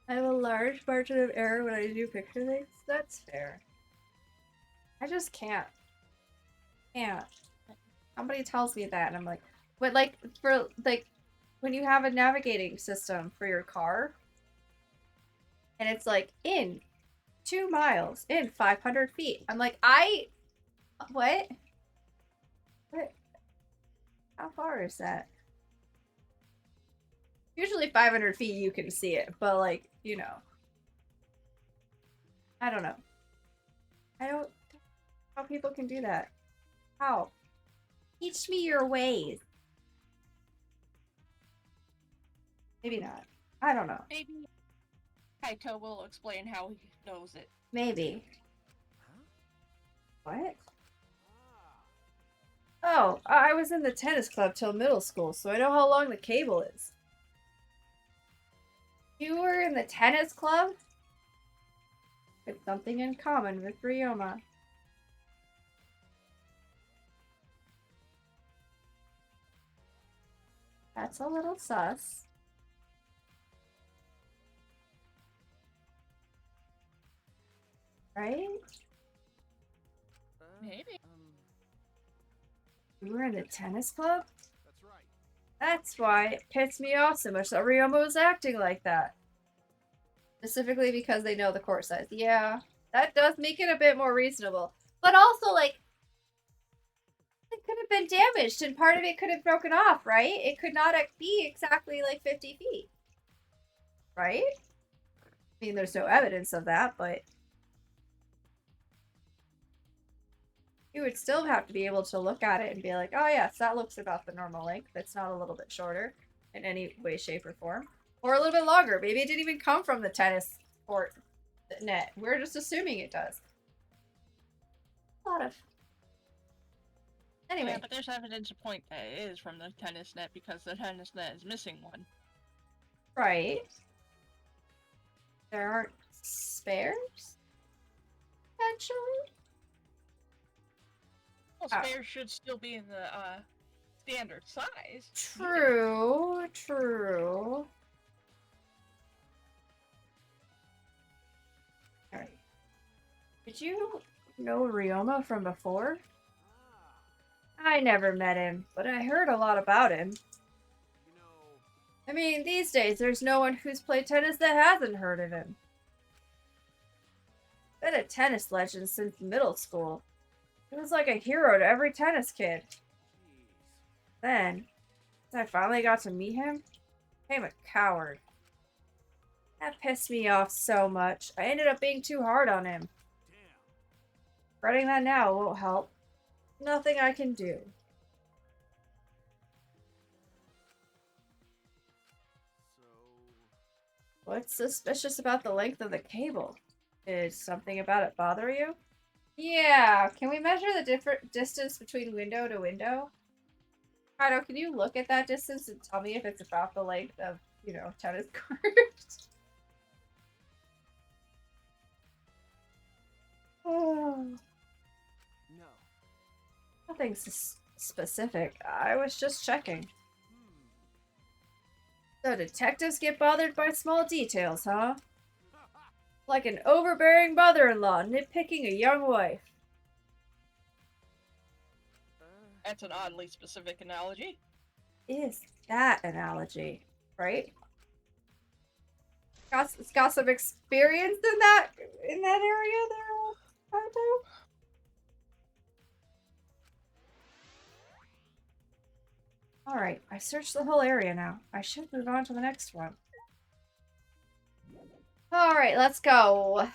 G: I have a large margin of error when I do picture things. That's fair. I just can't. Can't. Somebody tells me that and I'm like, but like, for like, when you have a navigating system for your car, and it's like, in 2 miles, in 500 feet. I'm like, what? What? How far is that? Usually 500 feet you can see it, but like, you know. I don't know. I don't how people can do that. How? Teach me your ways. Maybe not. I don't know.
C: Maybe Kaito will explain how he knows it.
G: Maybe.
F: Huh?
G: What? Oh, I was in the tennis club till middle school, so I know how long the cable is. You were in the tennis club? It's something in common with Ryoma. That's a little sus. Right?
C: Maybe.
G: You were in the tennis club?
D: That's right.
G: That's why it pissed me off so much that Ryoma was acting like that. Specifically because they know the court size. Yeah, that does make it a bit more reasonable. But also, like, it could have been damaged and part of it could have broken off, right? It could not be exactly like 50 feet. Right? I mean, there's no evidence of that, but you would still have to be able to look at it and be like, oh yes, that looks about the normal length. It's not a little bit shorter in any way, shape, or form. Or a little bit longer. Maybe it didn't even come from the tennis court net. We're just assuming it does. A lot of... Anyway.
C: Yeah, but there's evidence to point that it is from the tennis net because the tennis net is missing one.
G: Right. There aren't spares? Potentially?
C: Well,
G: Oh.
C: spares should still be in the standard size.
G: True, true. Alright. Did you know Ryoma from before? I never met him, but I heard a lot about him.
D: You know,
G: I mean, these days, there's no one who's played tennis that hasn't heard of him. Been a tennis legend since middle school. He was like a hero to every tennis kid.
D: jeez.
G: Then, as I finally got to meet him, I became a coward. That pissed me off so much. I ended up being too hard on him.
D: Damn.
G: Spreading that now won't help. Nothing I can do.
D: So,
G: What's suspicious about the length of the cable? Did something about it bother you?
A: Yeah, can we measure the different distance between window to window? Rido, can you look at that distance and tell me if it's about the length of, tennis court?
G: Oh,
F: No.
G: nothing specific. I was just checking. So detectives get bothered by small details, huh? Like an overbearing mother-in-law nitpicking a young wife.
C: That's an oddly specific analogy.
G: Is that analogy, right?
A: It's got some experience in that area there, Rido?
G: Alright, I searched the whole area now. I should move on to the next one.
A: Alright, let's go.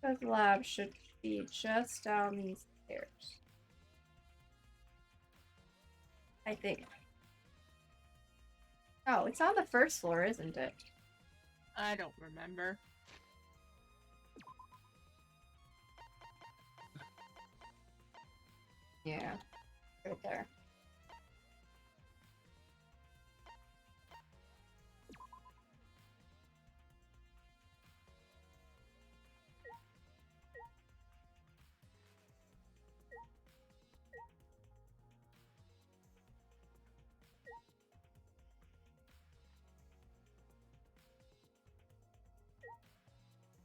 G: The lab should be just down these stairs. I think.
A: Oh, it's on the first floor, isn't it?
C: I don't remember.
A: Yeah. Right there.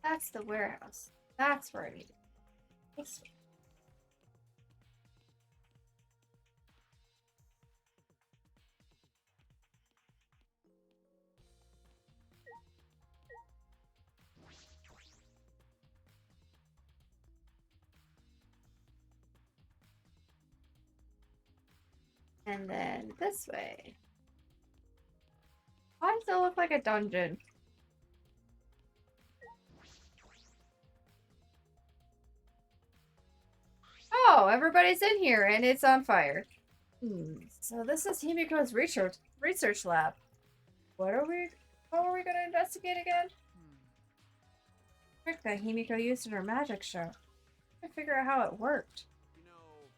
A: That's the warehouse. That's where I need it. This way. And then this way. Why does it look like a dungeon? Oh, everybody's in here and it's on fire.
G: So this is Himiko's research lab. What are we gonna investigate again? Trick that Himiko used in her magic show. I figure out how it worked.
D: you know,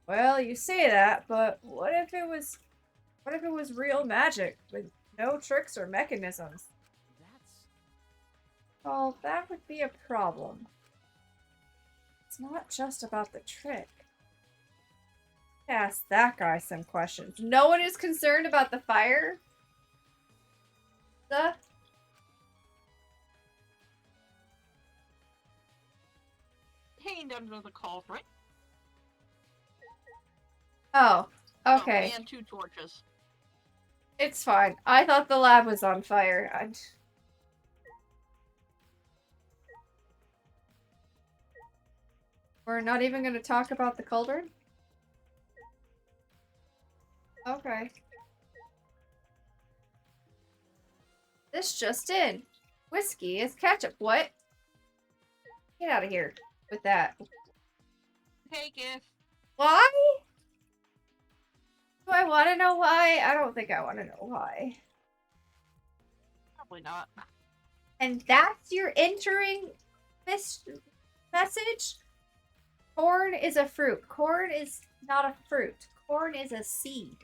G: Well, you say that, but what if it was real magic with no tricks or mechanisms?
F: That's.
G: Well, that would be a problem. It's not just about the trick. Ask that guy some questions.
A: No one is concerned about the fire? Duh.
C: Contained under the cauldron.
A: Oh,
C: Oh,
A: okay.
C: and 2 torches.
A: It's fine. I thought the lab was on fire. We're not even going to talk about the cauldron? Okay. This just in. Whiskey is ketchup. What? Get out of here with that.
C: Take it.
A: Why? Do I want to know why? I don't think I want to know why.
C: Probably not.
A: And that's your entering message? Corn is a fruit. Corn is not a fruit. Corn is a seed.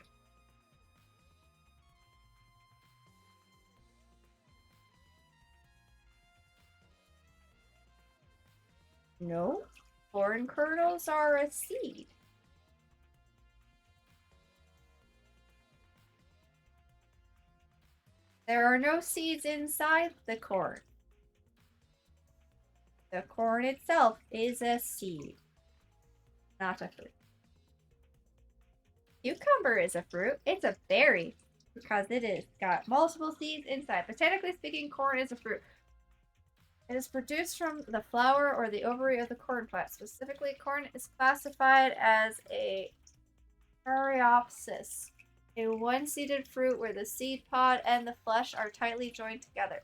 A: No. Corn kernels are a seed. There are no seeds inside the corn. The corn itself is a seed, not a fruit. Cucumber is a fruit. It's a berry because it is got multiple seeds inside. Botanically speaking, corn is a fruit. It is produced from the flower or the ovary of the corn plant. Specifically, corn is classified as a Caryopsis, a one-seeded fruit where the seed pod and the flesh are tightly joined together.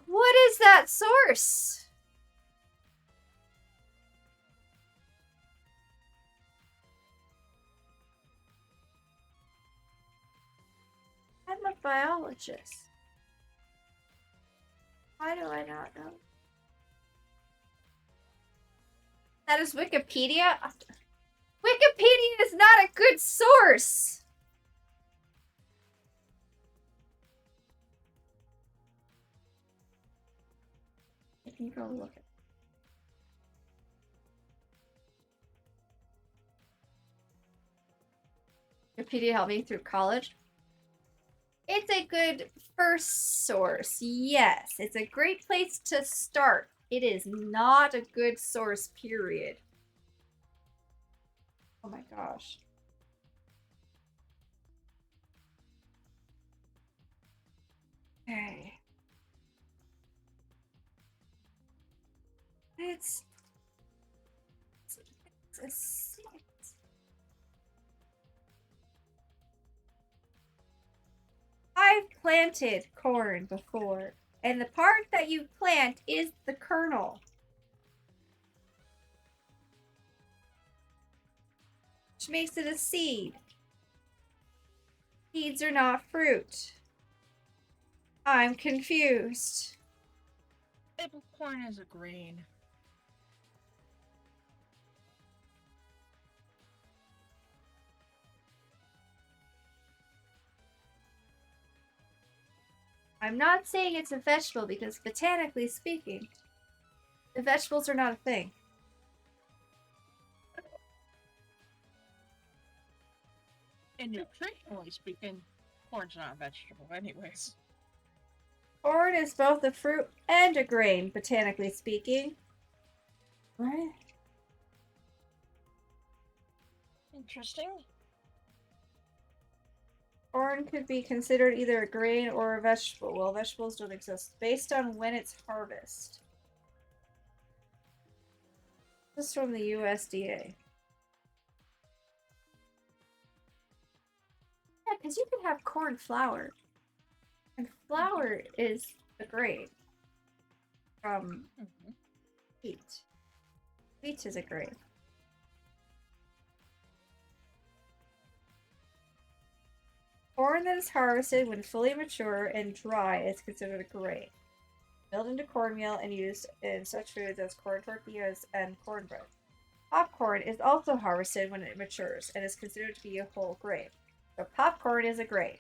A: What is that source?
G: I'm a biologist. Why do I not know?
A: That is Wikipedia? Wikipedia is not a good source!
G: I can go look at.
A: Wikipedia helped me through college. It's a good first source. Yes, it's a great place to start. It is not a good source, period.
G: Oh my gosh. Okay. It's a six.
A: I've planted corn before, and the part that you plant is the kernel. Which makes it a seed. Seeds are not fruit. I'm confused.
C: Maple corn is a grain.
A: I'm not saying it's a vegetable because botanically speaking, the vegetables are not a thing.
C: And nutritionally speaking, corn's not a vegetable anyways.
A: Corn is both a fruit and a grain, botanically speaking. What?
C: Interesting.
A: Corn could be considered either a grain or a vegetable. Well, vegetables don't exist. Based on when it's harvested. This is from the USDA. Yeah, because you can have corn flour. And flour is a grain. From wheat. Wheat is a grain. Corn that is harvested when fully mature and dry is considered a grain. Milled into cornmeal and used in such foods as corn tortillas and cornbread. Popcorn is also harvested when it matures and is considered to be a whole grain. So popcorn is a grain.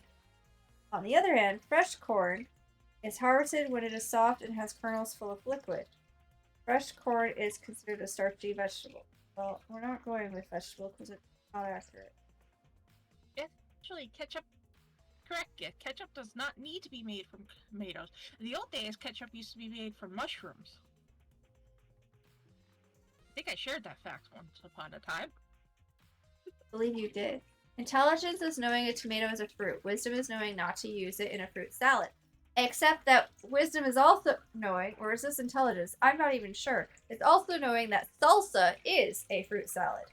A: On the other hand, fresh corn is harvested when it is soft and has kernels full of liquid. Fresh corn is considered a starchy vegetable. Well, we're not going with vegetable because it's not accurate.
C: Actually, ketchup. Correct, yeah. Ketchup does not need to be made from tomatoes. In the old days, ketchup used to be made from mushrooms. I think I shared that fact once upon a time.
A: I believe you did. Intelligence is knowing a tomato is a fruit. Wisdom is knowing not to use it in a fruit salad. Except that wisdom is also knowing, or is this intelligence? I'm not even sure. It's also knowing that salsa is a fruit salad.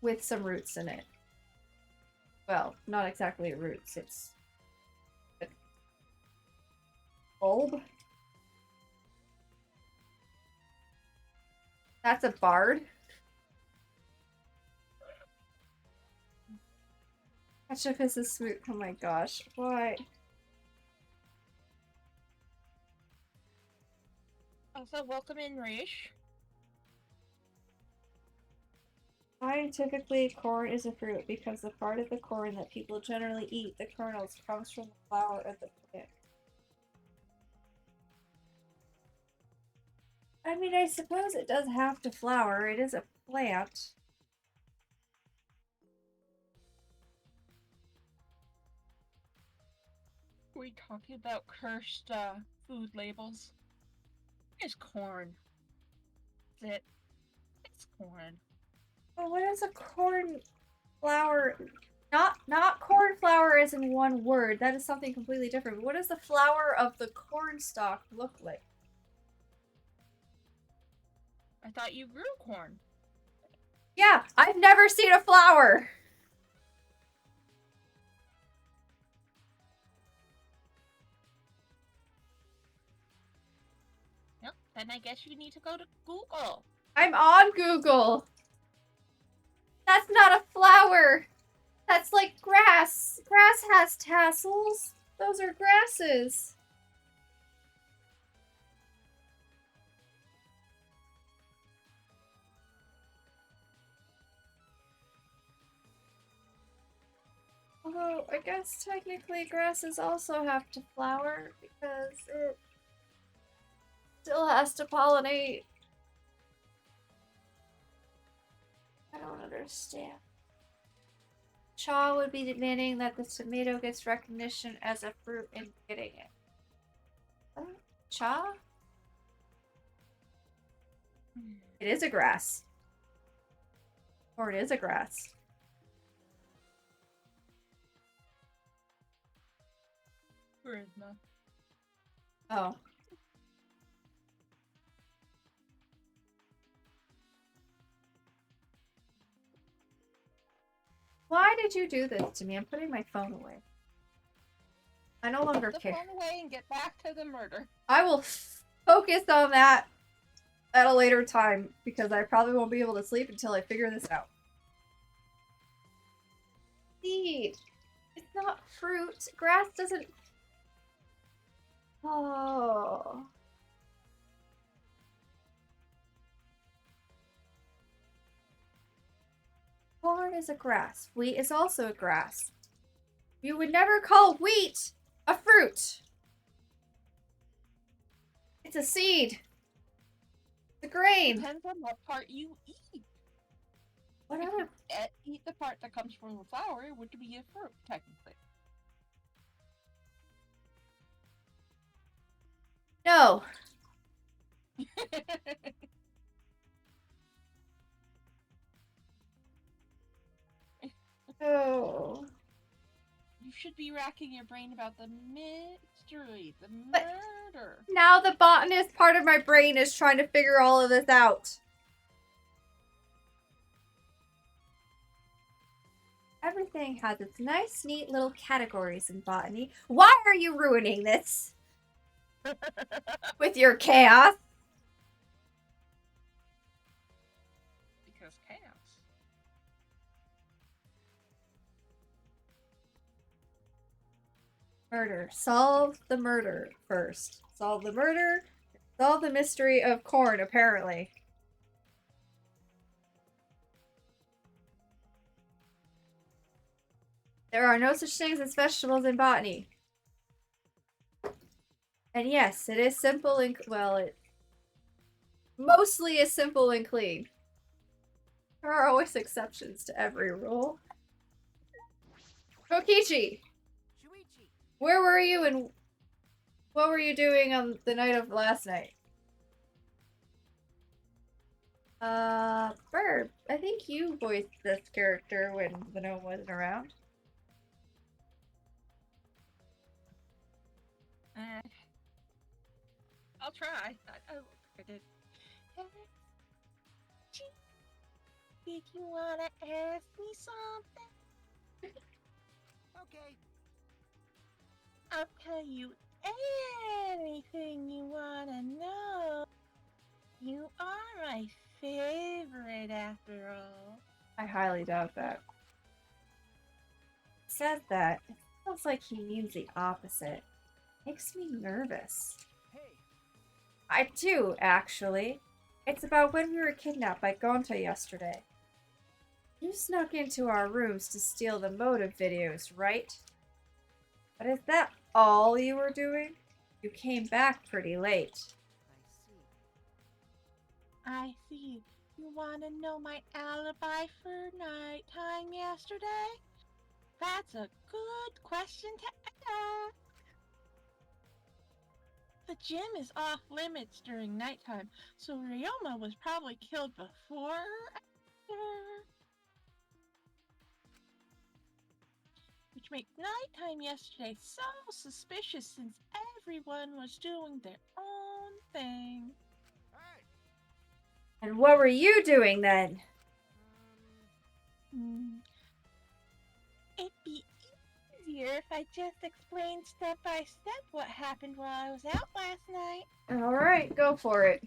A: With some roots in it. Well, not exactly roots. It's a bulb. That's a bard. Ketchup is a smooth. Oh my gosh. Why?
C: Also, welcome in, Raish.
A: Scientifically, corn is a fruit because the part of the corn that people generally eat, the kernels, comes from the flower of the plant. I mean, I suppose it does have to flower. It is a plant.
C: Are we talking about cursed food labels? It's corn. That's it. It's corn.
A: Oh, what is a corn flower? Not corn flower as in one word. That is something completely different. But what does the flower of the corn stalk look like?
C: I thought you grew corn.
A: Yeah, I've never seen a flower.
C: Then I guess you need to go to Google.
A: I'm on Google. That's not a flower. That's like grass. Grass has tassels. Those are grasses. Although, I guess technically grasses also have to flower because it still has to pollinate. I don't understand. Cha would be demanding that the tomato gets recognition as a fruit and getting it. What? Cha? It is a grass. Or it is a grass.
C: Charisma.
A: Oh. Why did you do this to me? I'm putting my phone away. I no longer
C: Put the
A: care.
C: phone away and get back to the murder.
A: I will focus on that at a later time because I probably won't be able to sleep until I figure this out. Seed. It's not fruit. Grass doesn't. Oh. Corn is a grass. Wheat is also a grass. You would never call wheat a fruit. It's a seed. It's a grain.
C: Depends on what part you eat.
A: What other?
C: Eat the part that comes from the flower, it would be a fruit, technically.
A: No. Oh.
C: You should be racking your brain about the mystery, the
A: But-
C: murder.
A: Now the botanist part of my brain is trying to figure all of this out. Everything has its nice, neat little categories in botany. Why are you ruining this? With your chaos?
C: Because chaos.
A: Murder. Solve the murder first. Solve the murder. Solve the mystery of corn, apparently. There are no such things as vegetables in botany. And yes, it is simple and, well, it mostly is simple and clean. There are always exceptions to every rule. Kokichi,
F: Shuichi,
A: where were you and what were you doing on the night of last night? Burb, I think you voiced this character when the gnome wasn't around.
C: I'll try. I did. Did you wanna ask me something?
F: okay.
C: I'll tell you anything you wanna know. You are my favorite after all.
A: I highly doubt that. Says that. It feels like he means the opposite. Makes me nervous.
F: Hey,
A: I do, actually. It's about when we were kidnapped by Gonta yesterday. You snuck into our rooms to steal the motive videos, right? But is that all you were doing? You came back pretty late.
C: I see. You wanna know my alibi for nighttime yesterday? That's a good question to ask. The gym is off limits during nighttime, so Ryoma was probably killed before or after. Which makes nighttime yesterday so suspicious since everyone was doing their own thing.
F: Hey.
A: And what were you doing then?
C: It'd be easier if I just explained step by step what happened while I was out last night.
G: Alright, go for it.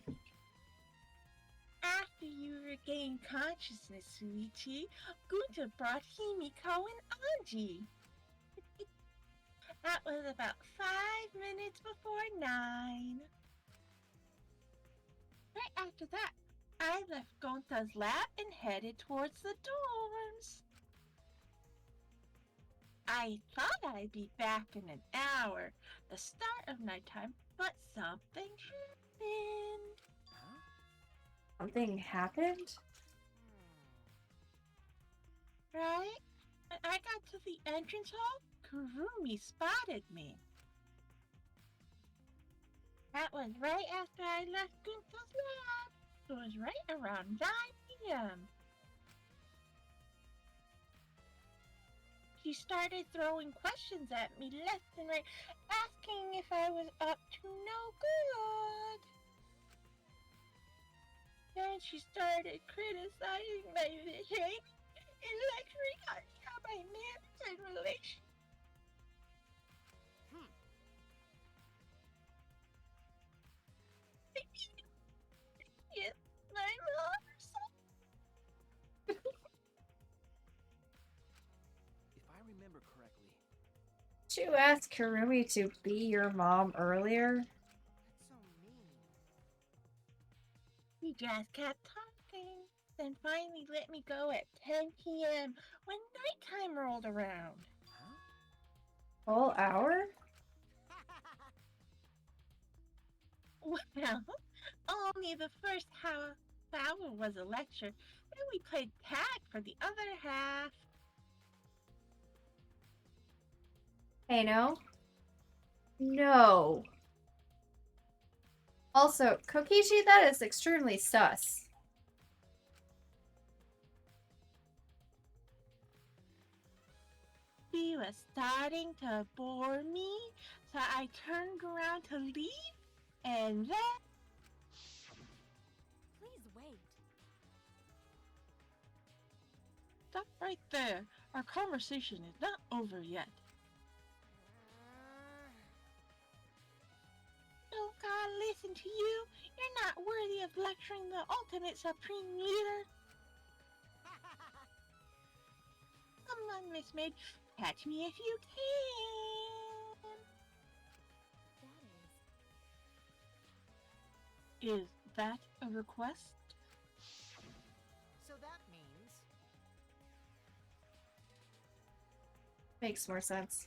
C: After you regained consciousness, Suichi, Gunta brought Himiko and Anji. That was about 5 minutes before 9. Right after that, I left Gonta's lab and headed towards the dorms. I thought I'd be back in an hour, the start of nighttime, but something happened.
G: Something happened?
C: Right? When I got to the entrance hall, Kurumi spotted me. That was right after I left Gunta's lab. It was right around 9 p.m. She started throwing questions at me left and right, asking if I was up to no good. Then she started criticizing my behavior and lecturing on how my manners and relations. Yes, my mom or something.
F: If I remember correctly,
G: Did you ask Kurumi to be your mom earlier?
F: that's so mean.
C: He just kept talking, then finally let me go at 10 p.m. when nighttime rolled around.
G: Full hour?
C: Well, only the first hour was a lecture, then we played tag for the other half.
G: Hey, no? No. Also, Kokichi, that is extremely sus.
C: He was starting to bore me, so I turned around to leave, and then
H: Please wait.
C: stop right there. Our conversation is not over yet. Oh God, listen to you. You're not worthy of lecturing the ultimate supreme leader. Come on, Miss Maid. Catch me if you
H: That
C: can. Is that a request?
H: So that means
G: Makes more sense.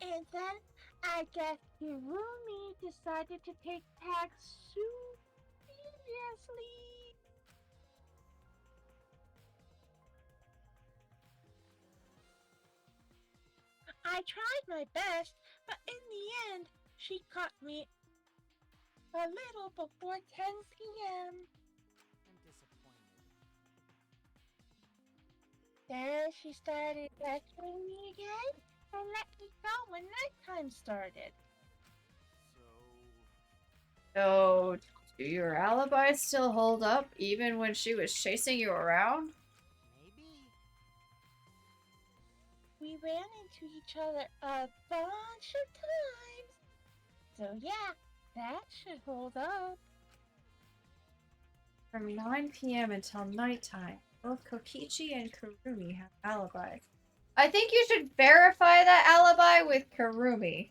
C: And then I guess Hirumi decided to take tag seriously. I tried my best, but in the end, she caught me a little before 10 p.m.
H: I'm disappointed.
C: Then she started lecturing me again and let me go when nighttime started.
F: So,
G: So, do your alibis still hold up even when she was chasing you around?
H: Maybe.
C: We ran into each other a bunch of times. So yeah, that should hold up.
G: From 9 p.m. until nighttime, both Kokichi and Kurumi have alibis. I think you should verify that alibi with Kurumi.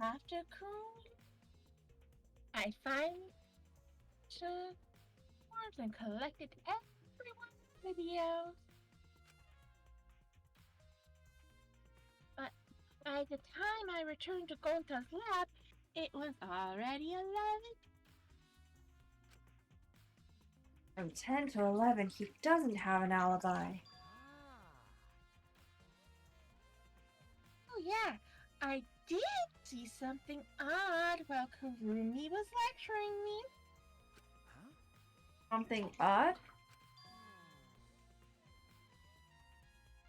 C: After Kurumi, I finally took forms and collected everyone's videos. But by the time I returned to Gonta's lab, it was already 11.
G: From 10 to 11, he doesn't have an alibi.
C: Oh yeah, I did see something odd while Kurumi was lecturing me.
G: Something odd?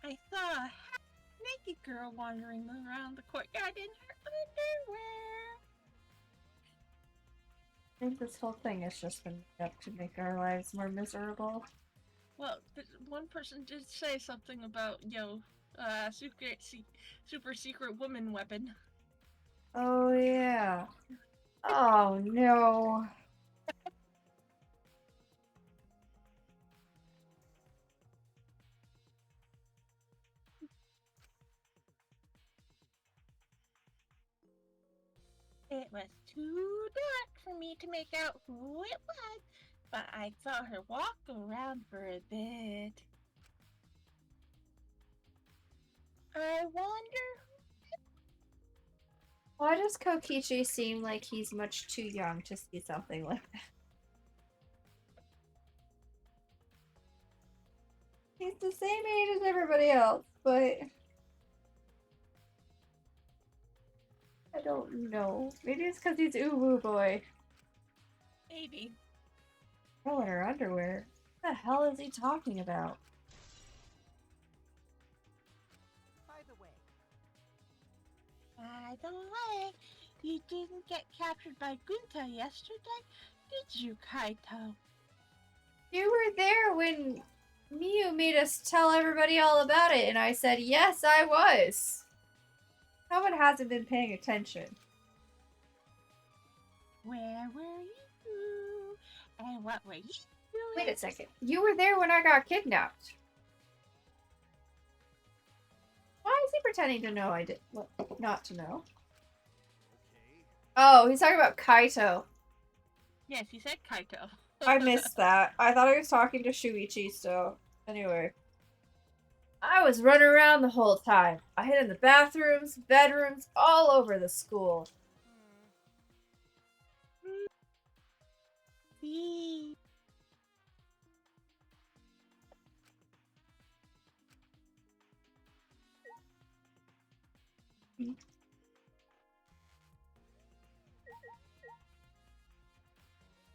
C: I saw a half-naked girl wandering around the courtyard in her underwear.
G: I think this whole thing has just been made up to make our lives more miserable.
C: Well, one person did say something about, super secret woman weapon.
G: Oh, yeah. Oh, no.
C: It was too dark for me to make out who it was, but I saw her walk around for a bit. I wonder.
G: Why does Kokichi seem like he's much too young to see something like that? He's the same age as everybody else, but I don't know. Maybe it's because he's Uwu boy.
C: Maybe.
G: Girl in her underwear. What the hell is he talking about?
H: By the way,
C: By the way, you didn't get captured by Gunta yesterday, did you, Kaito?
G: You were there when Miyu made us tell everybody all about it, and I said, yes, I was. Someone hasn't been paying attention.
C: Where were you? And what were you doing?
G: Wait a second. You were there when I got kidnapped. Why is he pretending to know I did not to know?
D: Okay.
G: Oh, he's talking about Kaito.
C: Yes, he said Kaito.
G: I missed that. I thought I was talking to Shuichi, so anyway. I was running around the whole time. I hid in the bathrooms, bedrooms, all over the school.
C: See.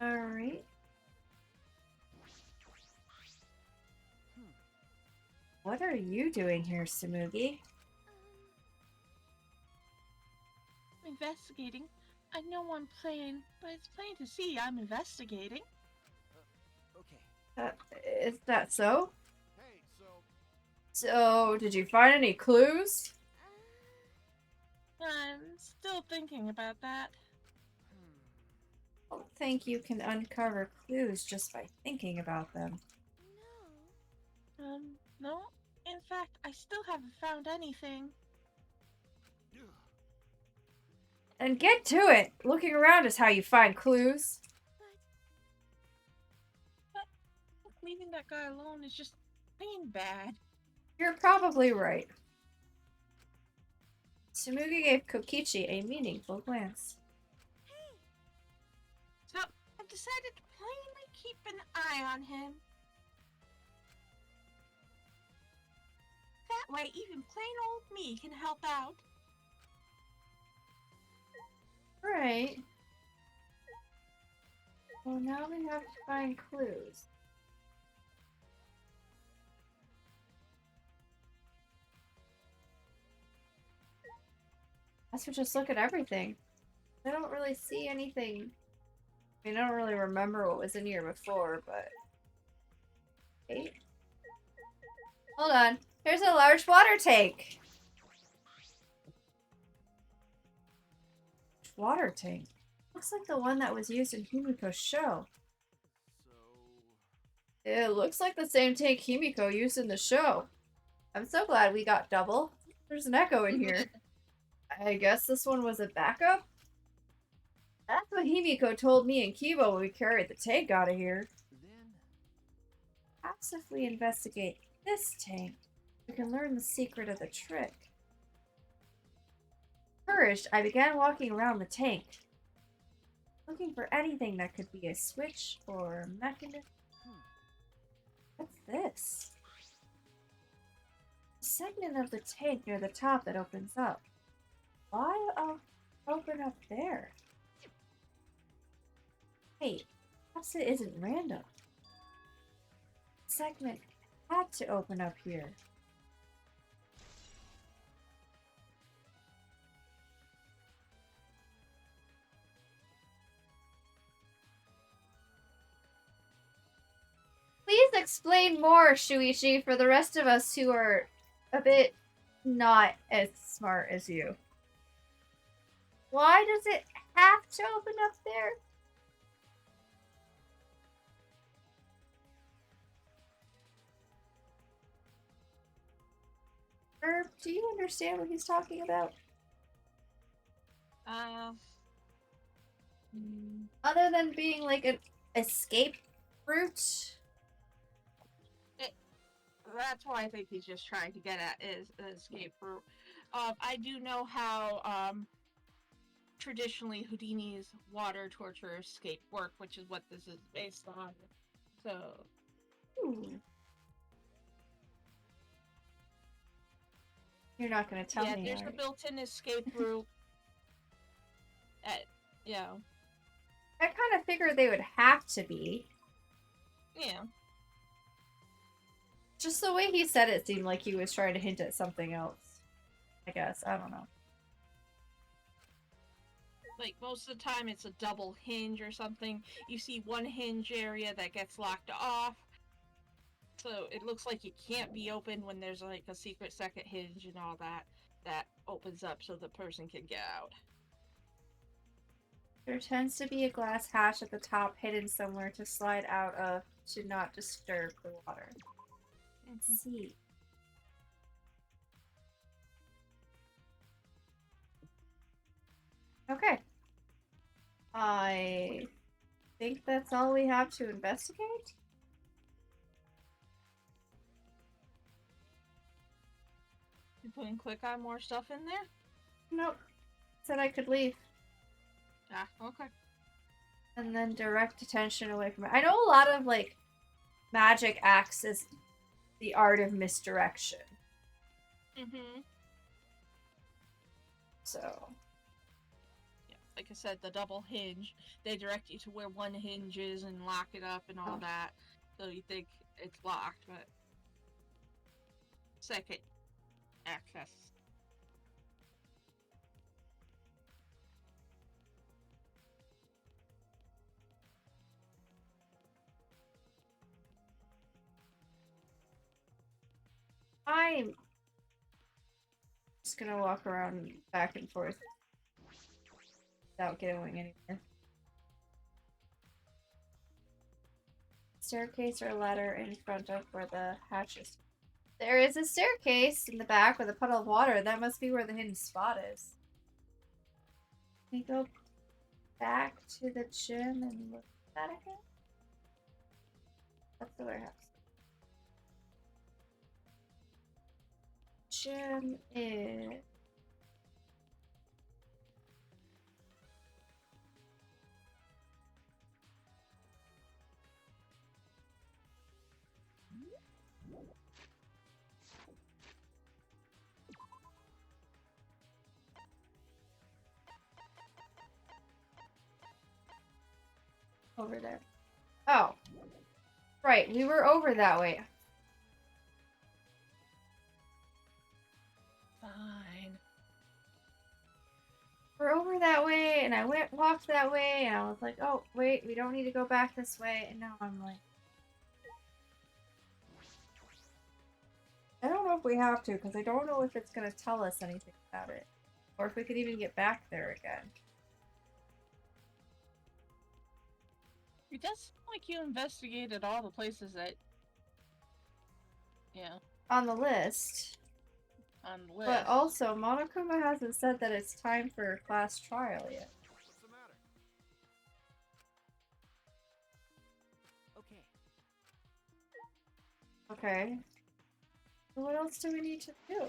G: Alright. What are you doing here, Tsumugi?
C: Investigating. I know I'm playing, but it's plain to see I'm investigating.
F: Okay.
G: Is that so?
D: Hey, so
G: So, did you find any clues?
C: I'm still thinking about that.
G: I don't think you can uncover clues just by thinking about them.
C: No. In fact, I still haven't found anything.
G: And get to it! Looking around is how you find clues.
C: Leaving that guy alone is just plain bad.
G: You're probably right. Tsumugi gave Kokichi a meaningful glance.
C: So, I've decided to plainly keep an eye on him. That way, even plain old me can help out.
G: Right. Well, now we have to find clues. I should just look at everything. I don't really see anything. I mean, I don't really remember what was in here before, but... Wait. Hold on. There's a large water tank. Water tank? Looks like the one that was used in Himiko's show.
D: so
G: It looks like the same tank Himiko used in the show. I'm so glad we got double. There's an echo in here. I guess this one was a backup? That's what Himiko told me and Kibo when we carried the tank out of here.
F: Then
G: Perhaps if we investigate this tank, we can learn the secret of the trick. Encouraged, I began walking around the tank, looking for anything that could be a switch or mechanism. What's this? A segment of the tank near the top that opens up. Why open up there? Wait, perhaps it isn't random. The segment had to open up here. Please
A: explain more, Shuichi, for the rest of us who are a bit not as smart as you. Why does it have to open up there? Herb, do you understand what he's talking about? Other than being like an escape route?
C: That's what I think he's just trying to get at, is an escape route. I do know how traditionally Houdini's water torture escape work, which is what this is based on. So,
A: You're not gonna tell me.
C: there's a built-in escape route.
A: I kind of figured they would have to be.
C: Yeah.
A: Just the way he said it seemed like he was trying to hint at something else. I guess. I don't know.
C: Like, most of the time it's a double hinge or something. You see one hinge area that gets locked off. So it looks like it can't be opened when there's like a secret second hinge and all that. That opens up so the person can get out.
A: There tends to be a glass hatch at the top hidden somewhere to slide out of to not disturb the water. Let's see. Okay. I think that's all we have to investigate.
C: You can click on more stuff in there?
A: Nope. Said I could leave.
C: Ah, okay.
A: And then direct attention away from it. I know a lot of like magic acts as the art of misdirection.
C: Mm-hmm.
A: So
C: Yeah, like I said, the double hinge. They direct you to where one hinge is and lock it up and all that. So you think it's locked, but second access.
A: I'm just gonna walk around back and forth without going anywhere. Staircase or ladder in front of where the hatch is. There is a staircase in the back with a puddle of water. That must be where the hidden spot is. Can we go back to the gym and look at that again? That's the warehouse. Gym is... over there. Oh. Right, we were over that way.
C: Fine.
A: We're over that way, and I walked that way, and I was like, oh, wait, we don't need to go back this way, and now I'm like... I don't know if we have to, because I don't know if it's going to tell us anything about it. Or if we could even get back there again.
C: It does seem like you investigated all the places that... Yeah,
A: On the list.
C: on the list.
A: But also, Monokuma hasn't said that it's time for a class trial yet.
D: What's the matter?
F: Okay.
A: Okay. So what else do we need to do?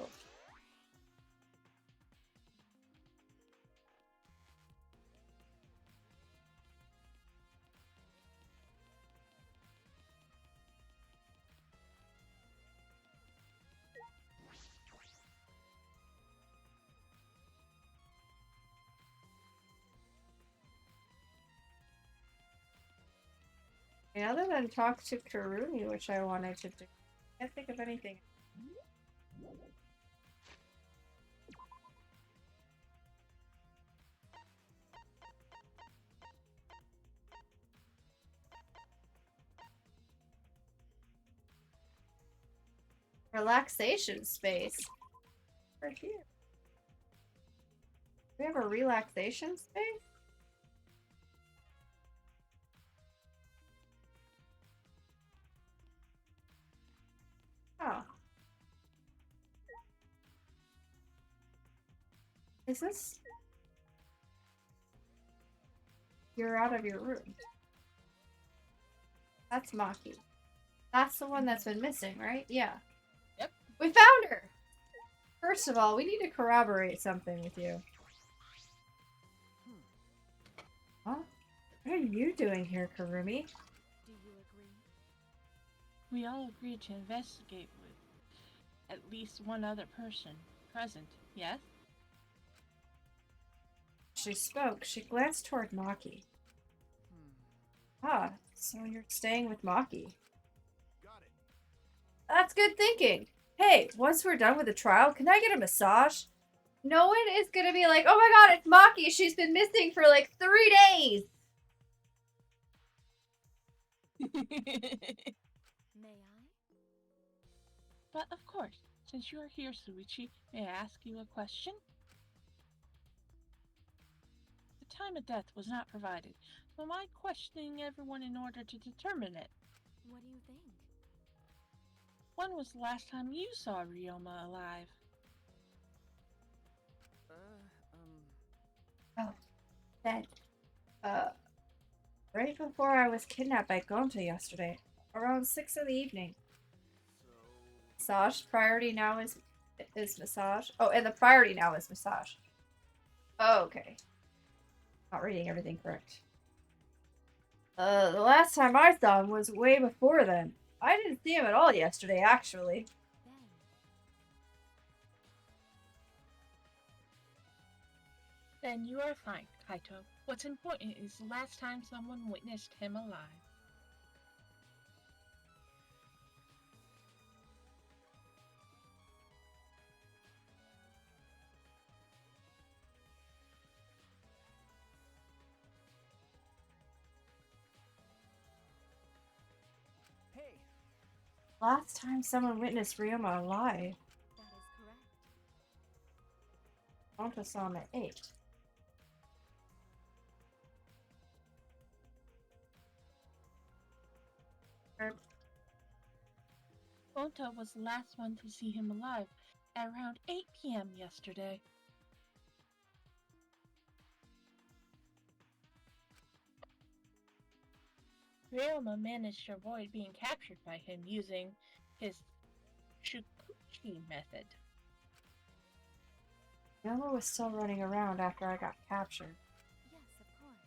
A: Other than talk to Karuni, which I wanted to do, I can't think of anything. Relaxation space. Right here. We have a relaxation space? Oh. Is this? You're out of your room. That's Maki. That's the one that's been missing, right? Yeah.
C: Yep.
A: We found her! First of all, we need to corroborate something with you. Huh? What are you doing here, Karumi?
H: Do you agree?
C: We all agreed to investigate with at least one other person present, yes?
G: She spoke. She glanced toward Maki. Ah, so you're staying with Maki.
D: Got it.
G: That's good thinking. Hey, once we're done with the trial, can I get a massage?
A: No one is gonna be like, oh my god, it's Maki. She's been missing for like 3 days.
H: May I?
C: But of course, since you are here, Suichi, may I ask you a question? The time of death was not provided, so am I questioning everyone in order to determine it?
H: What do you think?
C: When was the last time you saw Ryoma alive?
A: Then,
G: Right before I was kidnapped by Gonta yesterday, around 6 in the evening.
D: So
A: massage. Priority now is massage. Oh, and the priority now is massage. Oh, okay. Not reading everything correct. The last time I saw him was way before then. I didn't see him at all yesterday, actually.
C: Then you are fine, Kaito. What's important is the last time someone witnessed him alive.
F: Hey,
G: Last time someone witnessed Ryoma alive,
H: That is correct.
G: Gonta saw him at 8.
C: Gonta was the last one to see him alive at around 8 p.m. yesterday. Ryoma managed to avoid being captured by him using his Shukuchi method.
G: Ryoma was still running around after I got captured.
H: Yes, of course.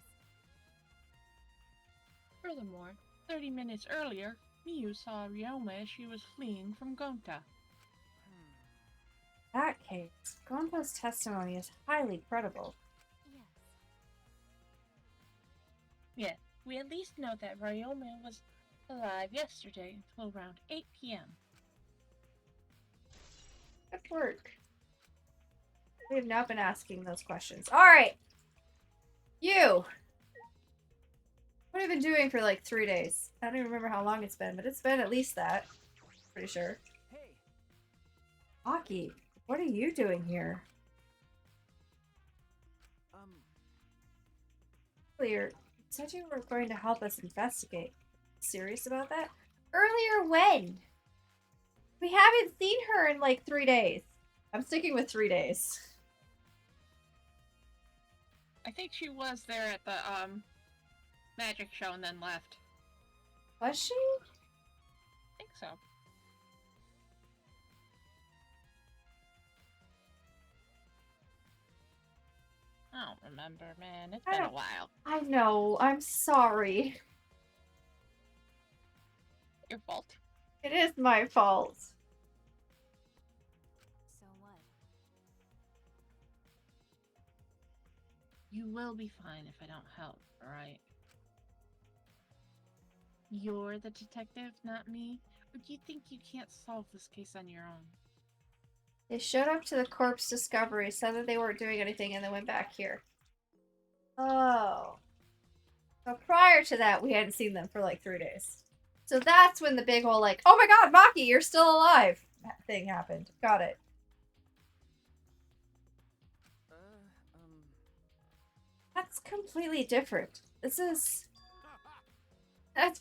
C: Furthermore, 30 minutes earlier, Miyu saw Ryoma as she was fleeing from Gonta.
G: In that case, Gonta's testimony is highly credible.
H: Yes.
C: Yes, we at least know that Ryoma was alive yesterday until around 8 p.m.
A: Good work. We have now been asking those questions. Alright. You. What have you been doing for like 3 days? I don't even remember how long it's been, but it's been at least that. Pretty sure.
F: hey,
G: Maki, what are you doing here? Earlier, you said you were going to help us investigate. Serious about that?
A: Earlier when? We haven't seen her in like 3 days. I'm sticking with 3 days.
C: I think she was there at the magic show and then left.
A: Was she?
C: I think so. I don't remember, man. It's
A: I
C: been a
A: don't-
C: while.
A: I know. I'm sorry.
C: Your fault.
A: It is my fault.
H: So what?
C: You will be fine if I don't help, alright? You're the detective, not me? Or do you think you can't solve this case on your own?
A: They showed up to the corpse discovery, said that they weren't doing anything, and then went back here. Oh. So prior to that, we hadn't seen them for like 3 days. So that's when the big whole like, oh my god, Maki, you're still alive
G: thing happened. Got it. That's completely different. That's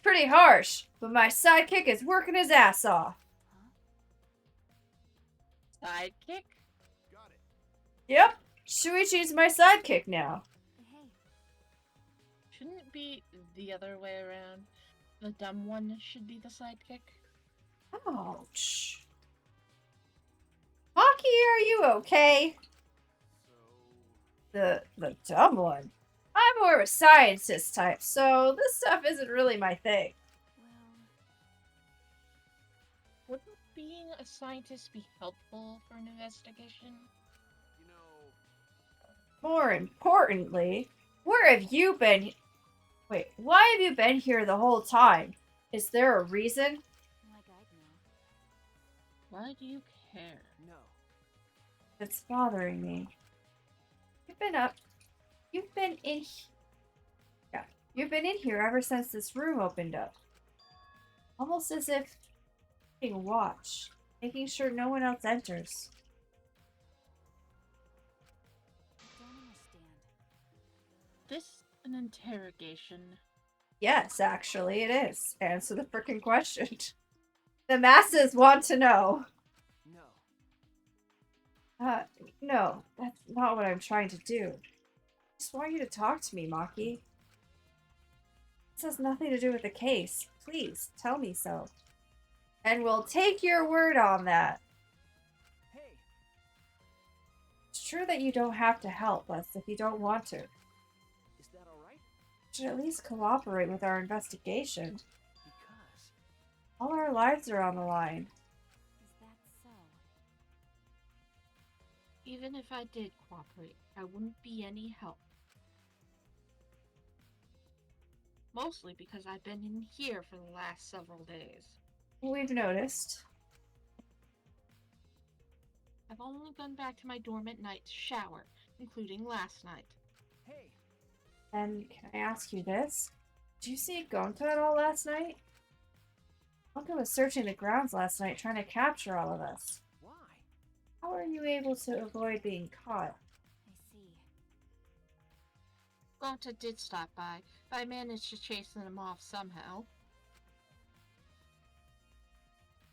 G: pretty harsh, but my sidekick is working his ass off.
C: Sidekick?
D: Got it.
G: Yep, Shuichi's my sidekick now.
H: Hey,
C: Shouldn't it be the other way around? The dumb one should be the sidekick?
G: Ouch. Maki, are you okay?
D: So,
G: The dumb one. I'm more of a scientist type, so this stuff isn't really my thing.
H: well,
C: Wouldn't being a scientist be helpful for an investigation?
D: you know,
G: More importantly, where have you been? Wait, why have you been here the whole time? Is there a reason?
H: like I'd know.
C: Why do you care?
F: No.
G: It's bothering me. You've been in you've been in here ever since this room opened up. Almost as if keeping watch, making sure no one else enters.
H: I don't understand.
C: This an interrogation.
G: Yes, actually, it is. Answer the frickin' question. The masses want to know.
F: No.
G: No, that's not what I'm trying to do. I just want you to talk to me, Maki. This has nothing to do with the case. Please, tell me so. And we'll take your word on that.
F: Hey,
G: It's true that you don't have to help us if you don't want to.
F: is that all right?
G: You should at least cooperate with our investigation.
F: Because
G: All our lives are on the line.
H: Is that so?
C: Even if I did cooperate, I wouldn't be any help. Mostly because I've been in here for the last several days.
G: We've noticed.
C: I've only gone back to my dorm at night to shower, including last night.
F: hey,
G: And can I ask you this? Did you see Gonta at all last night? Gonta was searching the grounds last night trying to capture all of us.
F: why?
G: How are you able to avoid being caught?
H: I see.
C: Gonta did stop by, but I managed to chase them off somehow.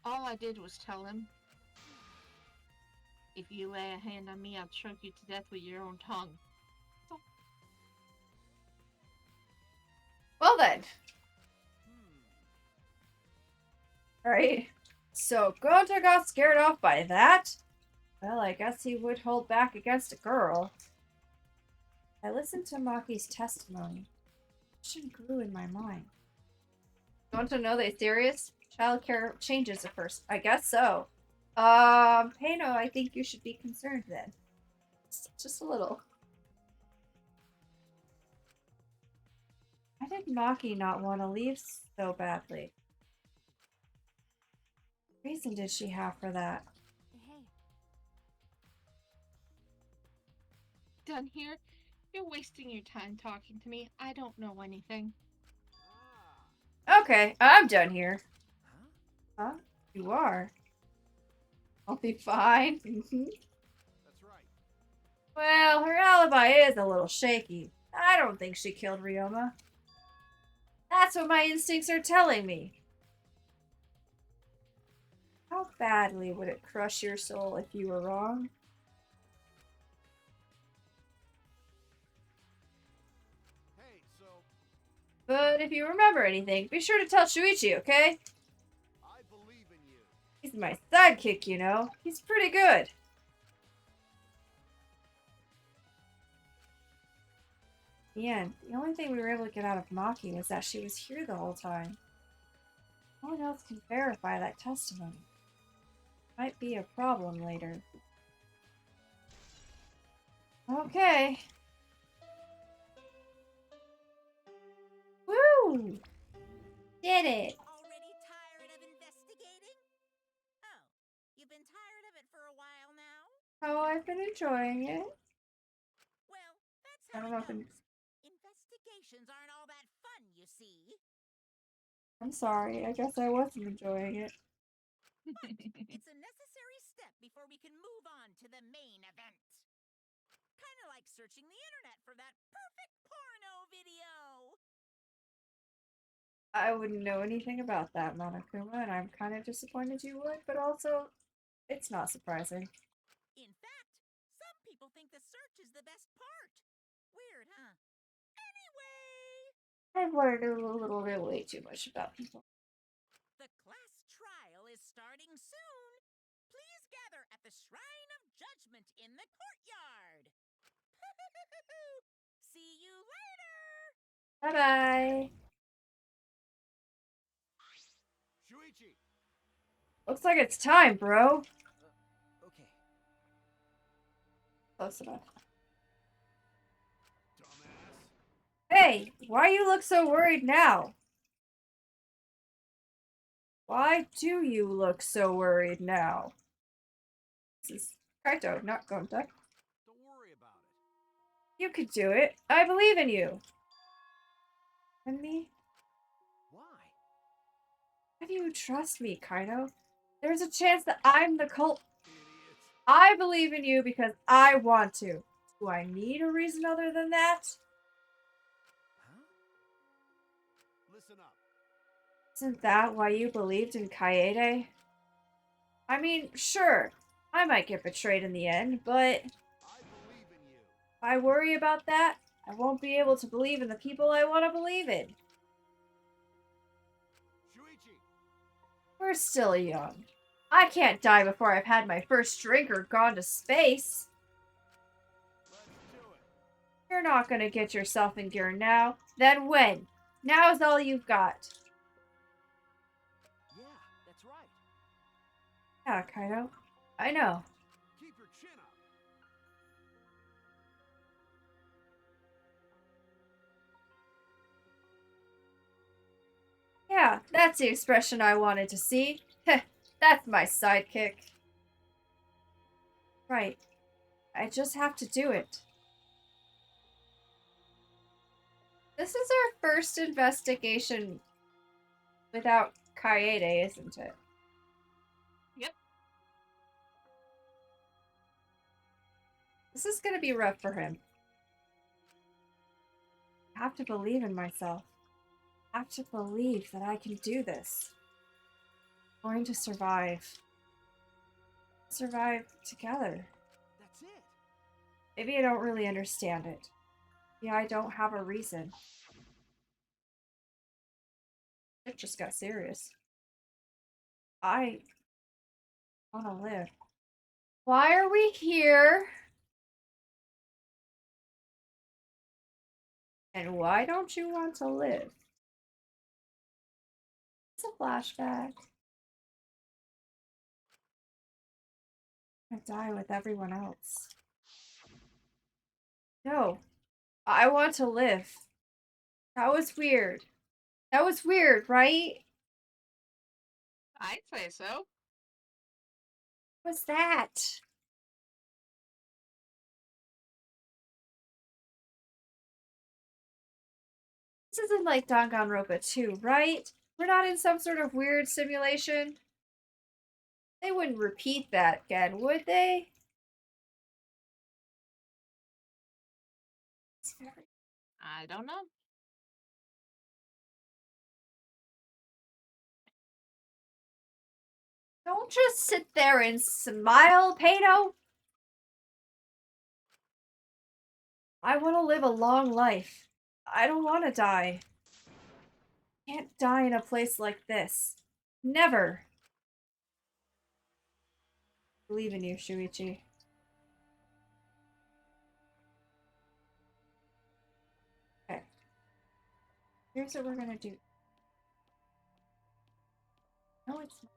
C: All I did was tell him, if you lay a hand on me, I'll choke you to death with your own tongue.
G: Well then,
F: Hmm.
G: right? So Gonta got scared off by that? Well, I guess he would hold back against a girl. I listened to Maki's testimony. Question grew in my mind. Gonta know they serious? Childcare changes at first. I guess so. Peino, I think you should be concerned then. Just a little. Why did Maki not want to leave so badly? What reason did she have for that?
H: Hey,
C: Done here? You're wasting your time talking to me. I don't know anything.
G: Okay, I'm done here.
F: Huh?
G: Huh? You are? I'll be fine.
D: that's right.
G: Well, her alibi is a little shaky. I don't think she killed Ryoma. That's what my instincts are telling me. How badly would it crush your soul if you were wrong?
D: Hey, so
G: But if you remember anything, be sure to tell Shuichi, okay?
D: I believe in you.
G: He's my sidekick, you know. He's pretty good. In the end, the only thing we were able to get out of Maki was that she was here the whole time. No one else can verify that testimony. Might be a problem later. Okay. Woo! Did it!
I: Already tired of investigating? Oh, you've been tired of it for a while now?
G: Oh, I've been enjoying it.
I: Well, that's
G: I
I: how
G: don't
I: it
G: know if
I: goes.
G: I'm-
I: Investigations aren't all that fun, you see.
G: I'm sorry. I guess I wasn't enjoying it.
I: It's a necessary we can move on to the main event. Kind of like searching the internet for that perfect porno video.
G: I wouldn't know anything about that, Monokuma, and I'm kind of disappointed you would, but also, it's not surprising.
I: In fact, some people think the search is the best part. Weird, huh? Anyway,
G: I've learned a little bit way too much about people.
I: the class trial is starting soon. Please gather at the Shrine of Judgment in the courtyard. See you later.
G: Bye-bye!
D: Shuichi!
G: Looks like it's time, bro!
F: Okay.
G: Close enough.
D: Dumbass!
G: Hey! Why you look so worried now? Why do you look so worried now? This is Kaito, not Gonta.
D: Don't worry about it.
G: You could do it. I believe in you. And me?
F: Why?
G: Why do you trust me, Kaito? There's a chance that I'm the cult.
D: Idiot.
G: I believe in you because I want to. Do I need a reason other than that?
F: Huh?
D: Listen up.
G: Isn't that why you believed in Kaede? I mean, sure, I might get betrayed in the end, but
D: I believe in you.
G: if I worry about that, I won't be able to believe in the people I want to believe in.
D: Shuichi!
G: We're still young. I can't die before I've had my first drink or gone to space.
D: Let's do it.
G: You're not gonna get yourself in gear now. Then when? Now's all you've got.
F: Yeah, that's right.
G: Yeah, Kaito. I know.
D: Keep your chin up.
G: Yeah, that's the expression I wanted to see. Heh, that's my sidekick. Right. I just have to do it. This is our first investigation without Kaede, isn't it?
C: Yep.
G: This is gonna be rough for him. I have to believe in myself. I have to believe that I can do this. I'm going to survive. Survive together.
F: That's it.
G: Maybe I don't really understand it. Yeah, I don't have a reason. It just got serious. I want to live. Why are we here? And why don't you want to live? It's a flashback. I die with everyone else. No, I want to live. That was weird. That was weird, right?
C: I'd say so.
G: What was that? This isn't like Danganronpa 2, right? We're not in some sort of weird simulation. They wouldn't repeat that again, would they? It's very...
C: I don't know.
G: Don't just sit there and smile, Pato. I want to live a long life. I don't want to die. Can't die in a place like this. Never. Believe in you, Shuichi. Okay. Here's what we're gonna do. No, it's not.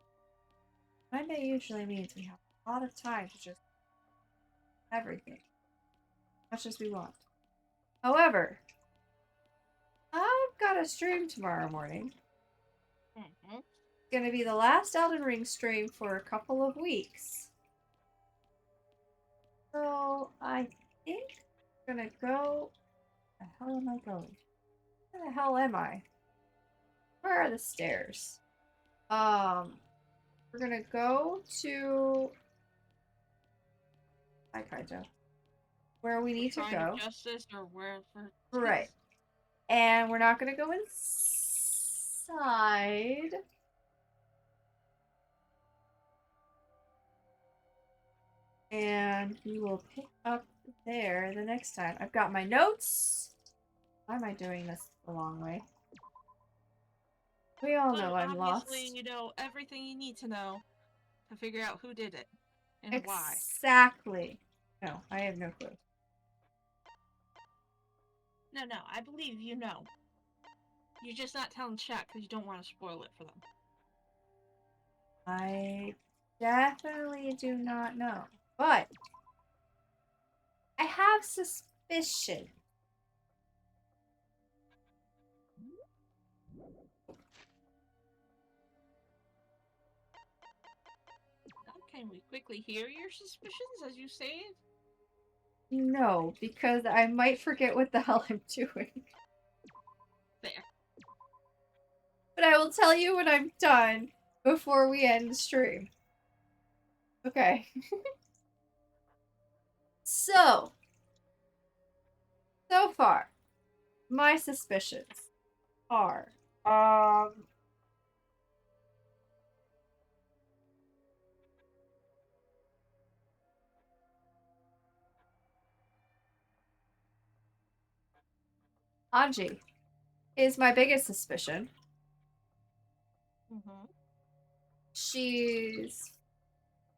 G: Monday usually means we have a lot of time to just everything. Much as we want. However, I've got a stream tomorrow morning.
C: Mm-hmm.
G: It's gonna be the last Elden Ring stream for a couple of weeks. So I think I'm gonna go. Where the hell am I going? Where the hell am I? Where are the stairs? We're gonna go to Kaijo. Where we need to
C: Shrine of
G: go.
C: Justice or wherever.
G: Right. And we're not gonna go inside. And we will pick up there the next time. I've got my notes. Why am I doing this the long way? We all know I'm lost.
C: Obviously, you know everything you need to know to figure out who did it and why.
G: Exactly. No, I have no clue.
C: No, I believe you know. You're just not telling chat because you don't want to spoil it for them.
G: I definitely do not know. But I have suspicion.
C: Can we quickly hear your suspicions as you say it?
G: No, because I might forget what the hell I'm doing.
C: There.
G: But I will tell you when I'm done before we end the stream. Okay. So far, my suspicions are, Anji is my biggest suspicion.
C: Mm-hmm.
G: She's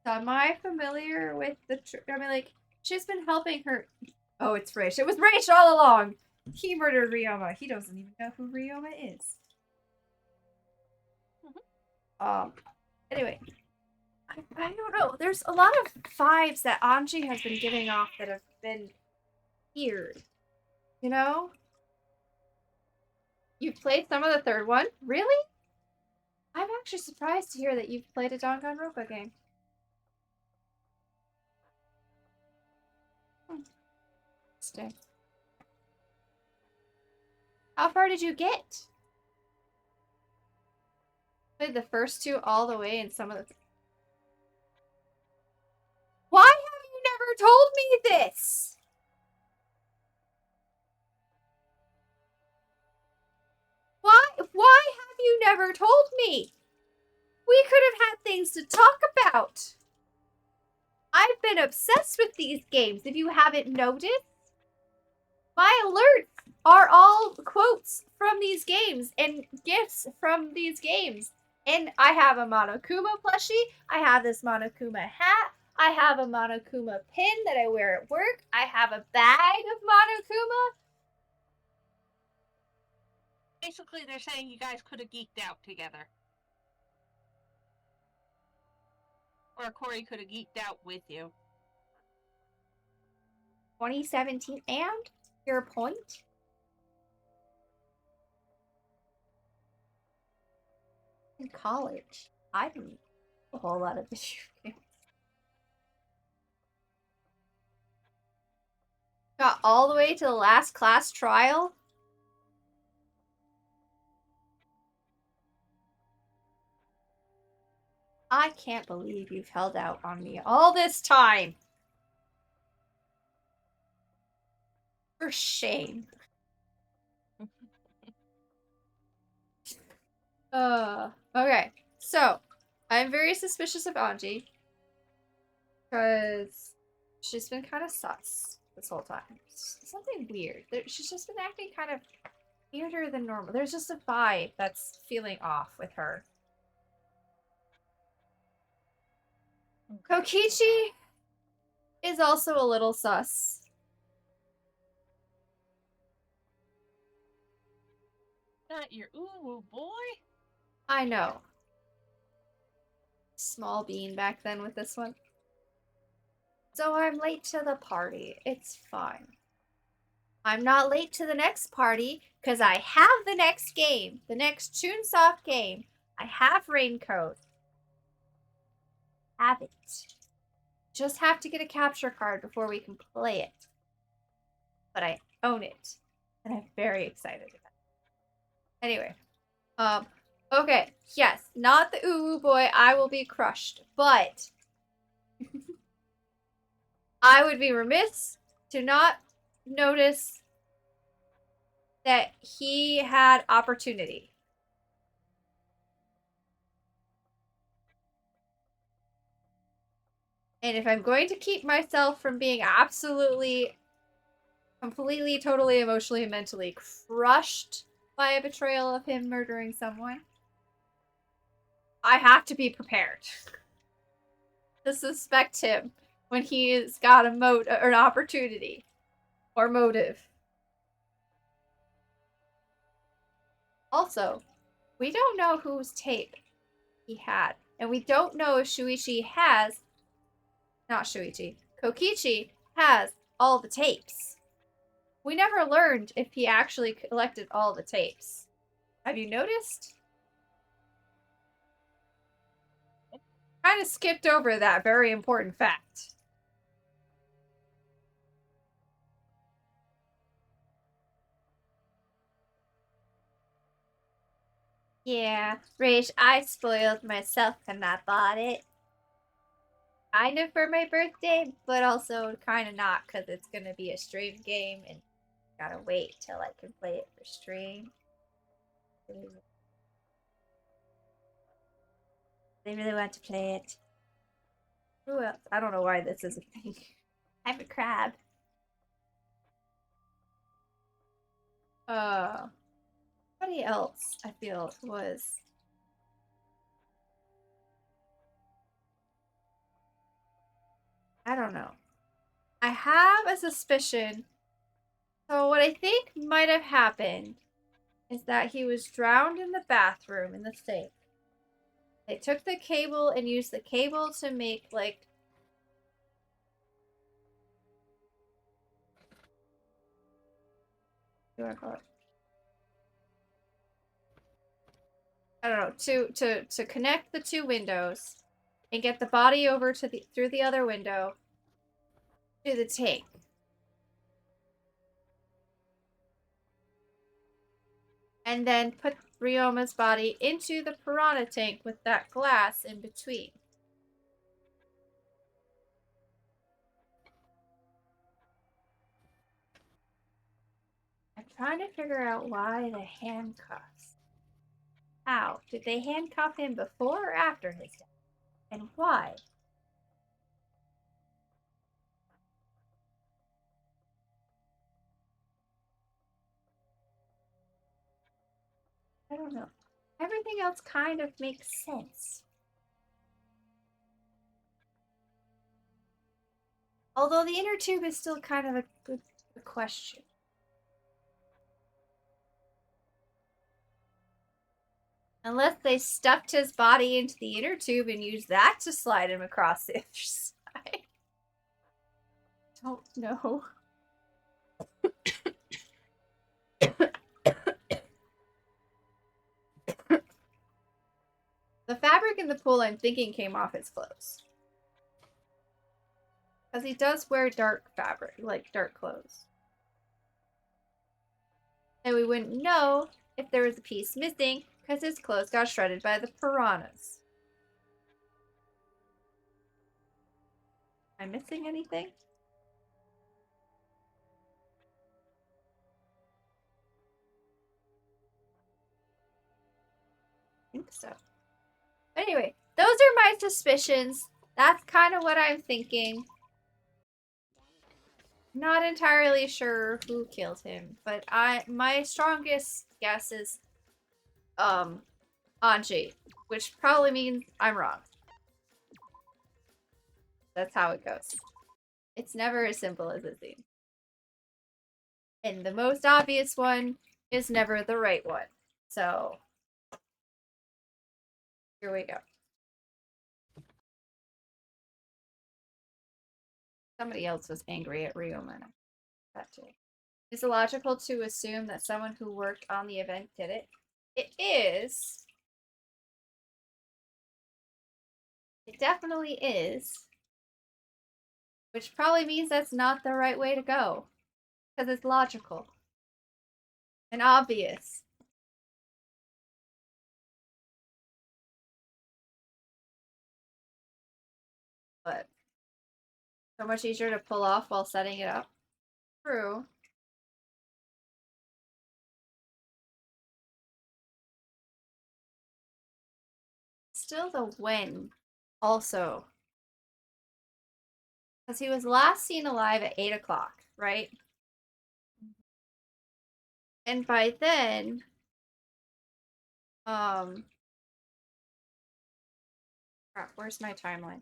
G: semi-familiar with the... I mean, like, she's been helping her... Oh, it's Raish. It was Raish all along! He murdered Ryoma. He doesn't even know who Ryoma is. Anyway. I don't know. There's a lot of vibes that Anji has been giving off that have been weird. You know? You've played some of the third one? Really? I'm actually surprised to hear that you've played a Danganronpa game. Stay. How far did you get? Played the first two all the way and some of the... Why have you never told me this? Why have you never told me? We could have had things to talk about. I've been obsessed with these games, if you haven't noticed. My alerts are all quotes from these games and gifts from these games. And I have a Monokuma plushie. I have this Monokuma hat. I have a Monokuma pin that I wear at work. I have a bag of Monokuma.
C: Basically, they're saying you guys could have geeked out together. Or Corey could have geeked out with you.
G: 2017 and? Your point? In college, I didn't know a whole lot of video games. Got all the way to the last class trial? I can't believe you've held out on me all this time. For shame. Okay. So, I'm very suspicious of Anji. Because she's been kind of sus this whole time. Something weird. She's just been acting kind of weirder than normal. There's just a vibe that's feeling off with her. Kokichi is also a little sus.
C: Not your ooh boy.
G: I know. Small bean back then with this one. So I'm late to the party. It's fine. I'm not late to the next party because I have the next game. The next Chunsoft game. I have Raincoat. Have it. Just have to get a capture card before we can play it. But I own it. And I'm very excited about it. Anyway. Okay. Yes. Not the ooh boy. I will be crushed. But
A: I would be remiss to not notice that he had opportunity. And if I'm going to keep myself from being absolutely, completely, totally, emotionally, and mentally crushed by a betrayal of him murdering someone, I have to be prepared to suspect him when he's got an opportunity or motive. Also, we don't know whose tape he had, and we don't know if Kokichi has all the tapes. We never learned if he actually collected all the tapes. Have you noticed? Kind of skipped over that very important fact. Yeah, Rach, I spoiled myself when I bought it. Kind of for my birthday, but also kind of not, because it's going to be a stream game and gotta wait till I can play it for stream. They really want to play it. Who else? I don't know why this is a thing. I'm a crab. Somebody else I feel was. I don't know. I have a suspicion. So what I think might have happened is that he was drowned in the bathroom in the sink. They took the cable and used the cable to make, like, what do I call it? I don't know, to connect the two windows and get the body over to through the other window to the tank. And then put Ryoma's body into the piranha tank with that glass in between. I'm trying to figure out why the handcuffs. How? Did they handcuff him before or after his death? And why? I don't know. Everything else kind of makes sense. Although the inner tube is still kind of a good question. Unless they stuffed his body into the inner tube and used that to slide him across the other side. Don't know. The fabric in the pool, I'm thinking, came off his clothes. Because he does wear dark fabric, like dark clothes. And we wouldn't know if there was a piece missing because his clothes got shredded by the piranhas. Am I missing anything? I think so. Anyway, those are my suspicions. That's kind of what I'm thinking. Not entirely sure who killed him, but my strongest guess is Anji, which probably means I'm wrong. That's how it goes. It's never as simple as it seems. And the most obvious one is never the right one. So here we go. Somebody else was angry at Ryoma. That too. Is it logical to assume that someone who worked on the event did it? It is. It definitely is. Which probably means that's not the right way to go. Because it's logical. And obvious. But So much easier to pull off while setting it up. True. Still the win. Also. Because he was last seen alive at 8 o'clock, right? And by then, crap, where's my timeline?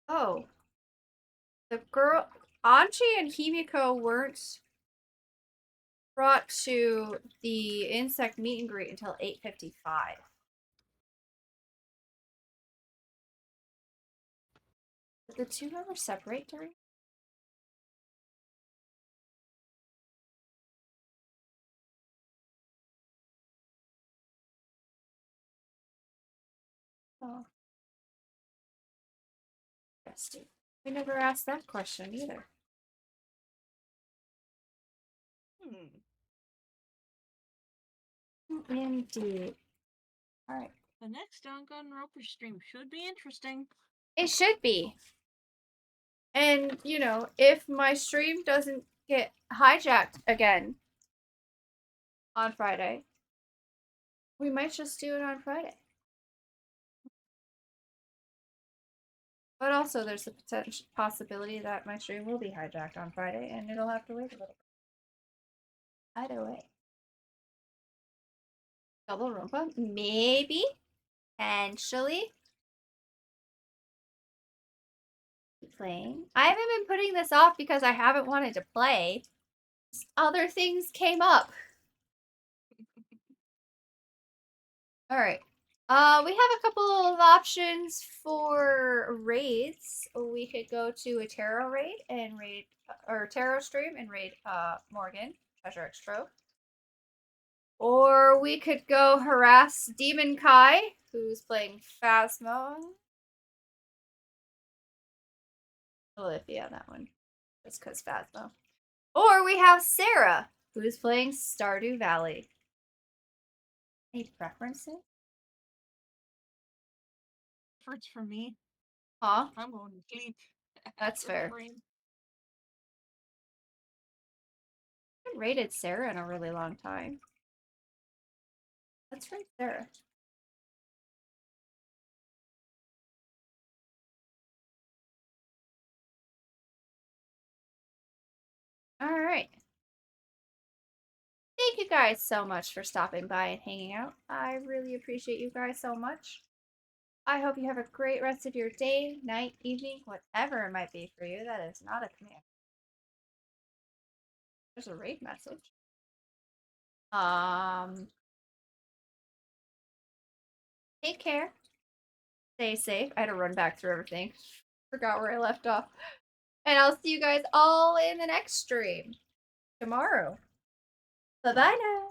A: Oh. The girl, Anchi and Himiko weren't brought to the insect meet and greet until 8:55. Did the two ever separate during? Oh. Interesting. We never asked that question either. Indeed. Alright.
C: The next Danganronpa stream should be interesting.
A: It should be. And, you know, if my stream doesn't get hijacked again on Friday, we might just do it on Friday. But also, there's the potential possibility that my stream will be hijacked on Friday, and it'll have to wait a little bit. Either way. Double Roomba? Maybe. Potentially. Playing. I haven't been putting this off because I haven't wanted to play. Other things came up. Alright. We have a couple of options for raids. We could go to a tarot raid and raid, or tarot stream and raid Morgan, Treasure X Trove. Or we could go harass Demon Kai, who's playing Phasmo. A little iffy on that one, just because Phasmo. Or we have Sarah, who's playing Stardew Valley. Any preferences?
C: Efforts for me.
A: Huh?
C: I'm going to sleep.
A: That's fair.
C: Brain.
A: I haven't rated Sarah in a really long time. Let's rate Sarah. Alright. Thank you guys so much for stopping by and hanging out. I really appreciate you guys so much. I hope you have a great rest of your day, night, evening, whatever it might be for you. That is not a command. There's a raid message. Take care. Stay safe. I had to run back through everything. Forgot where I left off. And I'll see you guys all in the next stream tomorrow. Bye-bye now.